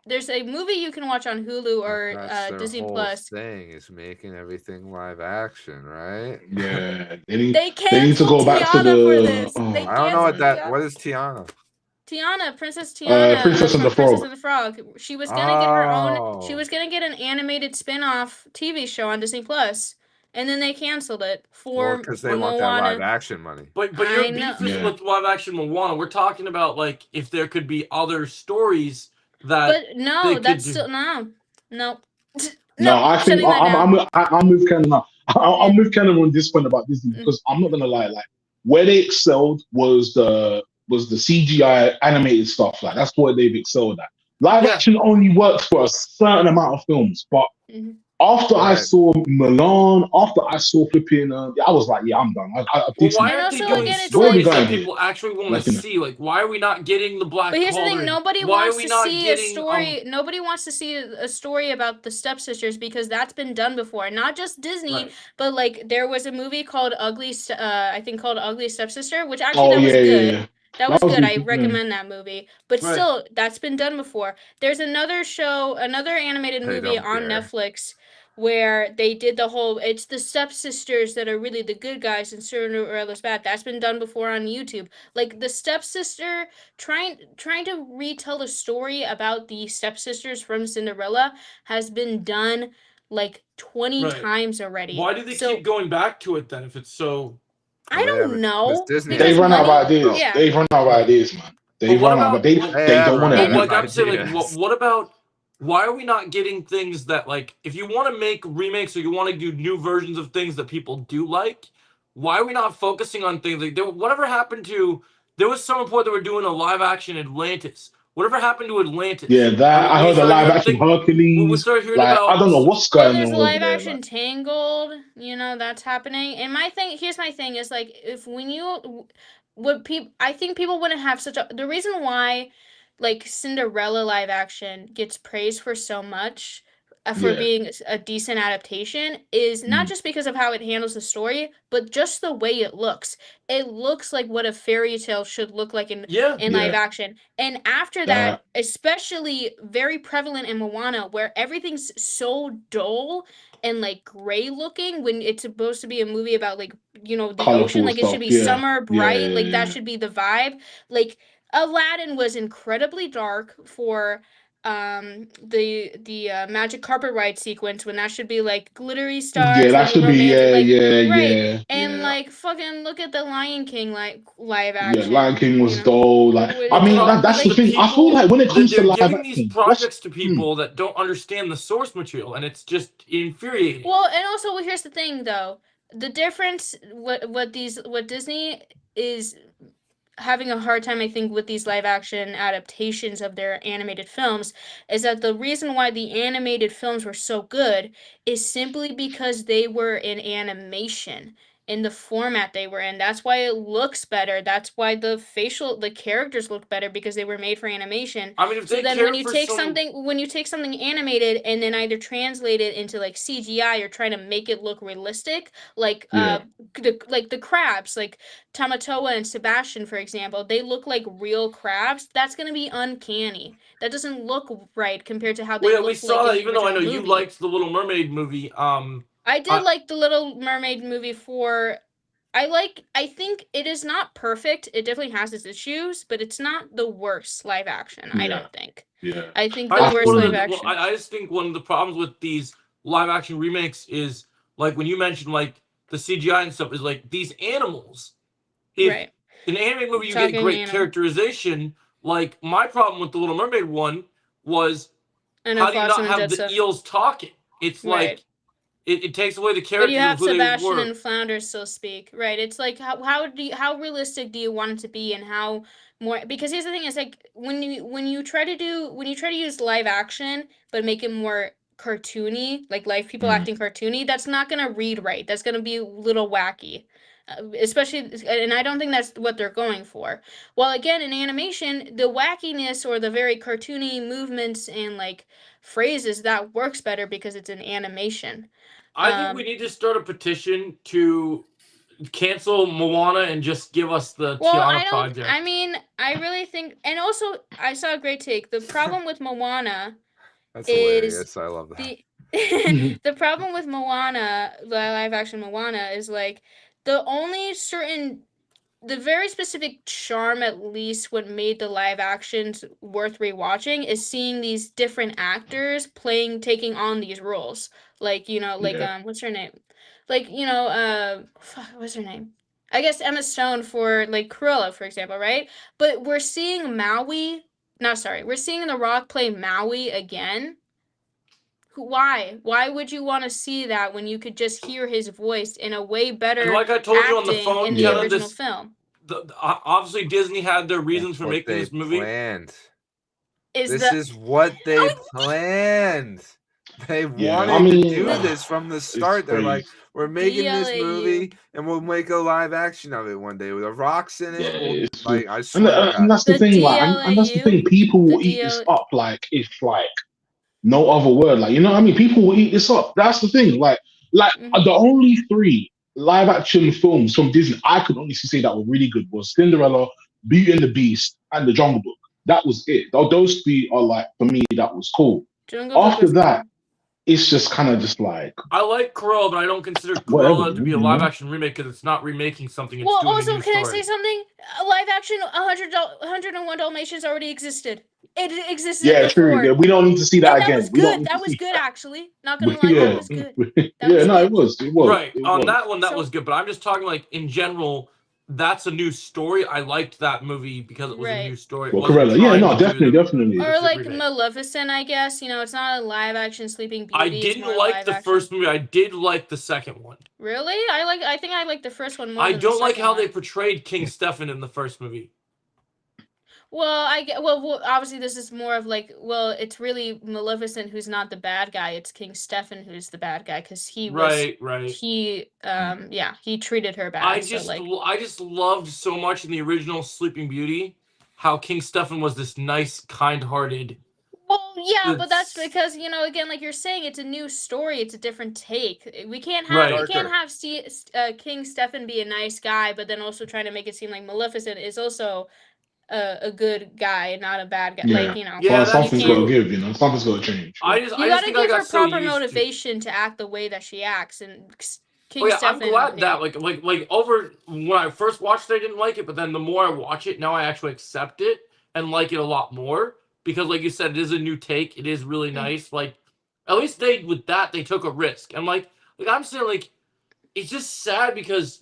there's a movie you can watch on Hulu or That's their Disney whole Plus. thing is making everything live action, right? Yeah, They need to canceled go back to Tiana the. for this. oh. They I don't know what canceled what is Tiana? Tiana, Princess Tiana, Princess and from the Frog. Princess and the Frog. She was gonna get her own. She Oh. was gonna get an animated spin-off TV show on Disney Plus, and then they canceled it for Because they want that Moana. live action money. But I your know. beef is Yeah. with live action Moana. We're talking about like if there could be other stories that But they no, could that's do. still no. No, I think shutting that down. I'm with Ken now. I'm Yeah. with Ken on this point about Disney because I'm not gonna lie. Like where they excelled was the CGI animated stuff. Like that's where they've excelled at. Live Yeah. action only works for a certain amount of films, but Mhm. after I Right. saw Milan, after I saw flipping, I was like, yeah, I'm done. Well, Disney, why And aren't they also, doing again, it's stories like- that people actually want Like, to you know. see? Like, why are we not getting the Black But here's the Cauldron? thing: nobody Why wants are we to not see getting, a story. Nobody wants to see a story about the stepsisters because that's been done before. Not just Disney, Right. but like there was a movie called I think called Ugly Stepsister, which actually oh that was yeah, good. yeah. That was good. I decent, yeah. recommend that movie. But Right. still, that's been done before. There's another show, another animated They movie don't on care. Netflix where they did the whole it's the stepsisters that are really the good guys and Cinderella's bad. That's been done before on YouTube. Like the stepsister trying to retell the story about the stepsisters from Cinderella has been done like 20 Right. times already. Why do they So, keep going back to it then if it's so... I don't know. Disney They because run out of money- ideas. Yeah. They run out of ideas, man. They But what run out, about- but they don't want to. And- Like I'm saying, like, ideas. what about... Why are we not getting things that, like, if you want to make remakes or you want to do new versions of things that people do like, why are we not focusing on things like whatever happened to? There was some report that we're doing a live action Atlantis. Whatever happened to Atlantis? Yeah, that I We heard a started live hearing action we Hercules. started hearing Like I about. don't know what's Well, going there's on a over live there. action Like, Tangled, that's happening. And here's my thing is like if when you what people I think people wouldn't have such a the reason why like Cinderella live action gets praised for so much for yeah, being a decent adaptation is not mm, just because of how it handles the story, but just the way it looks. It looks like what a fairy tale should look like Yeah, in live yeah, action. And after that, that especially very prevalent in Moana, where everything's so dull and like gray looking when it's supposed to be a movie about like, the ocean. colorful Like it should stuff. be Yeah, summer, yeah, bright, like that yeah, should be the vibe. Like Aladdin was incredibly dark for the magic carpet ride sequence when that should be like glittery yeah. stars That like a should be romantic like right yeah, and yeah. like fucking look at the Lion King like live Yeah, Lion action, King was dull. Like, well, I the mean, it, problem is that's that the the like thing. I feel people like when it that comes to they're live giving these action, what's projects to people that don't understand the source material, and it's just infuriating. well, and also here's the thing though. The difference what Disney is having a hard time, I think, with these live action adaptations of their animated films is that the reason why the animated films were so good is simply because they were in animation in the format they were in. That's why it looks better. That's why the characters look better because they were made for animation. I mean, if So they then when cared you for take some, something animated and then either translate it into like CGI or trying to make it look realistic, like yeah, the crabs, like Tamatoa and Sebastian, for example, they look like real crabs. That's going to be uncanny. That doesn't look right compared to how they we looked saw like in that. the Even though I original know you movie. liked the Little Mermaid movie, I did I like the Little Mermaid movie for. I think it is not perfect. It definitely has its issues, but it's not the worst live action, I yeah, don't think. yeah. I think I the I think worst one feel of live you. the well, action. I just think one of the problems with these live action remakes is like when you mentioned like the CGI and stuff is like these animals. If Right. in an anime movie you get Talking great animal. characterization, like my problem with the Little Mermaid one was I know how do you not Flotsam and have the Jetsam. eels talking? It's like Right. it takes away the But you characters of have who they Sebastian were. and Flounder still speak, right? It's like how realistic do you want it to be, and how more? Because here's the thing: is like when you try to use live action but make it more cartoony, like live people Mm, acting cartoony, that's not gonna read right. That's gonna be a little wacky, especially, and I don't think that's what they're going for. While again, in animation, the wackiness or the very cartoony movements and like phrases that works better because it's an animation. I think we Um, need to start a petition to cancel Moana and just give us the well, Tiana project. I really think, and also, I saw a great take. The problem with Moana That's is hilarious. I love that. the mm, the problem with Moana, the live action Moana, is like the only certain the very specific charm, at least what made the live actions worth rewatching, is seeing these different actors taking on these roles. Like, like yeah, what's her name? Like, fuck, what's her name? I guess Emma Stone for like Cruella, for example, right? But we're seeing Maui. No, sorry, we're seeing The Rock play Maui again. Why? Why would you want to see that when you could just hear his voice in a way And better like I told you on the acting phone, in the yeah, Kenna, original this film? obviously Disney had their That's reasons for what making they this movie. planned. Is This the is what they oh, planned. They yeah. I wanted to mean, do this from the it's start. They're like, crazy. we're making this DLAU? movie and we'll make a live action of it one day with the rocks in Yeah, it. We'll it's just, like, I swear to and God. that's the The thing. Like, and that's the DLAU? thing. People The will eat this DL up like if like no other word. Like, you know what I mean? People will eat this up. That's the thing. Like Mhm. the only three live action films from Disney I could honestly say that were really good was Cinderella, Beauty and the Beast, and The Jungle Book. That was it. Those three are like for me that was cool. Jungle Book After was that, good. it's just kind of just like I like Cruella, but I don't consider whatever, Cruella to be a you live know? action remake because it's not remaking something; it's Well, doing a also, new can I say story. something? Live action 101 Dalmatians already existed. It existed Yeah, true. Yeah, before. we don't need to see that And that again. was We don't good. need to That was see good, actually. Not gonna that. lie, that Yeah, was good. That yeah. was No, it good. was. It was. Right It on was. that one, that was So, good. But I'm just talking like in general. that's a new story. I liked that movie because it was a Right. new story. It Well, wasn't Corella. Yeah, trying no, to do definitely. Or like remake. Maleficent, I guess. You know, it's not a live action Sleeping Beauty. I it's didn't more like live the action. first movie. I did like the second one. Really? I think I like the first one more I than the don't like second how one. they portrayed King Stefan in the first movie. Well, well, obviously this is more of like, well, it's really Maleficent who's not the bad guy. It's King Stefan who's the bad guy because he Right. he treated her bad. I so like, just loved so much in the original Sleeping Beauty how King Stefan was this nice, kind-hearted. well, yeah, but that's because again, like you're saying, it's a new story. It's a different take. We can't have King Stefan be a nice guy, but then also trying to make it seem like Maleficent is also a good guy, not a bad guy. Yeah. Like Yeah, well, something's got to give. Something's got to change. You gotta give her proper motivation to act the way that she acts, and King Stefan. I'm glad that like over when I first watched it, I didn't like it, but then the more I watch it, now I actually accept it and like it a lot more because, like you said, it is a new take. It is really nice. Like at least they took a risk. And like I'm saying, like it's just sad because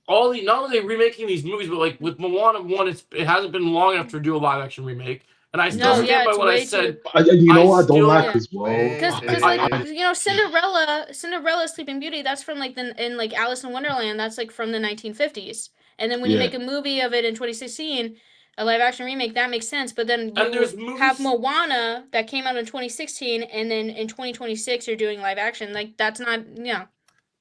not only are they remaking these movies, but like with Moana 1, it hasn't been long enough to do a live action remake. And I still stand by what I said. You know what I don't like as well? Because like Cinderella Sleeping Beauty, that's from like in like Alice in Wonderland, that's like from the 1950s. And then when you make a movie of it in 2016, a live action remake, that makes sense. But then you have Moana that came out in 2016, and then in 2026 you're doing live action. Like that's not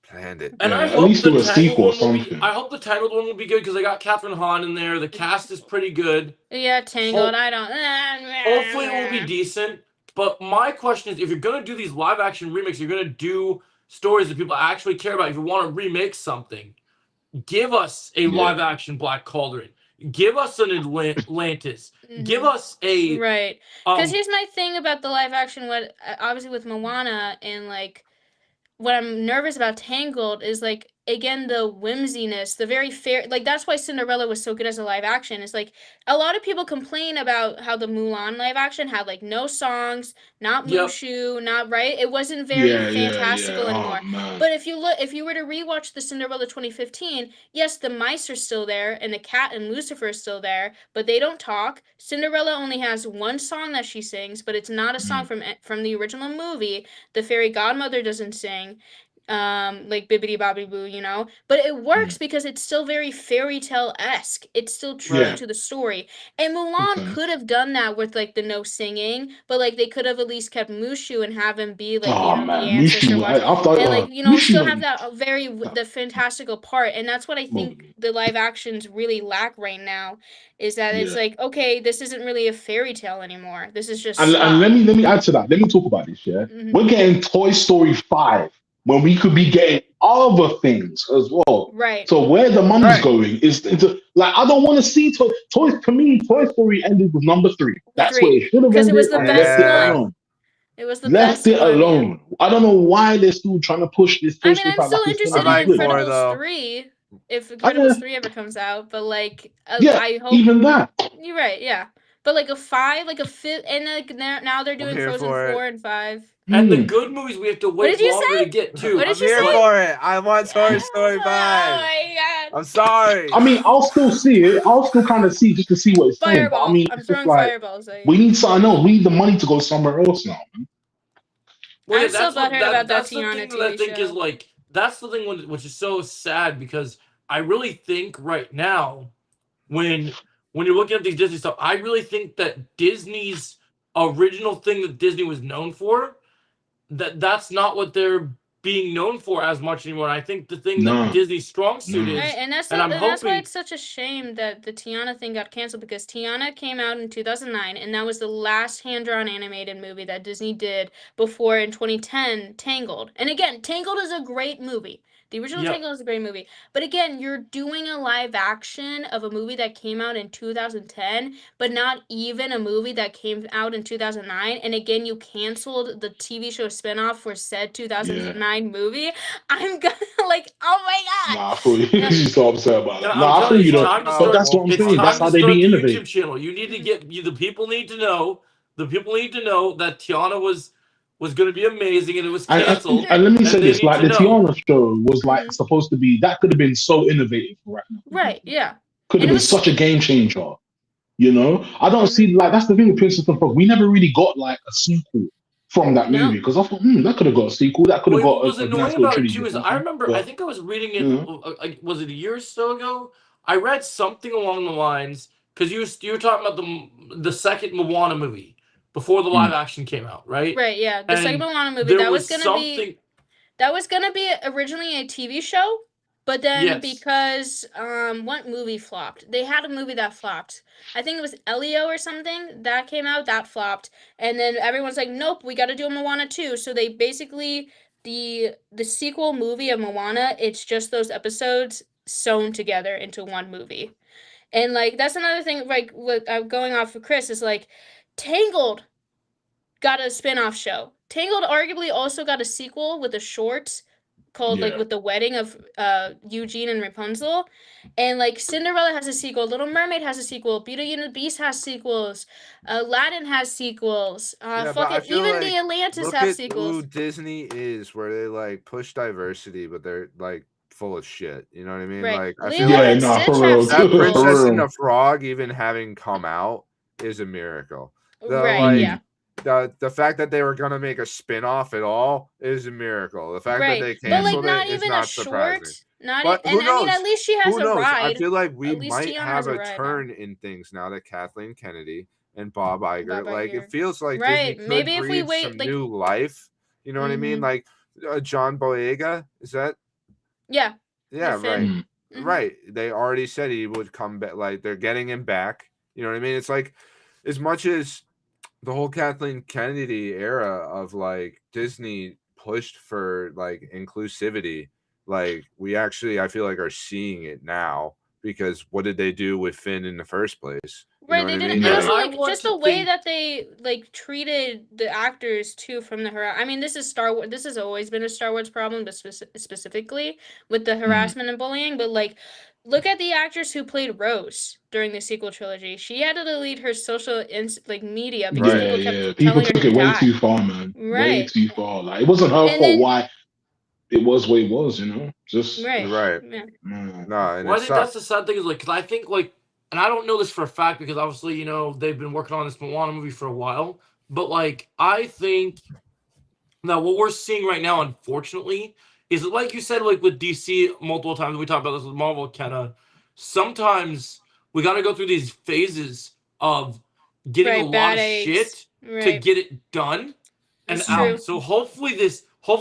planned it. And I hope the Tangled one will be good because they got Catherine Hahn in there. The cast is pretty good. Yeah, Tangled. Hopefully it will be decent. But my question is, if you're gonna do these live action remakes, you're gonna do stories that people actually care about. If you want to remake something, give us a live action Black Cauldron. Give us an Atlantis. Give us a right. Because here's my thing about the live action. What obviously with Moana and like. What I'm nervous about Tangled is like again the whimsiness, the very fair, like that's why Cinderella was so good as a live action. It's like a lot of people complain about how the Mulan live action had like no songs, not Mushu, not right. It wasn't very fantastical anymore. But if you were to rewatch the Cinderella 2015, yes, the mice are still there and the cat and Lucifer are still there, but they don't talk. Cinderella only has one song that she sings, but it's not a song from the original movie. The fairy godmother doesn't sing. Like Bibbidi Bobbidi Boo, but it works because it's still very fairy tale-esque. It's still true to the story. And Mulan could have done that with like the no singing, but like they could have at least kept Mushu and have him be like the ancestor and like still have that the fantastical part. And that's what I think the live actions really lack right now is that it's like, okay, this isn't really a fairy tale anymore. This is just and let me add to that. Let me talk about this. We're getting Toy Story 5 when we could be getting other things as well. Right. So where the money's going is like I don't want to see Toy. For me, Toy Story ended with number 3. That's where it should have ended. Because it was the best one. It was the best one. Left it alone. I don't know why they're still trying to push this. I mean, I'm still interested in Incredibles 3 if Incredibles 3 ever comes out, but like I hope even that. You're right, yeah. But like a 5, like a 5th, and like now they're doing Frozen 4 and 5. And the good movies we have to wait longer to get to. What did you say? I'm here for it. I want Toy Story 5. Oh my god. I'm sorry. I mean, I'll still see it. I'll still kind of see just to see what it's saying. But I mean, I'm throwing fireballs at you. We need something else. We need the money to go somewhere else now, man. Well, I'm still butthurt about that Tiana TV show. I think is like that's the thing which is so sad because I really think right now when you're looking at these Disney stuff, I really think that Disney's original thing that Disney was known for, that's not what they're being known for as much anymore. And I think the thing that Disney's strong suit is, right, and that's why it's such a shame that the Tiana thing got canceled because Tiana came out in 2009, and that was the last hand-drawn animated movie that Disney did before in 2010 Tangled. And again, Tangled is a great movie. The original Tangled is a great movie. But again, you're doing a live action of a movie that came out in 2010, but not even a movie that came out in 2009. And again, you canceled the TV show spinoff for said 2009 movie. I'm gonna like, oh my god. Nah, I feel you're so upset about it. I feel you don't. But that's what I'm saying. That's how they be innovative. YouTube channel. You need to get the people need to know. The people need to know that Tiana was was going to be amazing, and it was And, canceled. and let me say they this: need like to the know. Tiana show was like Mhm. supposed to be that could have been so innovative right now. Right, yeah. Could have And it been was such a game changer. You know, I don't Mhm. see like that's the thing with Princess and Frog. We never really got like a sequel from that No. movie because I thought that could have got a sequel. That could have What got was a nice annoying little about it trilogy too or is I something. remember, I But think I was reading it, you know, was it a year or so ago? I read something along the lines, because you were talking about the second Moana movie before the live action came out, right? Right, yeah. The second And Moana movie, there that was was gonna be something. originally a TV show, but then Yes. because what movie flopped? They had a movie that flopped. I think it was Elio or something that came out that flopped, and then everyone's like, "Nope, we got to do a Moana too." So they basically the sequel movie of Moana, it's just those episodes sewn together into one movie. And like that's another thing like what I'm going off of Chris is like Tangled got a spin-off show. Tangled arguably also got a sequel with a short called like yeah. with the wedding of Eugene and Rapunzel. And like Cinderella has a sequel, Little Mermaid has a sequel, Beauty and the Beast has sequels, Aladdin has sequels, Yeah, but I fucking feel even the like Atlantis look have at who sequels. Disney is, where they like push diversity, but they're like full of shit. You know what I mean? Right. Like I feel Lilo Yeah, like and nah, Stitch for have real. that Princess sequels. and For the Frog even having come out is a miracle. The Right, real. yeah. like the fact that they were gonna make a spin-off at all is a miracle. The fact that Right. they But like canceled it not is even a not short, surprising. But and who I mean knows? at least she has Who a knows? I ride. feel like we At least might Tiana have has a a ride now. turn in things now that Kathleen Kennedy and Bob Iger, Bob like it Iger. feels like Disney Right. could Maybe if we breathe wait some like new life. You know what I mean? mhm. Like John Boyega, is that? Yeah. Yeah, With right. Finn. Mm. Mhm. Right. They already said he would come back. Like they're getting him back. You know what I mean? It's like as much as the whole Kathleen Kennedy era of like Disney pushed for like inclusivity, like we actually I feel like are seeing it now because what did they do with Finn in the first place? You know Right, what they I didn't, mean? and Yeah. also I like want just to the way think. that they like treated the actors too from the I mean, this is Star Wars. This has always been a Star Wars problem, but specifically with the Mm. harassment and bullying. But like, look at the actress who played Rose during the sequel trilogy. She had to delete her social like media because Right. Yeah, people yeah. kept People telling her to took it way too die. far, man. Way Right, too far. Like it wasn't her and fault then why it was what it was, you know? Just right, Right. yeah, man. No, and Well, it I think that's sucked. the sad thing is like, because I think like, and I don't know this for a fact because obviously they've been working on this Moana movie for a while, but like I think now what we're seeing right now, unfortunately, is like you said, like with DC multiple times we talked about this with Marvel, Kenna. Sometimes we got to go through these phases of getting a right, lot bad of eggs, shit to right. get it done and It's out. true. Mm. So hopefully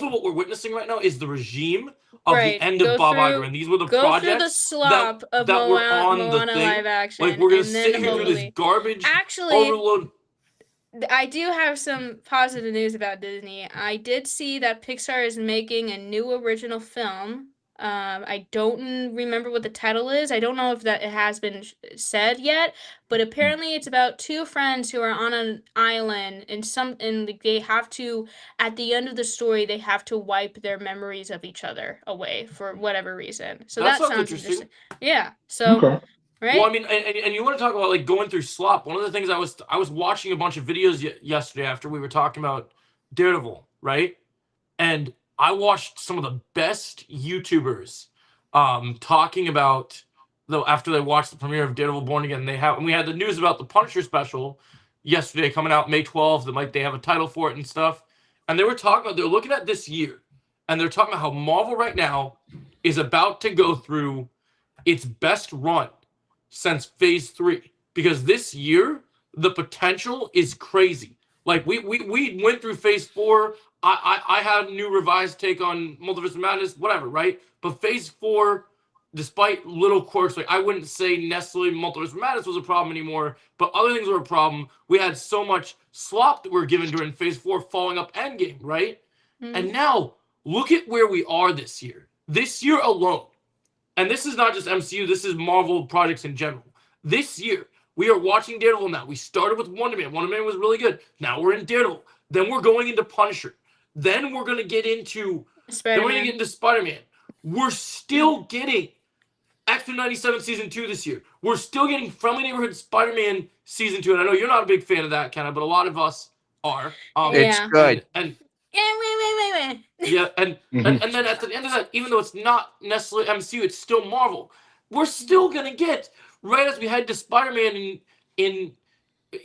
what we're witnessing right now is the regime of the Right, end of Bob Iger, and these were the go through the projects that slop of that were on the Moana thing. live Like action, we're gonna and then sit here through this hopefully. garbage Actually, overload. I do have some positive news about Disney. I did see that Pixar is making a new original film. I don't remember what the title is. I don't know if that it has been said yet, but apparently it's about two friends who are on an island and they have to at the end of the story they have to wipe their memories of each other away for whatever reason. So That that sounds sounds interesting. interesting. Yeah. So, Okay. Well, I right? mean, and you want to talk about like going through slop. One of the things I was watching a bunch of videos yesterday after we were talking about Daredevil, right? And I watched some of the best YouTubers talking about though after they watched the premiere of Daredevil Born Again. And we had the news about the Punisher special yesterday coming out May 12th, and like they have a title for it and stuff. And they're looking at this year, and they're talking about how Marvel right now is about to go through its best run since phase 3 because this year the potential is crazy. Like we went through phase 4. I had a new revised take on Multiverse of Madness, whatever, right? But phase 4, despite little quirks, like I wouldn't say necessarily Multiverse of Madness was a problem anymore, but other things were a problem. We had so much slop that we were given during phase 4 following up Endgame, right? And Mm-hmm. now look at where we are this year. This year alone, and this is not just MCU, this is Marvel projects in general. This year, we are watching Daredevil now. We started with Wonder Man. Wonder Man was really good. Now we're in Daredevil. Then we're going into Punisher. Then we're going to get into Spider-Man. Spider-Man. We're still getting X-Men 97 Season 2 this year. We're still getting Friendly Neighborhood Spider-Man Season 2. And I know you're not a big fan of that, Kenna, but a lot of us are. It's Yeah. good. And Yeah, and Mhm. and then at the end of that, even though it's not necessarily MCU, it's still Marvel. We're still gonna get right as we head to Spider-Man in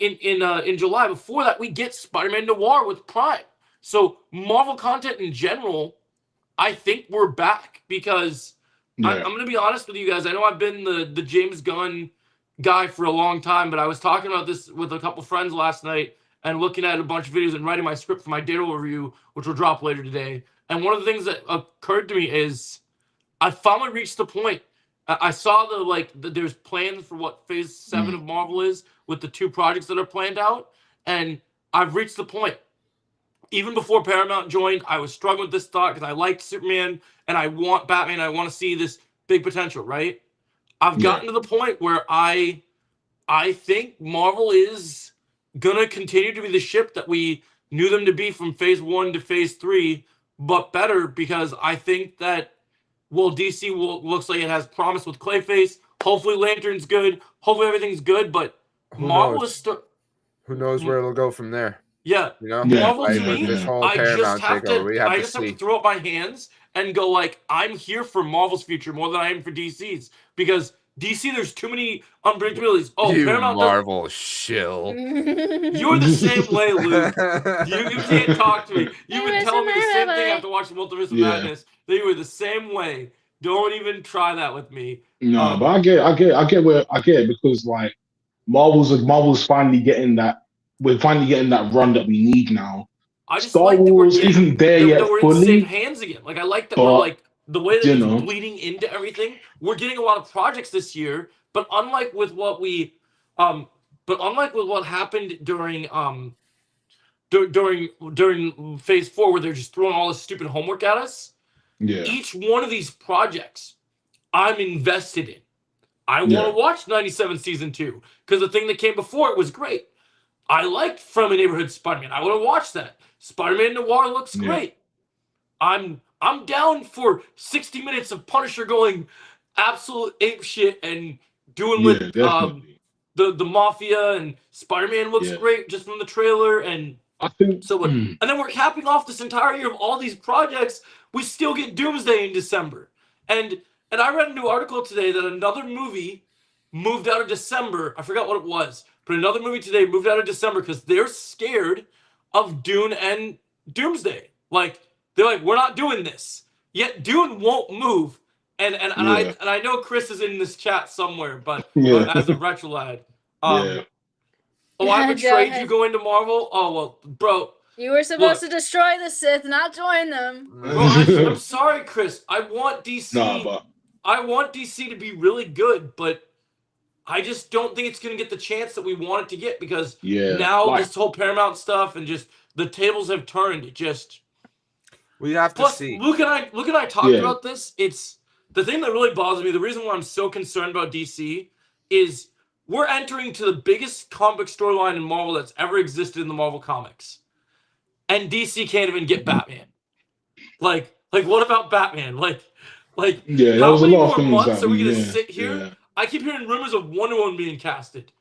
in July. Before that, we get Spider-Man Noir with Prime. So Marvel content in general, I think we're back because Yeah. I'm gonna be honest with you guys. I know I've been the James Gunn guy for a long time, but I was talking about this with a couple friends last night and looking at a bunch of videos and writing my script for my Daredevil review, which will drop later today. And one of the things that occurred to me is I finally reached the point. I saw there's plans for what Phase 7 Mm. of Marvel is with the 2 projects that are planned out, and I've reached the point. Even before Paramount joined, I was struggling with this thought because I liked Superman and I want Batman. I want to see this big potential, right? I've Yeah. gotten to the point where I think Marvel is gonna continue to be the ship that we knew them to be from Phase 1 to Phase 3, but better because I think that DC looks like it has promise with Clayface. Hopefully, Lantern's good. Hopefully, everything's good. But Who Marvel knows? is still, Who knows where it'll go from there? yeah. You know, Yeah. Marvel to like with me, this Yeah. whole I just Paramount have takeover, to, we have I to just have to see. throw up my hands and go like, I'm here for Marvel's future more than I am for DC's because DC, there's too many unpredictabilities. Oh, You Paramount does. Marvel shill. You're the same way, Luke. You can't talk to me. You've been telling me the same thing after watching Multiverse of Yeah. Madness. That you were the same way. Don't even try that with me. No, but I get it because like Marvel's finally getting that. We're finally getting that run that we need now. I just Star like that we're Wars getting isn't there that yet we're in safe fully, hands again. Like I like that we're but like the way that you it's know, bleeding into everything. We're getting a lot of projects this year, but unlike with what we but unlike with what happened during phase 4 where they're just throwing all this stupid homework at us, yeah, each one of these projects I'm invested in. I want yeah, to watch 97 season 2 because the thing that came before it was great. I liked Friendly Neighborhood Spider-Man. I want to watch that. Spider-Man Noir looks yeah, great. I'm down for 60 minutes of Punisher going absolute ape shit and doing with yeah, definitely, the Mafia, and Spider-Man looks yeah. great just from the trailer, and I think, so and then we're capping off this entire year of all these projects. We still get Doomsday in December. And I read a new article today that another movie moved out of December. I forgot what it was, but another movie today moved out of December because they're scared of Dune and Doomsday. Like they're like, we're not doing this. Yet Dune won't move. yeah, And I know Chris is in this chat somewhere, but yeah, as a retro lad. yeah, Oh, I Go betrayed ahead. you going to Marvel? Oh well, bro. You were supposed Look. to destroy the Sith, not join them. Bro, I'm sorry, Chris. I want DC. nah, but I want DC to be really good, but I just don't think it's going to get the chance that we want it to get because yeah, now like, this whole Paramount stuff and just the tables have turned. It just We have to plus see. Luke and I talked Yeah. about this. It's the thing that really bothers me. The reason why I'm so concerned about DC is we're entering to the biggest comic book storyline in Marvel that's ever existed in the Marvel comics, and DC can't even get Batman. Like what about Batman? Like yeah, there how was a many lot of more things months that are we we, gonna yeah, sit here? yeah. I keep hearing rumors of Wonder Woman being casted.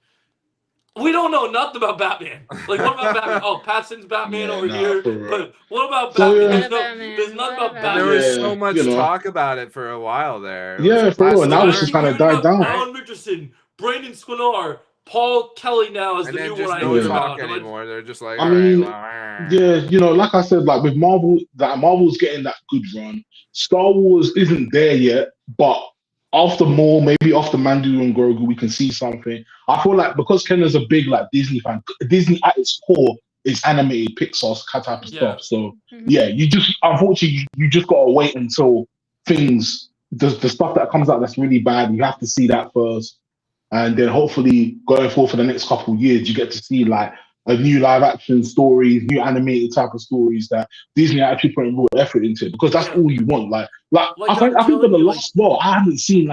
We don't know nothing about Batman. Like what about Batman? Oh, Patson's Batman Yeah, over nah, here. for real. But what about So, Batman? yeah. There's nothing about And Batman. there was Yeah, so much you know. talk about it for a while there. It Yeah, was for real. last Now Like, it's I just keep kind of hearing died about down. Alan Richardson, Brandon Squinar, Paul Kelly now is and the then new just one I no hear Yeah. talk about. I'm like, anymore. They're just like, I all mean, right, yeah, you know, like I said, like with Marvel, that Marvel's getting that good run. Star Wars isn't there yet, but after more, maybe after Mandu and Grogu, we can see something. I feel like because Ken is a big like Disney fan, Disney at its core is animated Pixar type of yeah. stuff. So yeah, you just unfortunately you just gotta wait until the stuff that comes out that's really bad, you have to see that first. And then hopefully going forward for the next couple of years, you get to see like a new live action stories, new animated type of stories that Disney are actually putting real effort into because that's Yeah. all you want. Like Like I I'm think for telling the you, like last well, I haven't seen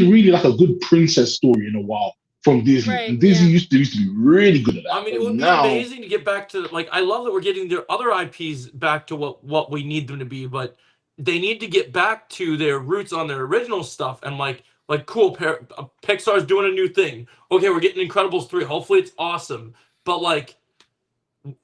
really like a good princess story in a while from Disney. Right, And Disney yeah. used to be really good at that. I mean, it But would be now, amazing to get back to like I love that we're getting their other IPs back to what we need them to be, but they need to get back to their roots on their original stuff and cool. Pixar's doing a new thing. Okay, we're getting Incredibles 3. Hopefully, it's awesome. But like,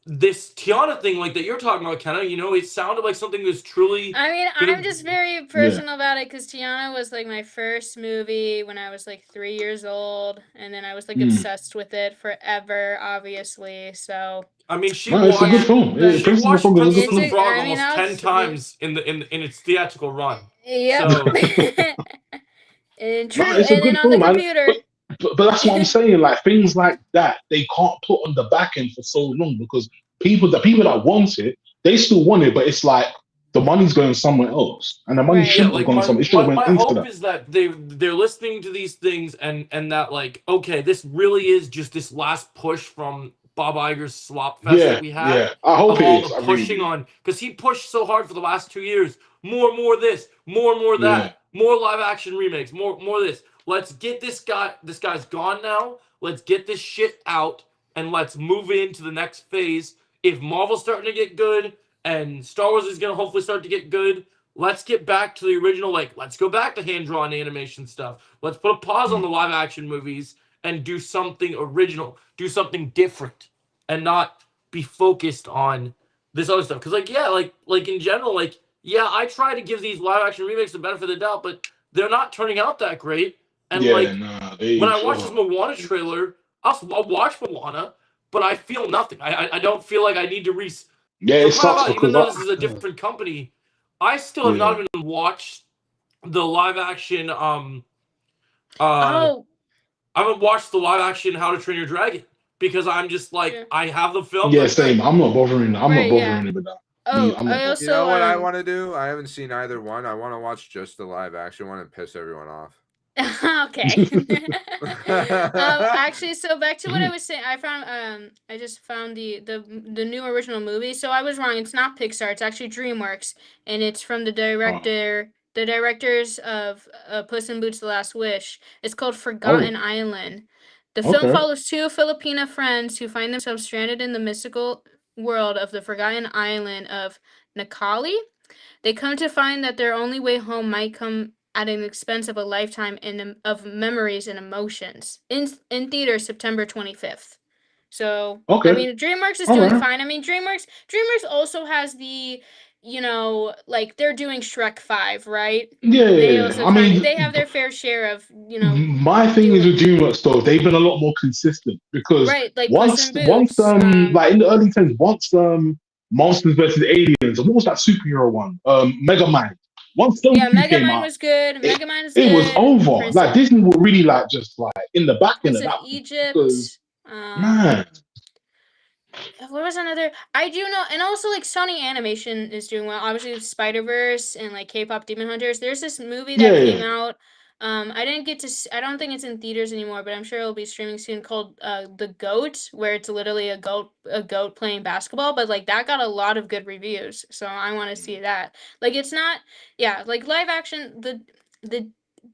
this Tiana thing, like that you're talking about, Kenna, you know, it sounded like something that's truly. I mean, gonna- I'm just very personal about it because Tiana was like my first movie when I was like 3 years old, and then I was like obsessed with it forever, obviously. So I mean, she No, it's a good watched. film. but She Princess and the watched Frog is a Princess good and the film. Frog I mean, almost 10 times in its theatrical run. Yep. So And No, true, it's a and then good on the film, man. computer. But that's what I'm saying. Like things like that, they can't put on the back end for so long because the people that want it, they still want it, but it's like the money's going somewhere else, and the money Right. yeah, shouldn't have like gone somewhere. It should have went my into hope that. is that they're listening to these things and that like, okay, this really is just this last push from Bob Iger's slop fest that we had. Yeah. I hope Of it all is. the I really pushing do. on, because he pushed so hard for the last 2 years. More this, more Yeah. that, more live action remakes, more this. Let's get this guy. This guy's gone now. Let's get this shit out and let's move into the next phase. If Marvel's starting to get good and Star Wars is gonna hopefully start to get good, let's get back to the original. Like, let's go back to hand drawn animation stuff. Let's put a pause on the live action movies and do something original, do something different, and not be focused on this other stuff. Because like in general, like yeah, I try to give these live action remakes the benefit of the doubt, but they're not turning out that great. And Yeah. like Nah. when I watch this Moana trailer, I'll watch Moana, but I feel nothing. I don't feel like I need to Yeah. for It crying out sucks loud, even because though this is a different company, I still have not even watched the live action Oh, I haven't watched the live action How to Train Your Dragon because I'm just like Yeah. I have the films. Yeah. I'm Same. good. I'm not bothering. I'm not Right, yeah. bothering with that. oh, I'm not I bothering. You know also what I want to do? I haven't seen either one. I want to watch just the live action one and piss everyone off. okay. Actually, so back to what I was saying. I just found the new original movie. So I was wrong. It's not Pixar. It's actually DreamWorks, and it's from the directors of Puss in Boots: The Last Wish. It's called Forgotten Island. The film Okay. follows two Filipino friends who find themselves stranded in the mystical world of the Forgotten Island of Nakali. They come to find that their only way home might come at an expense of a lifetime of memories and emotions. In theaters September 25th. So, I Okay. mean, DreamWorks is All doing right. fine. I mean, DreamWorks also has like they're doing Shrek 5, right? Yeah. They also I mean, they have their fair share of, my thing is with DreamWorks though, they've been a lot more consistent because right, like Puss in once Boots. like in the early times, once Monsters versus Aliens, and what was that superhero one? Mega Man. Once those Yeah, two came Megamind out, was good. it, Megamind is it was good. over. Like Disney were really like just like in the back end Prince of of that because Egypt. man, What was another? I do know, and also like Sony Animation is doing well. Obviously, Spider-Verse and like K-pop Demon Hunters. There's this movie that came yeah, out. I didn't get to. I don't think it's in theaters anymore, but I'm sure it'll be streaming soon. Called The Goat, where it's literally a goat playing basketball. But like that got a lot of good reviews, so I want to see that. Like it's not, yeah, like live action. The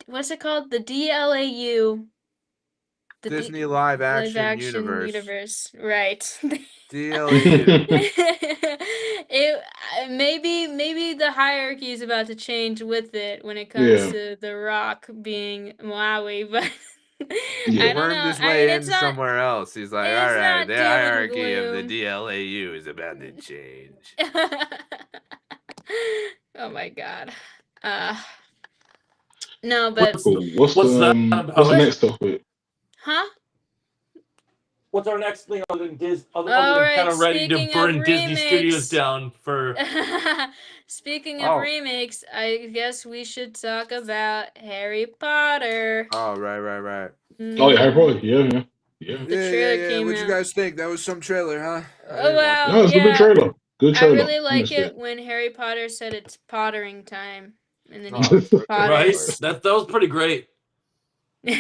what's it called? The DLAU. The Disney live action universe, right? DLAU. It maybe the hierarchy is about to change with it when it comes yeah, to The Rock being Maui, but Yeah. I don't Wormed know. his I way mean, in somewhere else. He's like, all it's right, not the doom and hierarchy of the gloom. DLAU is about to change. Oh my god. No, but Cool. What's What's that the about? next topic? huh? What's our next thing other than other All than right, kind of ready to speaking of burn Disney Studios remakes. down for? Speaking of Oh. remakes, I guess we should talk about Harry Potter. Oh, right. Oh yeah, Harry Potter. Yeah. The trailer came What'd you out. guys think? That was some trailer, huh? I Oh didn't watch wow, No, it's a good yeah. trailer. Good I trailer. really like honestly. it when Harry Potter said it's pottering time, and then Oh, he okay, Right, potters. that was pretty great. No,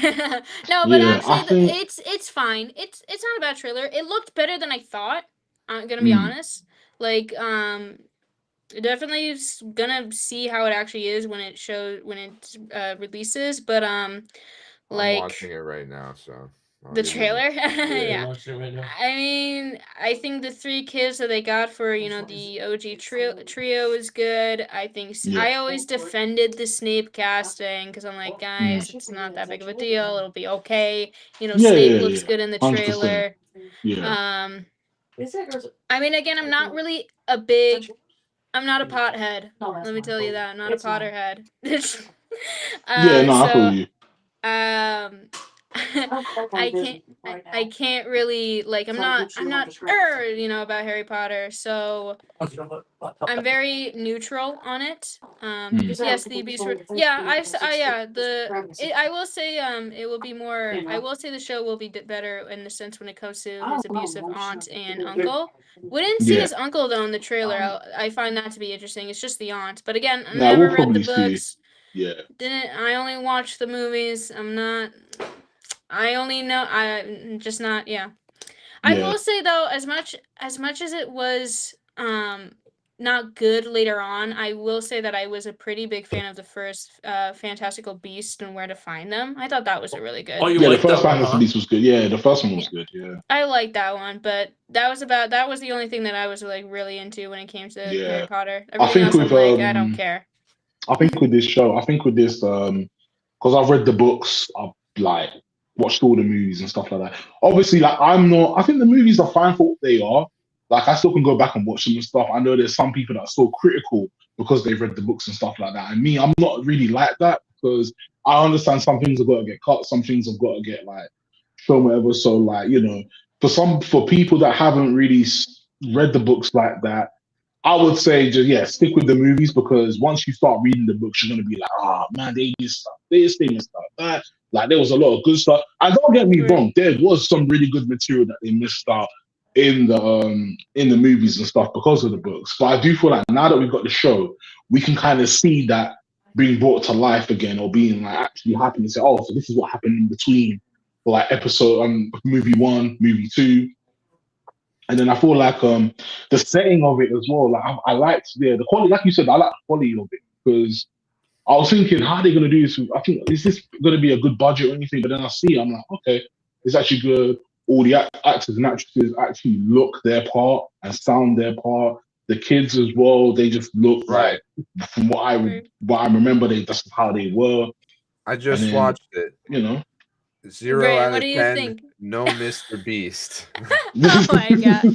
but Yeah, I actually, think- it's fine. It's not a bad trailer. It looked better than I thought. I'm gonna Hmm. be honest. Like, definitely gonna see how it actually is when it releases. But I'm like watching it right now, so I'll the give you trailer, Yeah. yeah. I mean, I think the 3 kids that they got for the OG trio is good. I think Yeah. I always defended the Snape casting because I'm like, guys, it's not that big of a deal. It'll be okay. Yeah, Snape yeah, looks yeah. good in the 100%. trailer. Yeah. I mean, again, I'm not really a big. I'm not a pothead. Let me tell you that. I'm not a Potterhead. Yeah, no, I feel So you. um I can't really like I'm not about Harry Potter, so I'm very neutral on it. Yes, the abuse yeah, I will say it will be more I will say the show will be better in the sense when it comes to his abusive aunt and uncle. We didn't see Yeah. his uncle though in the trailer. I find that to be interesting. It's just the aunt. But again, I Now never we'll read the probably see. books. Yeah. Didn't I only watch the movies. I only know I'm just not yeah. I Yeah. will say though, as much as it was not good later on, I will say that I was a pretty big fan of the first Fantastical Beast and Where to Find Them. I thought that was a really good. Oh, you Yeah, the like that first one, Fantasy huh? Beasts was good. Yeah, the first one was Yeah. good. Yeah. I liked that one, but that was the only thing that I was like really into when it came to Harry Yeah. Potter. I Everything think else I'm with like, I don't care. I think with this show, I think with this because I've read the books, I've like watched all the movies and stuff like that. Obviously, like I'm not I think the movies are fine for what they are. Like I still can go back and watch them and stuff. I know there's some people that are still critical because they've read the books and stuff like that. And me, I'm not really like that because I understand some things have got to get cut, some things have got to get like shown, whatever. So like, for people that haven't really read the books like that, I would say just stick with the movies because once you start reading the books, you're gonna be like, oh man, they missed stuff, this, they missed stuff, that. Like there was a lot of good stuff. And don't get me wrong, there was some really good material that they missed out in the movies and stuff because of the books. But I do feel like now that we've got the show, we can kind of see that being brought to life again or being like actually happening and say, oh, so this is what happened in between for like episode movie 1, movie 2. And then I feel like the setting of it as well. Like I liked the quality, like you said, I like the quality of it because I was thinking, how are they gonna do this? I think is this gonna be a good budget or anything? But then I see, I'm like, okay, it's actually good. All the actors and actresses actually look their part and sound their part. The kids as well, they just look Right. like from what I remember, that's how they were. I And just then, watched it. 0 Right, out what of do you 10. think? No Mr. Beast. Oh my god.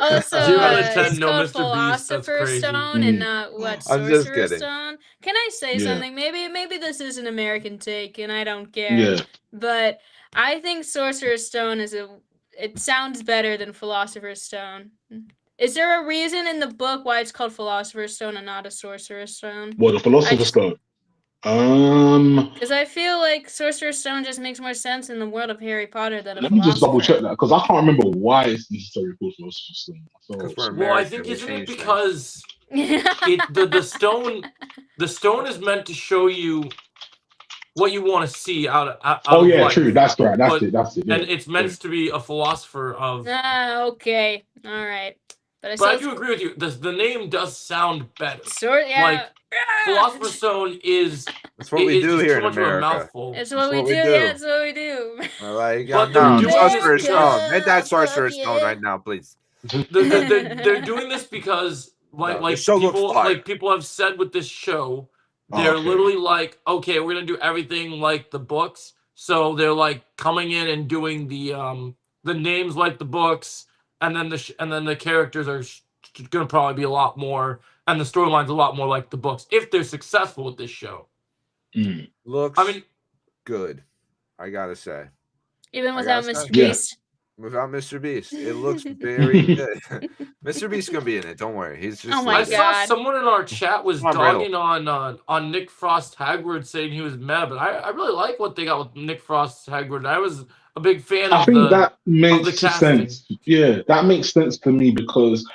Also, 0 out of 10, it's no called Mr. Beast. That's Philosopher's crazy. Stone and not what I'm just Sorcerer's kidding. Stone. Can I say Yeah. something? Maybe this is an American take and I don't care. Yeah. But I think Sorcerer's Stone it sounds better than Philosopher's Stone. Is there a reason in the book why it's called Philosopher's Stone and not a Sorcerer's Stone? Well, the Philosopher's Stone. Because I feel like Sorcerer's Stone just makes more sense in the world of Harry Potter than a Let me just double check philosopher. that because I can't remember why it's necessary for Philosopher's Stone. Because we're Well, I American, think we isn't it change things. because the stone is meant to show you what you want to see out Oh of yeah, life. true. That's right. That's But- it. That's it. Yeah. And it's meant to be a philosopher of. Okay, all right. But I do agree with you. The name does sound better. Yeah. Like, Philosopher's Stone is. That's what we do just here too in much of a America. mouthful. It's That's what we what do. we do. Yeah, it's what we do. Like, But no, they're doing this Sorcerer's because- Stone. Hit that Sorcerer's Stone right now, please. They're doing this because No, the show looks fire. people have said with this show, they're Okay. literally like, okay, we're gonna do everything like the books. So they're like coming in and doing the names like the books, and then the characters are gonna probably be a lot more, and the storyline's a lot more like the books if they're successful with this show. Looks I mean, good, I gotta say. Even I without gotta Mr. say. Yeah. Beast. Without Mr. Beast, it looks very good. Mr. Beast's gonna be in it. Don't worry. He's just. Oh my I like- saw God. someone in our chat was Tom Riddle. dogging on Nick Frost Hagrid, saying he was mad, but I really like what they got with Nick Frost Hagrid. I was a big fan I of think that makes the casting. sense. Yeah, that makes sense to me because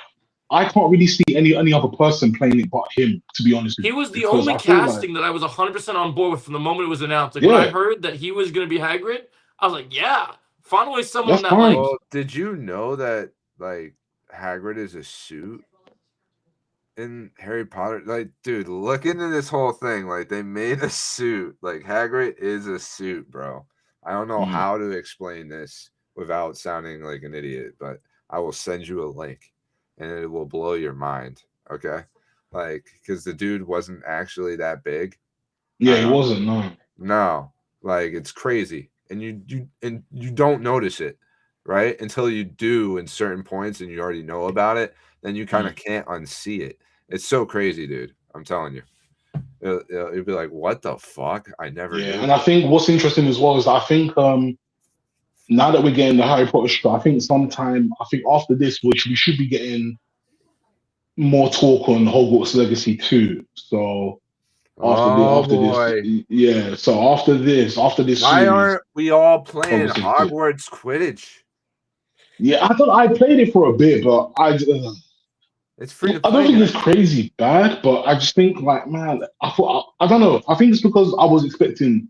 I can't really see any other person playing it but him. To be honest with He you, was the Because only I feel like- casting that I was 100% on board with from the moment it was announced. Like when I heard that he was going to be Hagrid, I was like, yeah, finally someone That's that fine. like. Well, did you know that like Hagrid is a suit in Harry Potter? Like, dude, look into this whole thing. Like, they made a suit. Like, Hagrid is a suit, bro. I don't know how to explain this without sounding like an idiot, but I will send you a link, and it will blow your mind. Okay, like, because the dude wasn't actually that big. Yeah, he wasn't. No. No, like it's crazy, and you don't notice it. right? Until you do in certain points and you already know about it, then you kind of can't unsee it. It's so crazy, dude. I'm telling you. It'll be like, what the fuck? I never Yeah, knew. and I think what's interesting as well is I think now that we're getting the Harry Potter show, I think after this, which we should be getting more talk on Hogwarts Legacy too. So Oh after this, boy. yeah. So after this Why series, aren't we all playing Hogwarts Legacy 2. Hogwarts Quidditch? Yeah, I thought I played it for a bit, but It's free to I don't play think now. it's crazy bad, but I just think like, man, I don't know. I think it's because I was expecting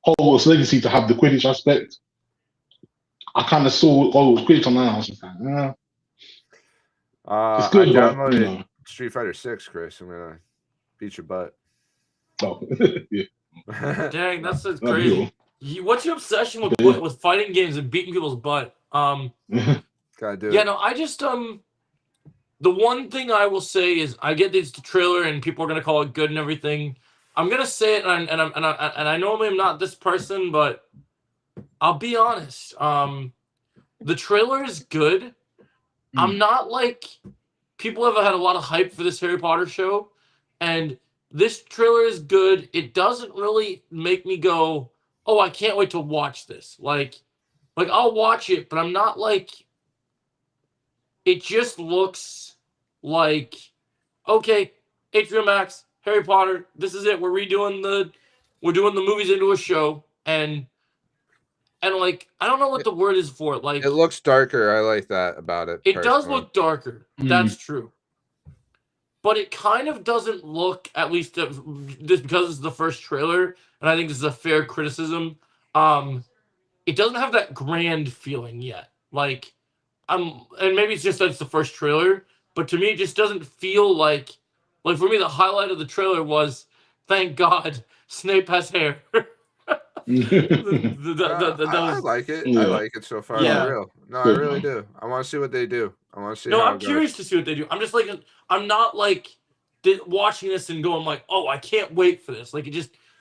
Hogwarts Legacy to have the Quidditch aspect. I kind of saw Hogwarts Quidditch online. I was just like, it's I good, but downloaded Street Fighter 6, Chris. I'm gonna beat your butt. oh, yeah, Dang, that's that'd crazy. What's your obsession with fighting games and beating people's butt? be Gotta do Yeah, it. no, I just the one thing I will say is I get this trailer and people are gonna call it good and everything. I'm gonna say it, and I normally am not this person, but I'll be honest. The trailer is good. I'm not like people have had a lot of hype for this Harry Potter show, and this trailer is good. It doesn't really make me go, "Oh, I can't wait to watch this." Like I'll watch it, but I'm not like. It just looks like, okay, HBO Max, Harry Potter. This is it. We're doing the movies into a show, and like I don't know what the word is for it. Like It looks darker. I like that about it. it does personally. look darker. That's true. But it kind of doesn't look, at least this because it's the first trailer, and I think this is a fair criticism. It doesn't have that grand feeling yet. Like and maybe it's just that it's the first trailer, but to me it just doesn't feel like for me the highlight of the trailer was, thank God Snape has hair. I like it. Yeah. I like it so far. Yeah. For real. No, I Good, really man. do. I want to see what they do. I want to see No, how I'm it goes. curious to see what they do. I'm just like, I'm not like watching this and going like, oh, I can't wait for this. Like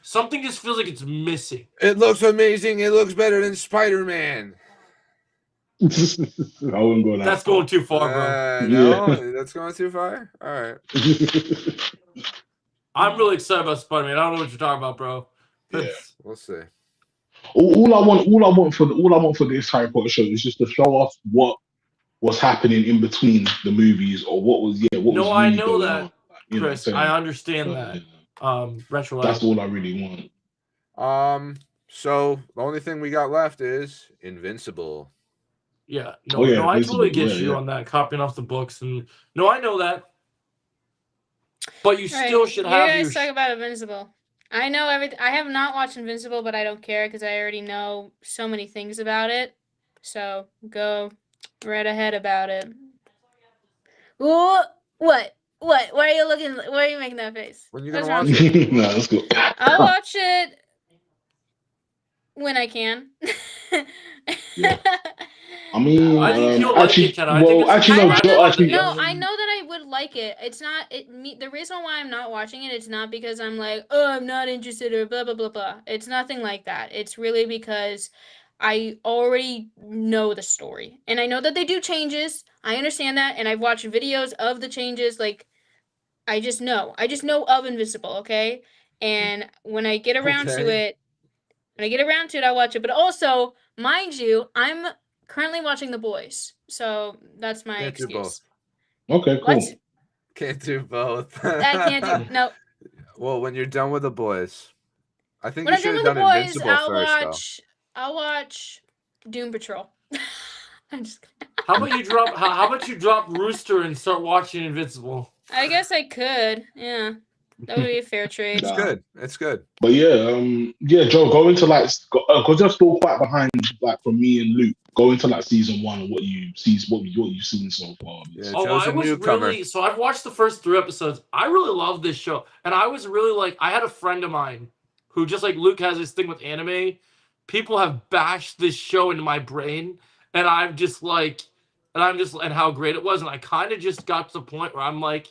something just feels like it's missing. It looks amazing. It looks better than Spider-Man. I wouldn't go that That's far. going too far, bro. No, that's going too far. All right. I'm really excited about Spider-Man. I don't know what you're talking about, bro. Yeah. We'll see. all I want for this Harry Potter show is just to show us what's happening in between the movies, or what was No, I really know going that, on. You know what I'm Chris. saying? I understand that. Retro. That's all I really want. So the only thing we got left is Invincible. Yeah. Oh, yeah, No, I totally Invincible. get Yeah, you yeah. on that, copying off the books, and no, I know that. But you still should have You your. guys talk about Invincible. I know everything. I have not watched Invincible, but I don't care because I already know so many things about it. So go right ahead about it. Ooh, what? Why are you looking? Why are you making that face? When you What's gonna wrong watch with you? it? No, that's good. I'll watch it when I can. Yeah. I mean, I think you'll actually, like it, Ken. I think well, it's actually, a no, great Joe, one actually, that No, I know that I would like it. It's not the reason why I'm not watching it. It's not because I'm like, oh, I'm not interested or blah blah blah blah. It's nothing like that. It's really because I already know the story, and I know that they do changes. I understand that, and I've watched videos of the changes. Like, I just know of Invisible. Okay, and when I get around to Okay. it, I'll watch it. But also, mind you, I'm currently watching The Boys, so that's my Can't do excuse. both. Okay, cool. What? Can't do both. I can't do no. Well, when you're done with the boys, I think When you I'm done should with have The done Boys, Invincible first, I'll watch Doom Patrol. I'm just kidding. How about you drop Rooster and start watching Invincible? I guess I could. Yeah, that would be a fair trade. It's good. It's good. But yeah, Joe, go into like, because you're still quite behind, like from me and Luke. Go into like season one and what you've seen so far. Yeah, Oh, Joe's I a was newcomer. really so I've watched the first 3 episodes. I really love this show, and I was really like, I had a friend of mine who, just like Luke has this thing with anime. People have bashed this show into my brain, and I'm just like, and how great it was, and I kind of just got to the point where I'm like,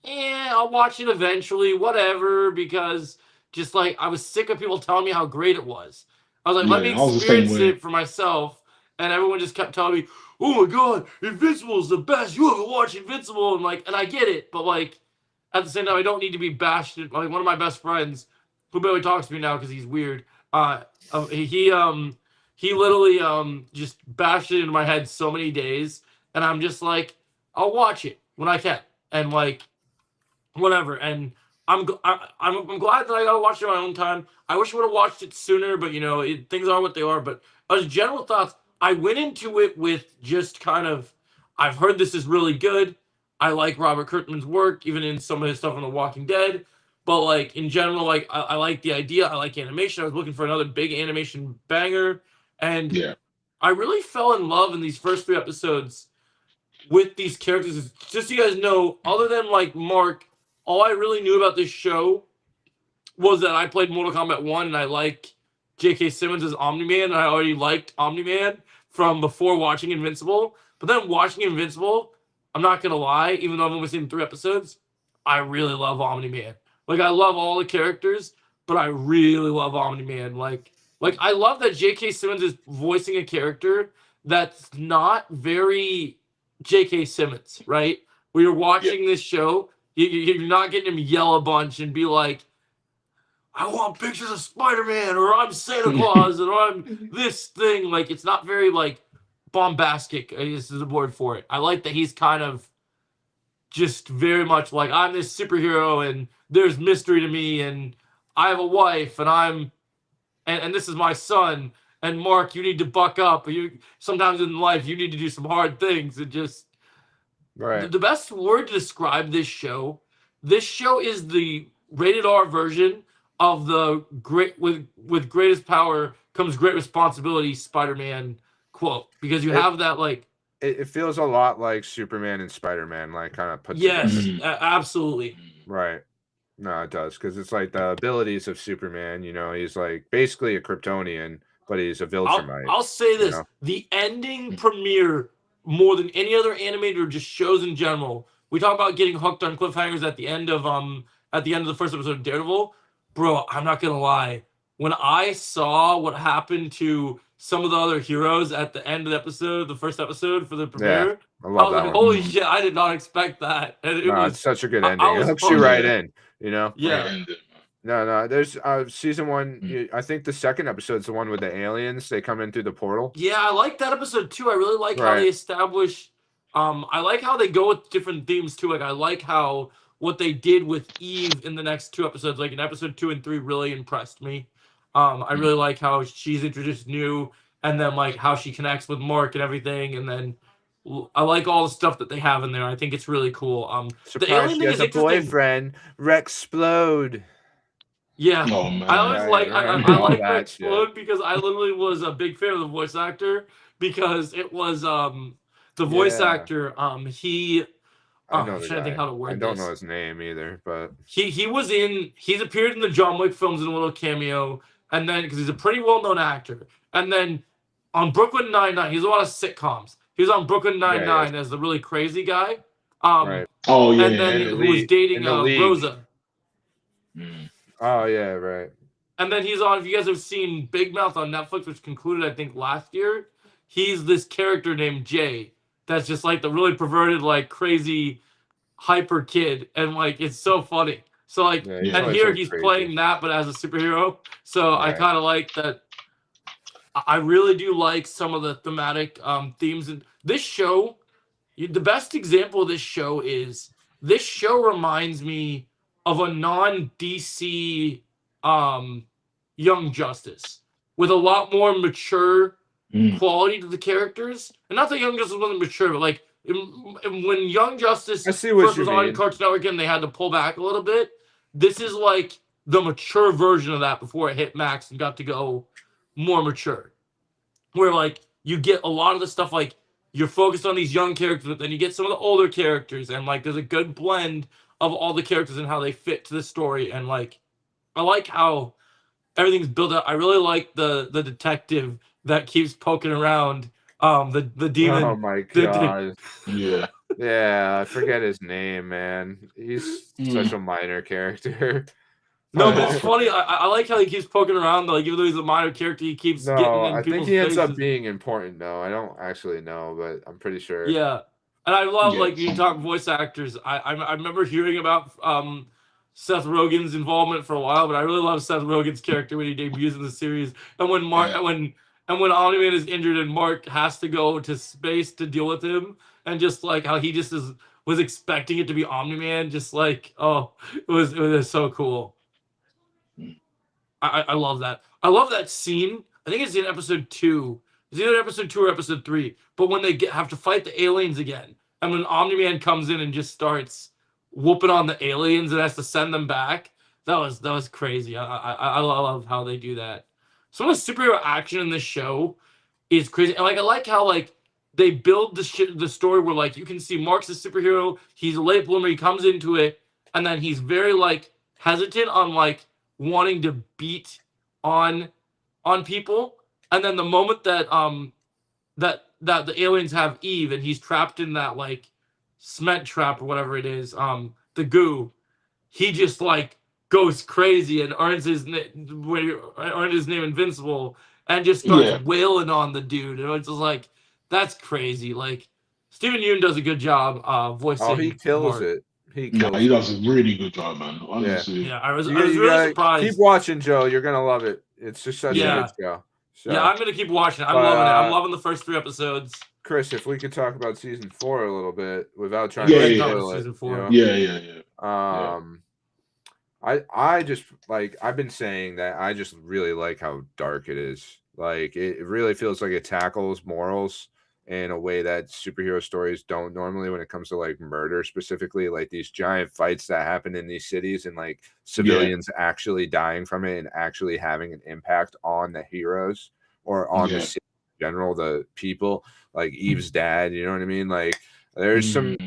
I'll watch it eventually, whatever, because just like I was sick of people telling me how great it was. I was like, let me Yeah, I was the same experience way. it for myself. and everyone just kept telling me, "Oh my god, Invincible is the best. You haven't watched Invincible," and I get it, but like at the same time, I don't need to be bashed. Like one of my best friends, who barely talks to me now because he's weird. He literally just bashed it into my head so many days, and I'm just like, I'll watch it when I can, and like whatever. And I'm glad that I got to watch it on my own time. I wish I would have watched it sooner, but things are what they are. But as general thoughts, I went into it with just kind of, I've heard this is really good. I like Robert Kirkman's work, even in some of his stuff on The Walking Dead. But like in general, like I like the idea. I like animation. I was looking for another big animation banger, and Yeah. I really fell in love in these first 3 episodes with these characters. Just so you guys know, other than like Mark, all I really knew about this show was that I played Mortal Kombat 1 and I like J.K. Simmons as Omni-Man, and I already liked Omni-Man from before watching Invincible. But then watching Invincible, I'm not going to lie, even though I've only seen 3 episodes, I really love Omni-Man. Like, I love all the characters, but I really love Omni-Man. Like I love that J.K. Simmons is voicing a character that's not very J.K. Simmons, right? Where you're watching this show, you're not getting him yell a bunch and be like, I want pictures of Spider-Man, or I'm Santa Claus, or I'm this thing. Like, it's not very, like, bombastic, I guess is the word for it. I like that he's kind of just very much like, I'm this superhero, and there's mystery to me, and I have a wife, and and this is my son, and Mark, you need to buck up. Sometimes in life, you need to do some hard things, and just... Right. The best word to describe this show is the rated R version of the great with greatest power comes great responsibility Spider-Man quote, because you have that like it feels a lot like Superman and Spider-Man, like kind of put yes, together. absolutely. Right. No, it does, because it's like the abilities of Superman. He's like basically a Kryptonian, but he's a Viltrumite. I'll say this: the ending premiere, more than any other animated or just shows in general, we talk about getting hooked on cliffhangers at the end of the first episode of Daredevil. Bro, I'm not gonna lie. When I saw what happened to some of the other heroes at the end of the episode, the first episode for the premiere, I love that like, one. holy shit, I did not expect that. And it's such a good ending. It hooks you right in, Yeah. No, there's season 1. I think the second episode's the one with the aliens. They come in through the portal. Yeah, I like that episode too. I really like how they establish. I like how they go with different themes too. Like I like how what they did with Eve in the next 2 episodes, like in episode 2 and 3, really impressed me. I really like how she's introduced new, and then like how she connects with Mark and everything, and then I like all the stuff that they have in there. I think it's really cool. The alien thing is interesting. Boyfriend, Rexplode. Yeah, Oh man, I always I like Rexplode because I literally was a big fan of the voice actor, because it was the voice actor he. I know I'm trying to think how to word this. I don't know his name either, but he's appeared in the John Wick films in a little cameo, and then because he's a pretty well-known actor, and then on Brooklyn Nine-Nine, he's a lot of sitcoms. He was on Brooklyn Nine-Nine as the really crazy guy. Right. Oh yeah, and then who was dating Rosa. Oh yeah, right. And then he's on. If you guys have seen Big Mouth on Netflix, which concluded I think last year, he's this character named Jay. That's just like the really perverted, like crazy, hyper kid, and like it's so funny. So like, and here he's playing that, but as a superhero. So I kind of like that. I really do like some of the thematic themes in this show. The best example of this show is this show reminds me of a non-DC Young Justice with a lot more mature quality to the characters. And not that Young Justice wasn't mature, but like when Young Justice first was on Cartoon Network and they had to pull back a little bit, this is like the mature version of that before it hit Max and got to go more mature. Where like you get a lot of the stuff, like you're focused on these young characters, but then you get some of the older characters, and like there's a good blend of all the characters and how they fit to the story. And like I like how everything's built up. I really like the detective that keeps poking around the demon. Oh my god. Yeah, I forget his name, man. He's such a minor character. No, but it's funny. I like how he keeps poking around. Like, even though he's a minor character, he keeps getting No, in I think people's he ends faces. up being important though. I don't actually know, but I'm pretty sure. Yeah, and I love like you Yes. talk voice actors. I remember hearing about Seth Rogen's involvement for a while, but I really love Seth Rogen's character when he debuts in the series, and when when Omni-Man is injured and Mark has to go to space to deal with him, and just like how he just was expecting it to be Omni-Man, just like it was so cool. I love that. I love that scene. I think it's in episode 2. It's either episode 2 or episode 3. But when they have to fight the aliens again, and when Omni-Man comes in and just starts whooping on the aliens and has to send them back, that was crazy. I love how they do that. Some of the superhero action in this show is crazy. And like I like how like they build the story where like you can see Mark's a superhero. He's a late bloomer. He comes into it, and then he's very like hesitant on like wanting to beat on people, and then the moment that that the aliens have Eve and he's trapped in that like cement trap or whatever it is, the goo, he just like goes crazy and earns his name Invincible and just starts wailing on the dude, and it's just like that's crazy. Like Steven Yeun does a good job voicing. Oh, he kills Mark. it. He kills he it. does a really good job, man. Honestly. Yeah, I was You really gotta surprised. keep watching, Joe. You're gonna love it. It's just such a Yeah. good show. So, Yeah, I'm gonna keep watching it. I'm But, loving it. I'm loving the first 3 episodes. Chris, if we could talk about season 4 a little bit without trying Yeah, to yeah, spoil it. season 4. Yeah. I just like I've been saying that I just really like how dark it is. Like it really feels like it tackles morals in a way that superhero stories don't normally when it comes to like murder specifically, like these giant fights that happen in these cities and like civilians actually dying from it and actually having an impact on the heroes or on the city in general, the people, like Eve's dad, you know what I mean? Like there's some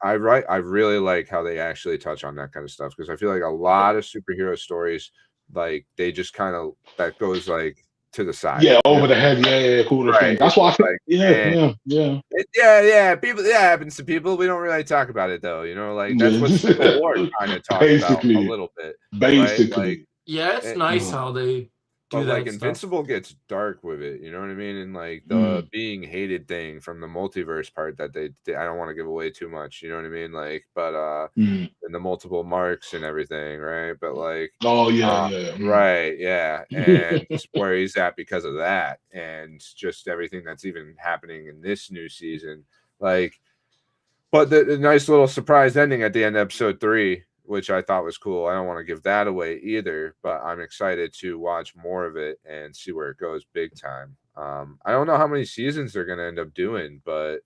I really like how they actually touch on that kind of stuff because I feel like a lot of superhero stories, like they just kind of that goes like to the side. Yeah, over the head. Yeah, cool. Right. That's why I think. Like, Yeah. People, it happens to people. We don't really talk about it though. You know, like that's what Civil War kind of talks about a little bit. Basically, right? Like, yeah, it's nice how they. But that like stuff. Invincible gets dark with it, you know what I mean? And like the being hated thing from the multiverse part that they I don't want to give away too much, you know what I mean? Like, but and the multiple marks and everything, right? But like, right, yeah, and where he's at because of that, and just everything that's even happening in this new season, like. But the nice little surprise ending at the end of episode 3. Which I thought was cool. I don't want to give that away either, but I'm excited to watch more of it and see where it goes big time. I don't know how many seasons they're going to end up doing, but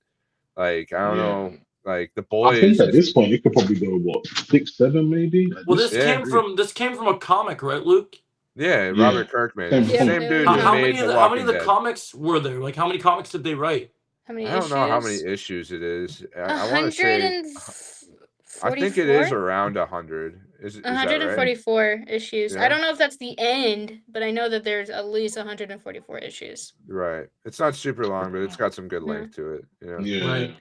like, I don't know, like the boys. I think at this point, it could probably go, what, 6, 7 maybe? Well, this came from a comic, right, Luke? Yeah, Robert Kirkman. Same dude. How many of the comics were there? Like, how many comics did they write? How many I don't issues? know how many issues it is. I want to say... 144? I think it is around 100. Is 144 right? issues. Yeah. I don't know if that's the end, but I know that there's at least 144 issues. Right. It's not super long, but it's got some good length to it. You know? Yeah. Right.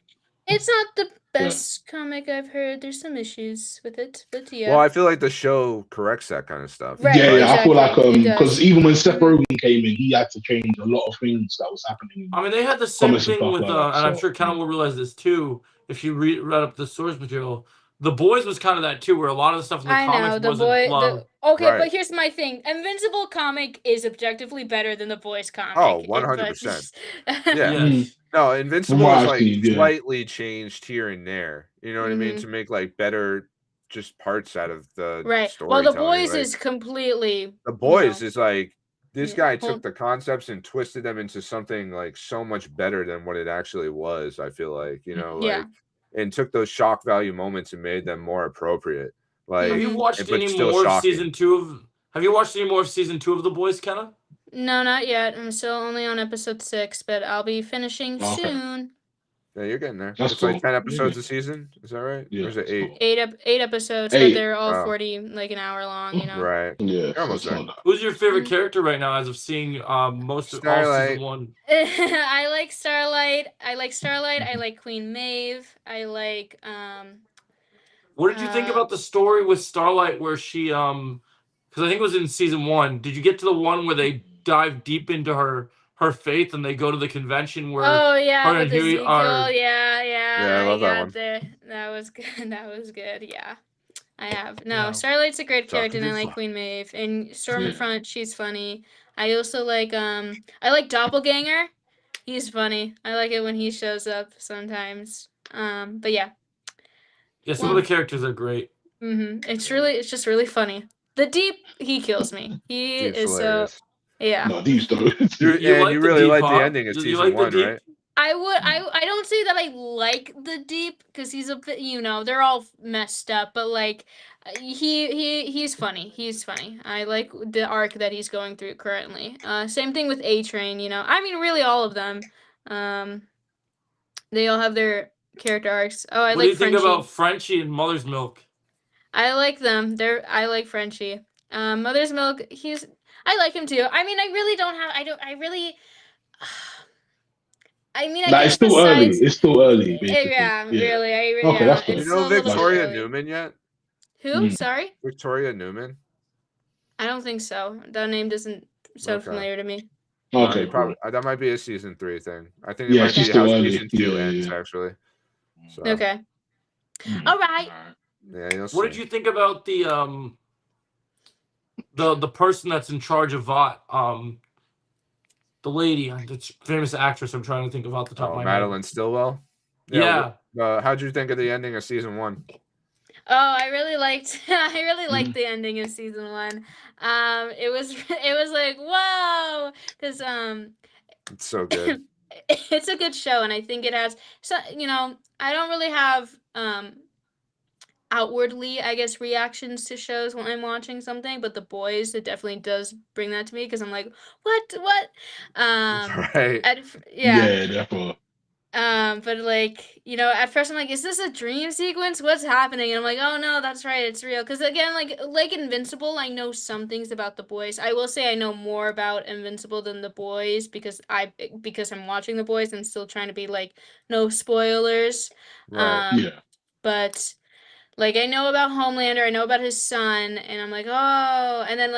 It's not the best comic I've heard. There's some issues with it, but yeah. Well, I feel like the show corrects that kind of stuff. Right, Yeah, I feel like because even when Seth Mhm. Rogen came in, he had to change a lot of things that was happening. I mean, they had the same Comics and thing stuff with, like that, and I'm so, sure Ken will realize this too if you read up the source material. The Boys was kind of that too, where a lot of the stuff in the comics wasn't loved. Okay, but here's my thing. Invincible comic is objectively better than the Boys comic. Oh, 100%. Yeah. Yes. No, Invincible is like slightly changed here and there. You know what I mean? To make like better just parts out of the story. Well, the Boys is completely. The Boys is like this guy took the concepts and twisted them into something like so much better than what it actually was. I feel like, you know, like and took those shock value moments and made them more appropriate. Like, have you watched any more of season 2 of? Have you watched any more of season 2 of The Boys, Kenna? No, not yet. I'm still only on episode 6, but I'll be finishing soon. Yeah, you're getting there. That's it's like 10 episodes a season. Is that right? Yeah. Or is it 8? 8 episodes, but they're all 40, like an hour long. You know. Right. Yeah. You're almost there. Who's your favorite character right now, as of seeing most of all season 1? I like Starlight. I like Queen Maeve. I like What did you think about the story with Starlight, where she because I think it was in season 1. Did you get to the one where they dive deep into her faith and they go to the convention where Oh yeah, her with and Huey Ezekiel. are? Yeah, Yeah, I I love that got one. there. That was good. That was good. Yeah, I have. No, Yeah. Starlight's a great character, Talking and I too like far. Queen Maeve. And Yeah. Stormfront, she's funny. I also like I like Doppelganger. He's funny. I like it when he shows up sometimes. But yeah. Yeah, some of the characters are great. It's just really funny. The Deep, he kills me. He Deep's is so, hilarious. yeah. No, these don't. You And like you the really Deep, like the huh? ending of You season like the 1, Deep? right? I don't say that I like the Deep because he's a bit, they're all messed up, but like he's funny. He's funny. I like the arc that he's going through currently. Same thing with A Train, I mean really all of them. They all have their character arcs. Oh, I What do like you think Frenchie. about Frenchie and Mother's Milk? I like them. I like Frenchie. Mother's Milk, I like him too. I mean, I really don't have I really I mean, I Nah, it's guess still early. besides It's still early, basically. yeah, Yeah. really. Okay, that's You fair. It's know still a little bit Victoria early. Newman yet? Who? Mm. Sorry? Victoria Newman? I don't think so. That name doesn't sound Okay. familiar to me. Okay, You probably, cool. that might be a season 3 thing. I think it Yeah, might she's be still how early. season 2 Yeah, ends, yeah. actually. So, Okay. Mm. All right. yeah, you'll What did see. you think about the person that's in charge of Vought? The lady, the famous actress. I'm trying to think of off the top of my Madeline head. Stillwell? Yeah. How'd you think of the ending of season 1? Oh, I really liked the ending of season 1. It was like, whoa, because It's so good. it's a good show, and I think it has I don't really have outwardly, I guess, reactions to shows when I'm watching something, but The Boys, it definitely does bring that to me because I'm like, what? Right. Yeah. Yeah, definitely. But like, at first I'm like, is this a dream sequence? What's happening? And I'm like, oh no, that's right, it's real. Because again, like Invincible, I know some things about The Boys. I will say I know more about Invincible than The Boys because I'm watching The Boys and still trying to be like, no spoilers. Right. Yeah. But like I know about Homelander, I know about his son, and I'm like, oh, and then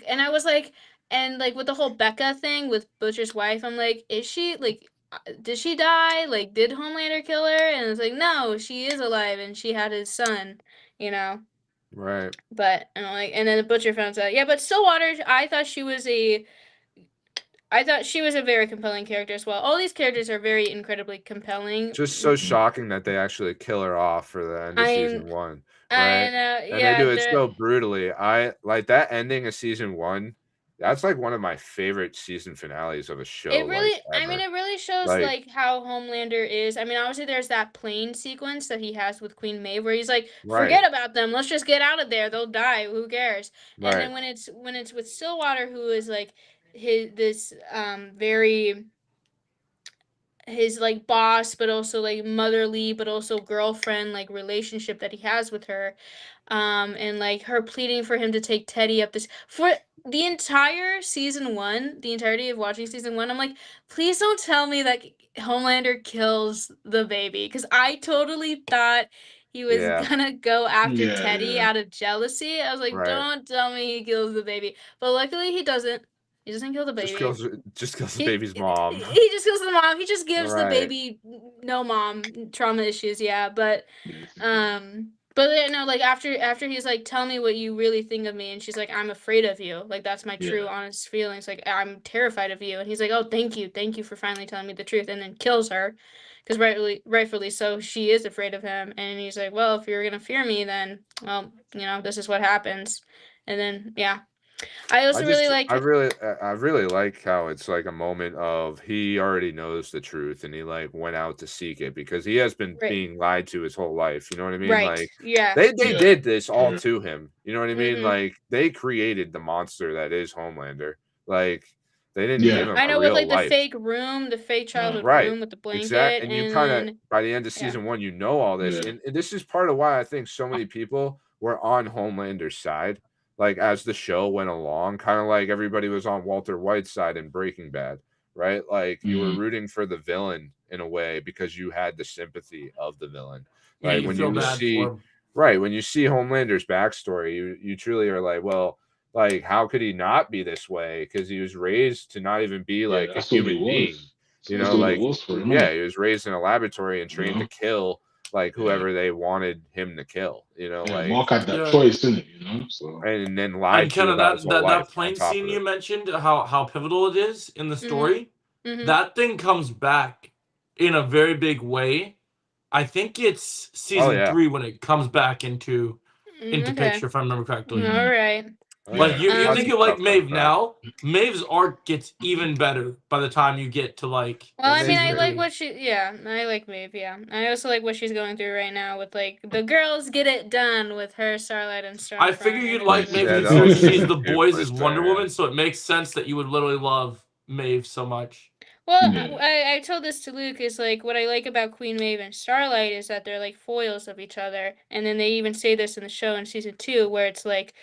and I was like, and like with the whole Becca thing with Butcher's wife, I'm like, is she did she die? Like, did Homelander kill her? And it's like, no, she is alive, and she had his son, you know. Right. But and I'm like, and then the Butcher found out, yeah, but Stillwater, I thought she was a very compelling character as well. All these characters are very incredibly compelling. Just so shocking that they actually kill her off for the end of season 1, right? I know, And they do it yeah, so brutally. I like that ending of season 1. That's like one of my favorite season finales of a show. It really, like, I mean, ever. it really shows Like- how Homelander is. I mean, obviously there's that plane sequence that he has with Queen Maeve where he's like, Right. forget about them, let's just get out of there. They'll die. Who cares? Right. And then when it's with Stillwater, who is like this very his like boss, but also like motherly, but also girlfriend like relationship that he has with her, and like her pleading for him to take Teddy up this for the entire season 1, the entirety of watching season 1. I'm like, please don't tell me that Homelander kills the baby, because I totally thought he was gonna go after Teddy out of jealousy. I was like, Right. don't tell me he kills the baby, but luckily he doesn't. He doesn't kill the baby. Just kills the baby's mom. He just kills the mom. He just gives the Right. baby no mom trauma issues. Yeah, but like after he's like, tell me what you really think of me, and she's like, I'm afraid of you. Like that's my true honest feelings. Like I'm terrified of you. And he's like, oh, thank you for finally telling me the truth, and then kills her, because rightfully so, she is afraid of him. And he's like, well, if you're gonna fear me, then well, this is what happens. And then yeah. I really like how it's like a moment of he already knows the truth and he like went out to seek it because he has been being lied to his whole life. You know what I mean? Right. Like yeah. they did this all to him. You know what I mean? Mhm. Like they created the monster that is Homelander. Like they didn't give him I know a real with like life. the fake room, the fake childhood Right. room with the blanket. Exactly. And you kind of by the end of yeah. season 1, you know all this. Yeah. And this is part of why I think so many people were on Homelander's side. Like as the show went along, kind of like everybody was on Walter White's side in Breaking Bad, right? Like you were rooting for the villain in a way because you had the sympathy of the villain. Yeah, Like you when feel you bad see for him. when you see Homelander's backstory, you truly are like, well, like, how could he not be this way? Because he was raised to not even be like a that's what human it being. was. You That's know, what it like, was for him. yeah, he was raised in a laboratory and trained know? to kill like whoever they wanted him to kill. You know, Yeah, like, Mark had that Yeah. choice, didn't it? You know, so and then lied And to Kenna, about his whole life. that On plane top scene of you it. mentioned, how pivotal it is in the story, Mhm. that thing comes back in a very big way. I think it's season yeah. 3 when it comes back into Okay. picture, if I remember correctly. All right. Like you Lots think of you like stuff comes Maeve back. now. Maeve's arc gets even better by the time you get to like. Well, I mean, I Amazing. like what I like Maeve, yeah. I also like what she's going through right now with, like, the girls get it done with her, Starlight, and Stormfront. I figure you'd and like everything. Maeve Yeah, considering that was she's the good boys' place Wonder there, yeah. Woman, so it makes sense that you would literally love Maeve so much. Well, Yeah. I told this to Luke, is like, what I like about Queen Maeve and Starlight is that they're like foils of each other, and then they even say this in the show in season 2, where it's like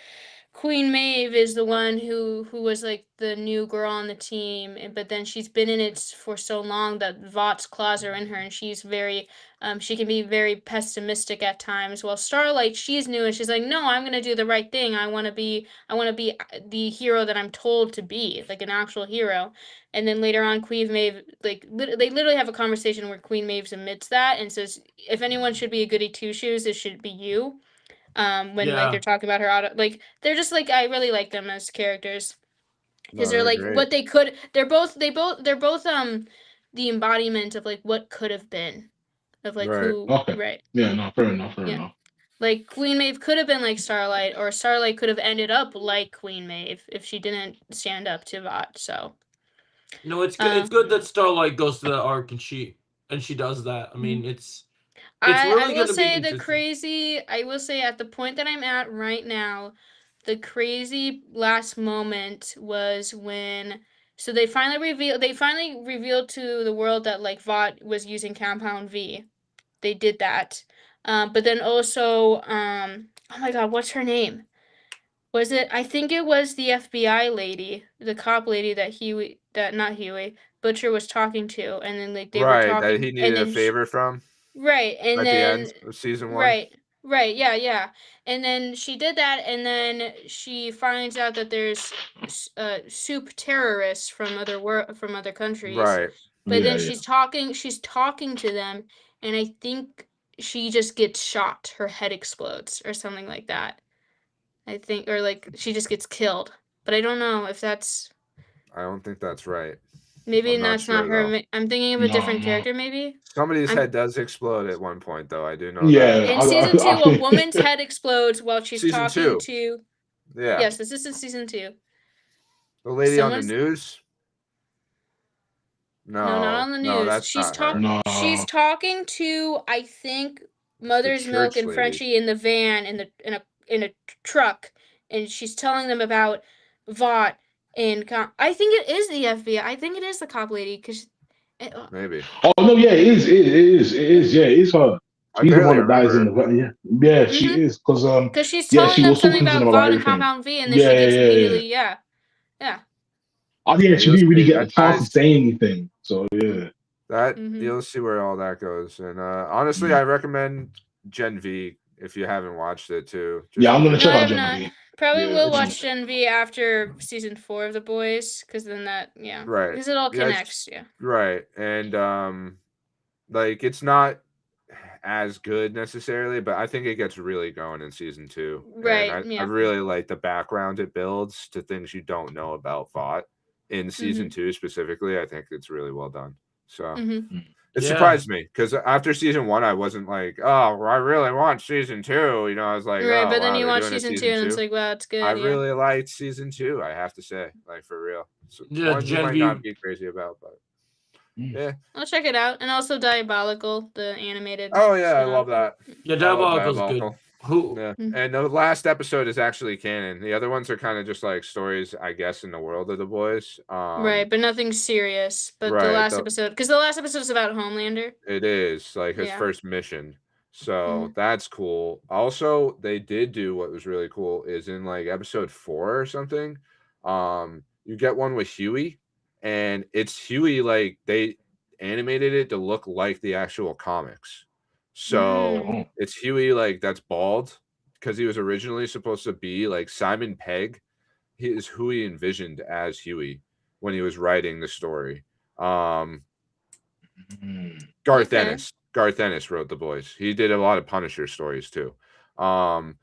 Queen Maeve is the one who was like the new girl on the team, but then she's been in it for so long that Vought's claws are in her, and she's very she can be very pessimistic at times. While Starlight, she's new and she's like, no, I'm gonna do the right thing. I want to be the hero that I'm told to be, like an actual hero. And then later on, Queen Maeve, like, they literally have a conversation where Queen Maeve admits that and says, if anyone should be a goody two shoes, it should be you. When like they're talking about her auto, like, they're just like, I really like them as characters because No, they're like great. what they could. They're both the embodiment of like what could have been, of like Right. who. Okay. Right. Yeah, no, fair enough. Fair Yeah. enough. Like Queen Maeve could have been like Starlight, or Starlight could have ended up like Queen Maeve if she didn't stand up to Vought. So No, it's good. It's good that Starlight goes to that arc and she does that. I mean, it's I really will going to be say the consistent. I will say at the point that I'm at right now, the crazy last moment was when they finally revealed to the world that like Vought was using Compound V. They did that. But then also oh my god, what's her name? Was it, I think it was the FBI lady, the cop lady that not Huey, Butcher was talking to, and then like they were Right, that talking, he and needed a then favor from right, and at the then end of season 1. right, yeah, and then she did that, and then she finds out that there's soup terrorists from other countries, Right. but then Yeah. she's talking to them, and I think she just gets shot, her head explodes or something like that. I think, or like she just gets killed, but I don't know if that's I don't think that's right. maybe I'm not that's not sure, her. though. I'm thinking of a different No. character, maybe. Somebody's I'm head does explode at one point, though. I do know Yeah. that. in season 2. I A think woman's head explodes while she's Season talking 2. to. Yeah. Yes, this is season 2. The lady on the Someone's news? no, not on the No, news. that's not her. no. She's talking to, I think, Mother's Milk church and lady. Frenchie in the van in a truck, and she's telling them about Vought and I think it is the FBI. I think it is the cop lady because. Maybe. Oh no, yeah, it is. It is. Yeah, it is her. I She's the barely one that dies in remember. the yeah, she is because Because she's yeah, telling she them was something talking to about them about Vought and everything. Compound V, and then Yeah, she gets yeah. immediately, yeah. Oh yeah, she you'll didn't really see get a that chance to ties. say anything. So yeah. That Mhm. you'll see where all that goes. And honestly, I recommend Gen V if you haven't watched it too. Yeah, I'm gonna No, check I out have Gen not. V. Probably Yeah, will it's watch Gen V after season 4 of The Boys, because then that, Right. because it all Yeah, connects, right. And like it's not as good necessarily, but I think it gets really going in season 2. Right, And I yeah. really like the background it builds to things you don't know about Vought in season 2 specifically. I think it's really well done. So it surprised me because after season 1, I wasn't like, oh, I really want season 2. You know, I was like, Right, oh, but then wow, you they're watch doing a season 2, season and it's 2. like, wow, it's good, I really liked season 2, I have to say, like for real. So Yeah, one you Gen might V. not be crazy about, but yeah. I'll check it out. And also Diabolical, the animated. Oh yeah, I show. love that. Yeah, I love Diabolical's good. Diabolical. Who? Yeah. And the last episode is actually canon. The other ones are kind of just like stories, I guess, in the world of the boys. Right, but nothing serious. But the right, last episode, because the last episode is about Homelander. It is like his Yeah. first mission. So that's cool. Also, they did do what was really cool is in like episode 4 or something. You get one with Huey, and it's Huey, like they animated it to look like the actual comics. So it's Huey like that's bald because he was originally supposed to be like Simon Pegg is who he envisioned as Huey when he was writing the story. Garth Okay. Ennis. Garth Ennis wrote The Boys. He did a lot of Punisher stories too. And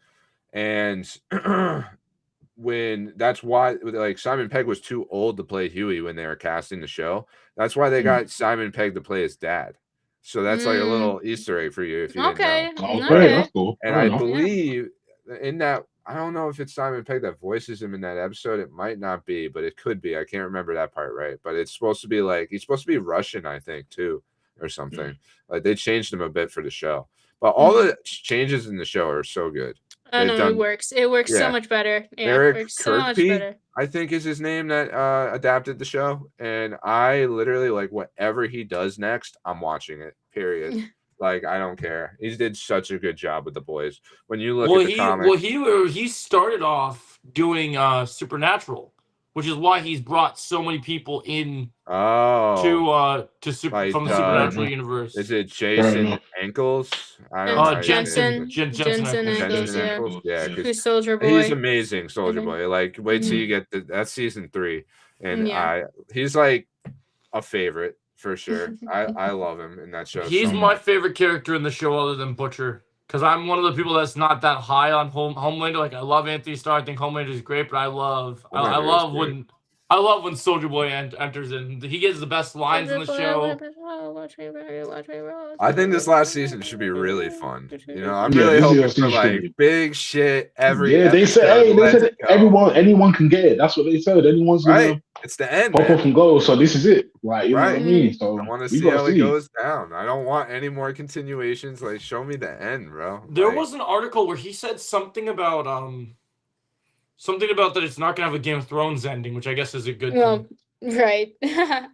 when that's why like Simon Pegg was too old to play Huey when they were casting the show. That's why they got Simon Pegg to play his dad. So that's like a little Easter egg for you if you didn't know. Oh, Okay. great. That's cool. And Fair I enough. believe in that, I don't know if it's Simon Pegg that voices him in that episode. It might not be, but it could be. I can't remember that part right. But it's supposed to be like he's supposed to be Russian, I think, too, or something. Like they changed him a bit for the show. But all the changes in the show are so good. I They've know done- it works. It works so Yeah. much better. Yeah, Eric it works so much Kirkby, better. I think is his name that adapted the show. And I literally like whatever he does next, I'm watching it. Period. Like I don't care. He did such a good job with The Boys. When you look at the comic, he started off doing Supernatural, which is why he's brought so many people in from the Supernatural universe. Is it Jason Ankles? I don't know. Jensen Jensen Ankles, yeah. Yeah, Who's Soldier Boy? he's amazing, Soldier Boy. Like, wait till you get that's season 3, and he's like a favorite for sure. I love him in that show. He's my favorite character in the show, other than Butcher, because I'm one of the people that's not that high on Homelander. Like, I love Anthony Starr. I think Homelander is great, but I love when Soldier Boy enters in. He gets the best lines in the show. I think this last season should be really fun. You know, I'm Yeah, really this hoping season for should like be- big shit every. Yeah, they said, episode. they Let's said go. anyone can get it. That's what they said. Anyone's gonna Right. It's the end, pop man. off and go. So this is it. Like, you know what I Right. mean? So I want to we see gotta how it goes down. I don't want any more continuations. Like, show me the end, bro. There Like, was an article where he said something about that it's not gonna have a Game of Thrones ending, which I guess is a good Well, thing. right. I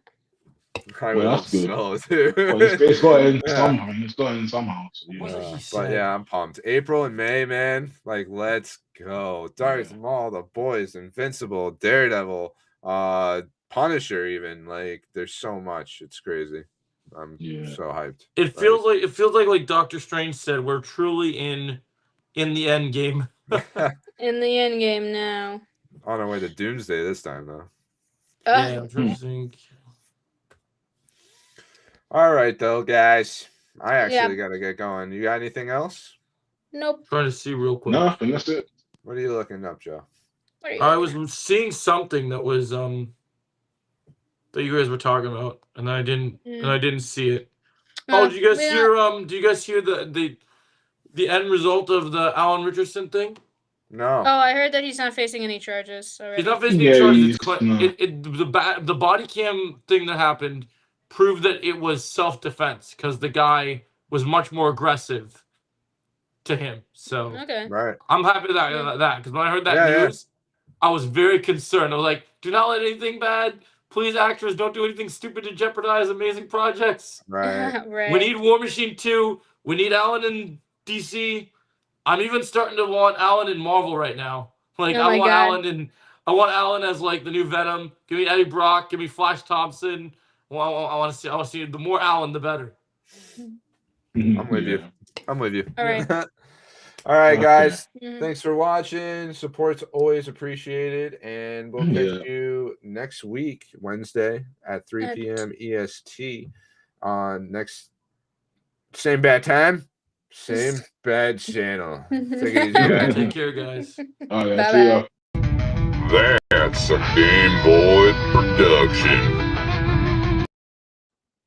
Well, would that's good. so, dude. Well, it's got in Yeah. somehow. It's got in somehow. So, yeah. What did he But say? yeah, I'm pumped. April and May, man. Like, let's go. Darth Maul, The Boys, Invincible, Daredevil, Punisher, even. Like, there's so much. It's crazy. I'm so hyped. It feels like Doctor Strange said, we're truly in the end game. In the end game now. On our way to Doomsday this time, though. Yeah, I'm trying to think. All right, though, guys. I Yeah. actually got to get going. You got anything else? Nope. Trying to see real quick. No, I think that's it. What are you looking up, Joe? What are you I doing? was seeing something that was that you guys were talking about, and I didn't see it. No, Oh, did you guys we hear don't- do you guys hear the end result of the Alan Richardson thing? No. Oh, I heard that he's not facing any charges already. He's not facing Yeah, any charges. he's not. The body cam thing that happened proved that it was self-defense because the guy was much more aggressive to him. So Okay. Right. I'm happy that because when I heard that Yeah, news, I was very concerned. I was like, do not let anything bad. Please, actors, don't do anything stupid to jeopardize amazing projects. Right. Right. We need War Machine 2. We need Alan in DC. I'm even starting to want Alan in Marvel right now. Like, Oh I my want God. I want Alan as like the new Venom. Give me Eddie Brock. Give me Flash Thompson. Well, I want to see the more Alan, the better. I'm with you. I'm with you. All right. All right, guys. Mhm. Thanks for watching. Support's always appreciated. And we'll catch Yeah. you next week, Wednesday at 3 At- p.m. EST on next same bad time, same bad channel. Take it easy, guys. Take care, guys. Oh, yeah. Bye-bye. See ya. That's a Game Boy production.